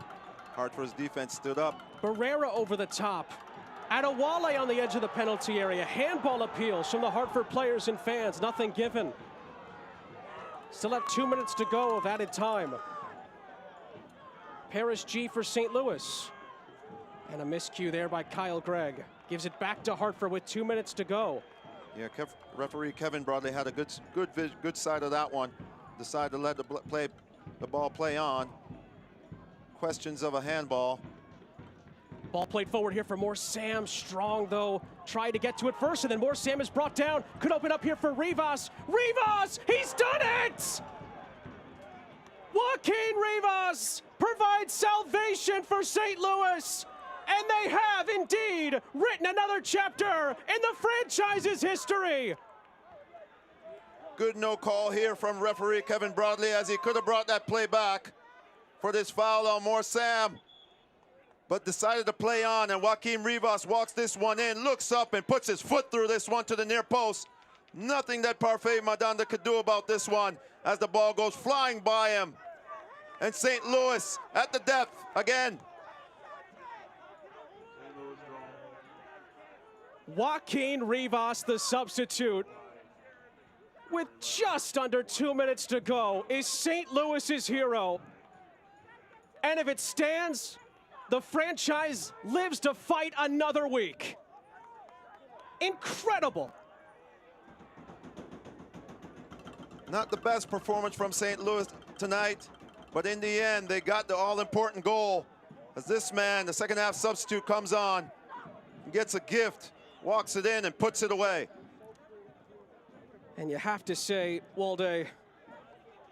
Hartford's defense stood up. Barrera over the top. Adewale on the edge of the penalty area. Handball appeals from the Hartford players and fans. Nothing given. Still have 2 minutes to go of added time. Paris G for St. Louis. And a miscue there by Kyle Gregg. Gives it back to Hartford with 2 minutes to go. Yeah, referee Kevin Broadley had a good side of that one. Decided to let the ball play on. Questions of a handball. Ball played forward here for more Sam Strong, though. Tried to get to it first, and then more Sam is brought down. Could open up here for Rivas. Rivas! He's done it! Joaquin Rivas provides salvation for St. Louis. And they have indeed written another chapter in the franchise's history. Good no call here from referee Kevin Broadley, as he could have brought that play back for this foul on more Sam, but decided to play on, and Joaquin Rivas walks this one in, looks up and puts his foot through this one to the near post. Nothing that Parfait Madanda could do about this one as the ball goes flying by him. And St. Louis at the depth again. Joaquin Rivas, the substitute, with just under 2 minutes to go, is St. Louis's hero. And if it stands, the franchise lives to fight another week. Incredible. Not the best performance from St. Louis tonight, but in the end, they got the all-important goal. As this man, the second half substitute, comes on and gets a gift, walks it in and puts it away. And you have to say, Walde,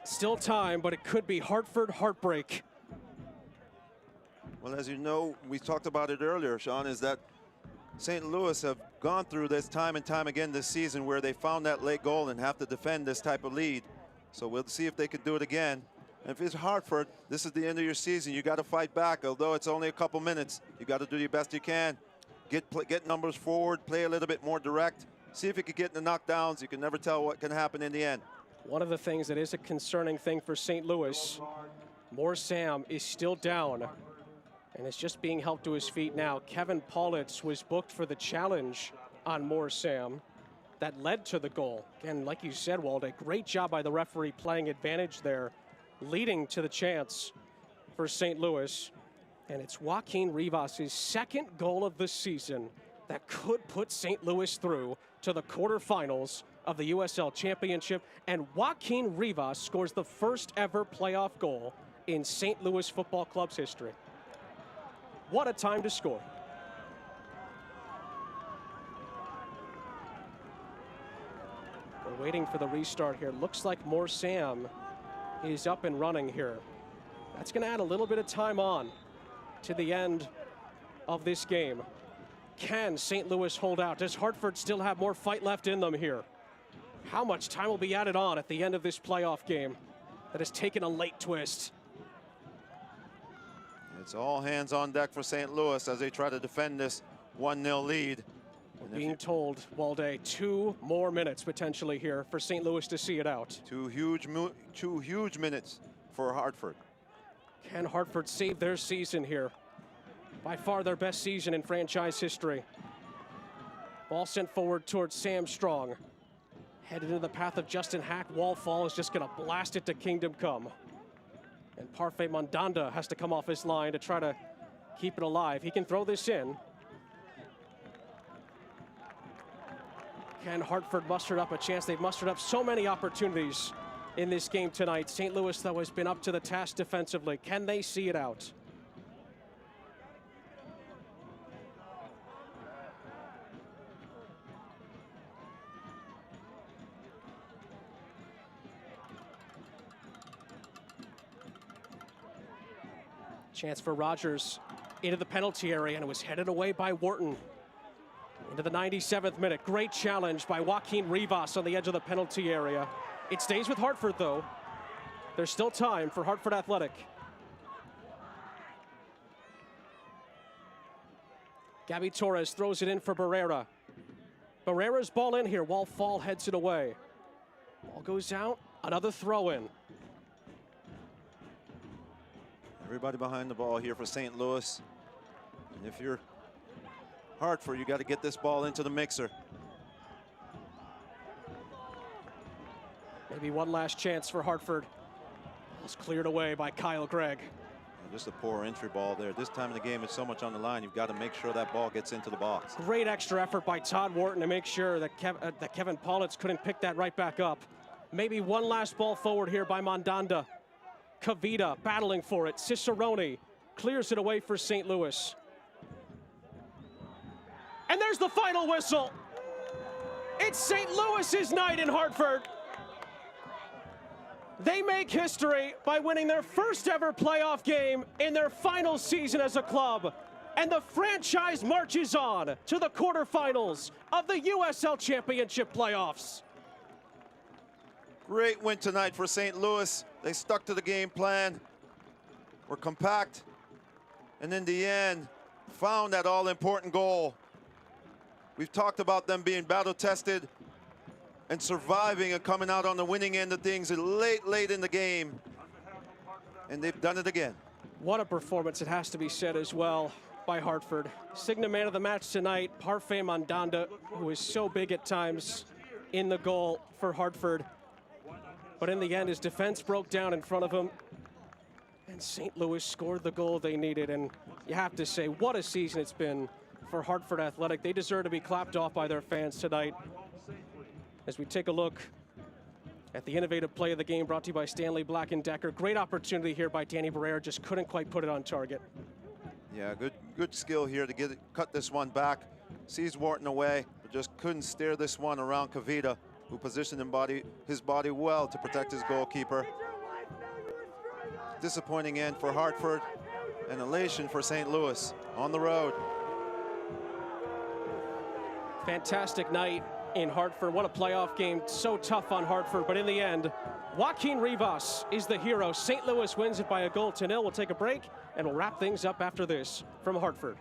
still time, but it could be Hartford heartbreak. Well, as you know, we talked about it earlier, Sean, is that St. Louis have gone through this time and time again this season where they found that late goal and have to defend this type of lead. So we'll see if they can do it again. And if it's Hartford, this is the end of your season. You got to fight back, although it's only a couple minutes. You got to do your best you can. Get numbers forward, play a little bit more direct. See if you can get in the knockdowns. You can never tell what can happen in the end. One of the things that is a concerning thing for St. Louis, Moore Sam is still down and is just being helped to his feet now. Kevin Paulitz was booked for the challenge on Moore Sam that led to the goal. Again, like you said, Walde, great job by the referee playing advantage there, leading to the chance for St. Louis. And it's Joaquin Rivas' second goal of the season that could put St. Louis through to the quarterfinals of the USL Championship. And Joaquin Rivas scores the first ever playoff goal in St. Louis Football Club's history. What a time to score. We're waiting for the restart here. Looks like Moore Sam is up and running here. That's going to add a little bit of time on to the end of this game. Can St. Louis hold out? Does Hartford still have more fight left in them here? How much time will be added on at the end of this playoff game that has taken a late twist? It's all hands on deck for St. Louis as they try to defend this 1-0 lead. We're being told, Walde, 2 more minutes potentially here for St. Louis to see it out. Two huge minutes for Hartford. Can Hartford save their season here? By far their best season in franchise history. Ball sent forward towards Sam Strong. Headed into the path of Justin Hack. Wallfall is just going to blast it to Kingdom Come. And Parfait Mandanda has to come off his line to try to keep it alive. He can throw this in. Can Hartford muster up a chance? They've mustered up so many opportunities in this game tonight. St. Louis, though, has been up to the task defensively. Can they see it out? Chance for Rogers into the penalty area, and it was headed away by Wharton. Into the 97th minute. Great challenge by Joaquin Rivas on the edge of the penalty area. It stays with Hartford, though. There's still time for Hartford Athletic. Gabby Torres throws it in for Barrera. Barrera's ball in here. Wallfall heads it away. Ball goes out. Another throw in. Everybody behind the ball here for St. Louis. And if you're Hartford, you got to get this ball into the mixer. Maybe one last chance for Hartford. It's cleared away by Kyle Gregg. Just a poor entry ball there. This time of the game, it's so much on the line. You've got to make sure that ball gets into the box. Great extra effort by Todd Wharton to make sure that, Kevin Paulitz couldn't pick that right back up. Maybe one last ball forward here by Mandanda. Kavita battling for it. Cicerone clears it away for St. Louis. And there's the final whistle. It's St. Louis's night in Hartford. They make history by winning their first ever playoff game in their final season as a club. And the franchise marches on to the quarterfinals of the USL Championship playoffs. Great win tonight for St. Louis. They stuck to the game plan, were compact, and in the end, found that all-important goal. We've talked about them being battle-tested and surviving and coming out on the winning end of things late in the game, and they've done it again. What a performance, it has to be said as well, by Hartford. Signa man of the match tonight, Parfait Mandanda, who is so big at times in the goal for Hartford. But in the end, his defense broke down in front of him, and St. Louis scored the goal they needed. And you have to say, what a season it's been for Hartford Athletic. They deserve to be clapped off by their fans tonight. As we take a look at the innovative play of the game brought to you by Stanley Black & Decker. Great opportunity here by Danny Barrera, just couldn't quite put it on target. Yeah, good skill here to cut this one back. Sees Wharton away, but just couldn't steer this one around Kavita, who positioned his body well to protect his goalkeeper. Disappointing end for Hartford, and elation for St. Louis on the road. Fantastic night in Hartford. What a playoff game. So tough on Hartford, but in the end, Joaquin Rivas is the hero. St. Louis wins it by a 1-0. We'll take a break, and we'll wrap things up after this from Hartford.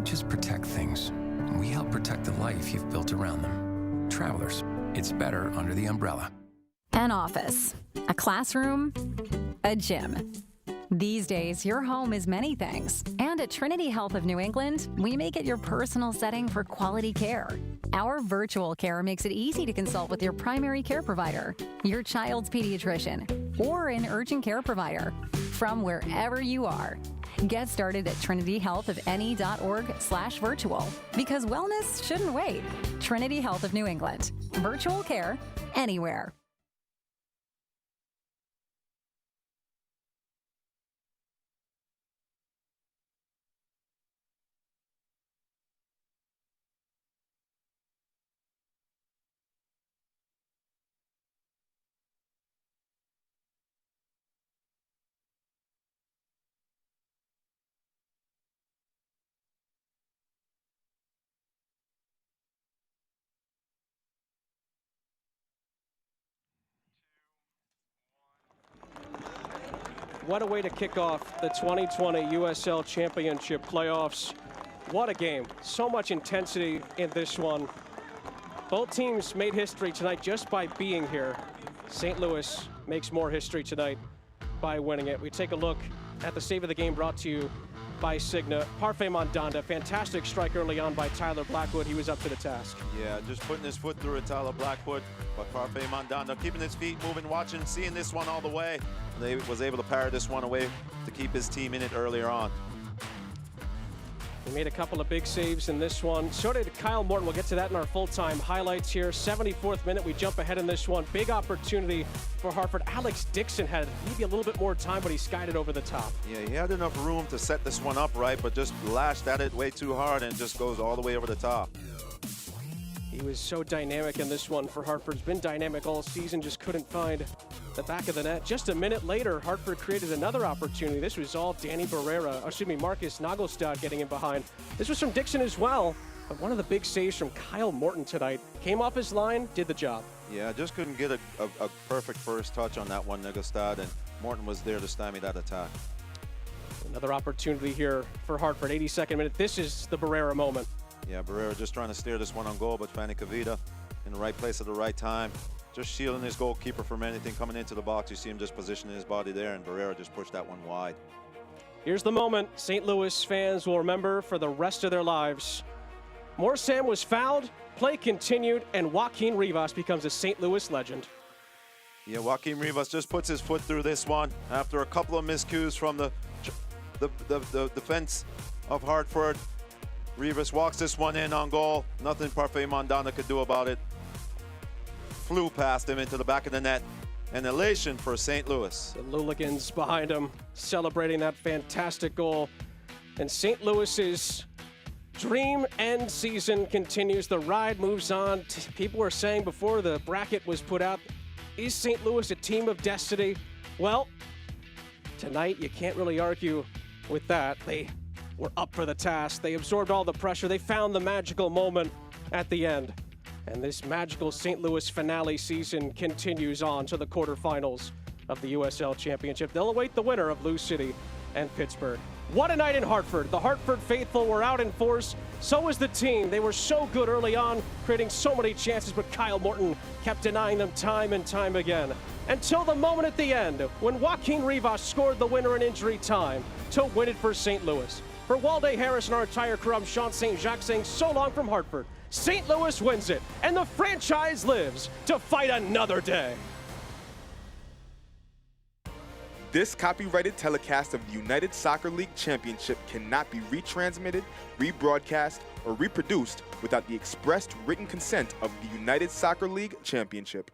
just protect things. We help protect the life you've built around them. Travelers, it's better under the umbrella. An office, a classroom, a gym. These days, your home is many things. And at Trinity Health of New England, we make it your personal setting for quality care. Our virtual care makes it easy to consult with your primary care provider, your child's pediatrician, or an urgent care provider from wherever you are. Get started at trinityhealthofne.org/virtual because wellness shouldn't wait. Trinity Health of New England. Virtual care anywhere. What a way to kick off the 2020 USL Championship playoffs. What a game. So much intensity in this one. Both teams made history tonight just by being here. St. Louis makes more history tonight by winning it. We take a look at the save of the game brought to you by Cigna. Parfait Mandanda, fantastic strike early on by Tyler Blackwood. He was up to the task. Yeah, just putting his foot through it, Tyler Blackwood. But Parfait Mandanda keeping his feet moving, watching, seeing this one all the way. They was able to parry this one away to keep his team in it earlier on. He made a couple of big saves in this one. So did Kyle Morton. We'll get to that in our full-time highlights here. 74th minute, we jump ahead in this one. Big opportunity for Hartford. Alex Dixon had maybe a little bit more time, but he skied it over the top. Yeah, he had enough room to set this one up right, but just lashed at it way too hard and just goes all the way over the top. He was so dynamic in this one for Hartford. He's been dynamic all season, just couldn't find the back of the net. Just a minute later, Hartford created another opportunity. This was all Marcus Nagelstad getting in behind. This was from Dixon as well, but one of the big saves from Kyle Morton tonight. Came off his line, did the job. Yeah, just couldn't get a perfect first touch on that one, Nagelstad, and Morton was there to stymie that attack. Another opportunity here for Hartford, 82nd minute. This is the Barrera moment. Yeah, Barrera just trying to steer this one on goal, but Fanny Kavita in the right place at the right time. Just shielding his goalkeeper from anything coming into the box. You see him just positioning his body there, and Barrera just pushed that one wide. Here's the moment St. Louis fans will remember for the rest of their lives. Morsam was fouled, play continued, and Joaquin Rivas becomes a St. Louis legend. Yeah, Joaquin Rivas just puts his foot through this one after a couple of miscues from the defense of Hartford. Rivas walks this one in on goal. Nothing Parfait Mandanda could do about it. Flew past him into the back of the net. An elation for St. Louis. The Luligans behind him celebrating that fantastic goal. And St. Louis's dream end season continues. The ride moves on. People were saying before the bracket was put out, is St. Louis a team of destiny? Well, tonight you can't really argue with that. They were up for the task. They absorbed all the pressure. They found the magical moment at the end. And this magical St. Louis finale season continues on to the quarterfinals of the USL Championship. They'll await the winner of Lou City and Pittsburgh. What a night in Hartford. The Hartford faithful were out in force. So was the team. They were so good early on, creating so many chances, but Kyle Morton kept denying them time and time again. Until the moment at the end, when Joaquin Rivas scored the winner in injury time to win it for St. Louis. For Walde Harris and our entire crew, I'm Sean St. Jacques saying so long from Hartford. St. Louis wins it, and the franchise lives to fight another day. This copyrighted telecast of the United Soccer League Championship cannot be retransmitted, rebroadcast, or reproduced without the expressed written consent of the United Soccer League Championship.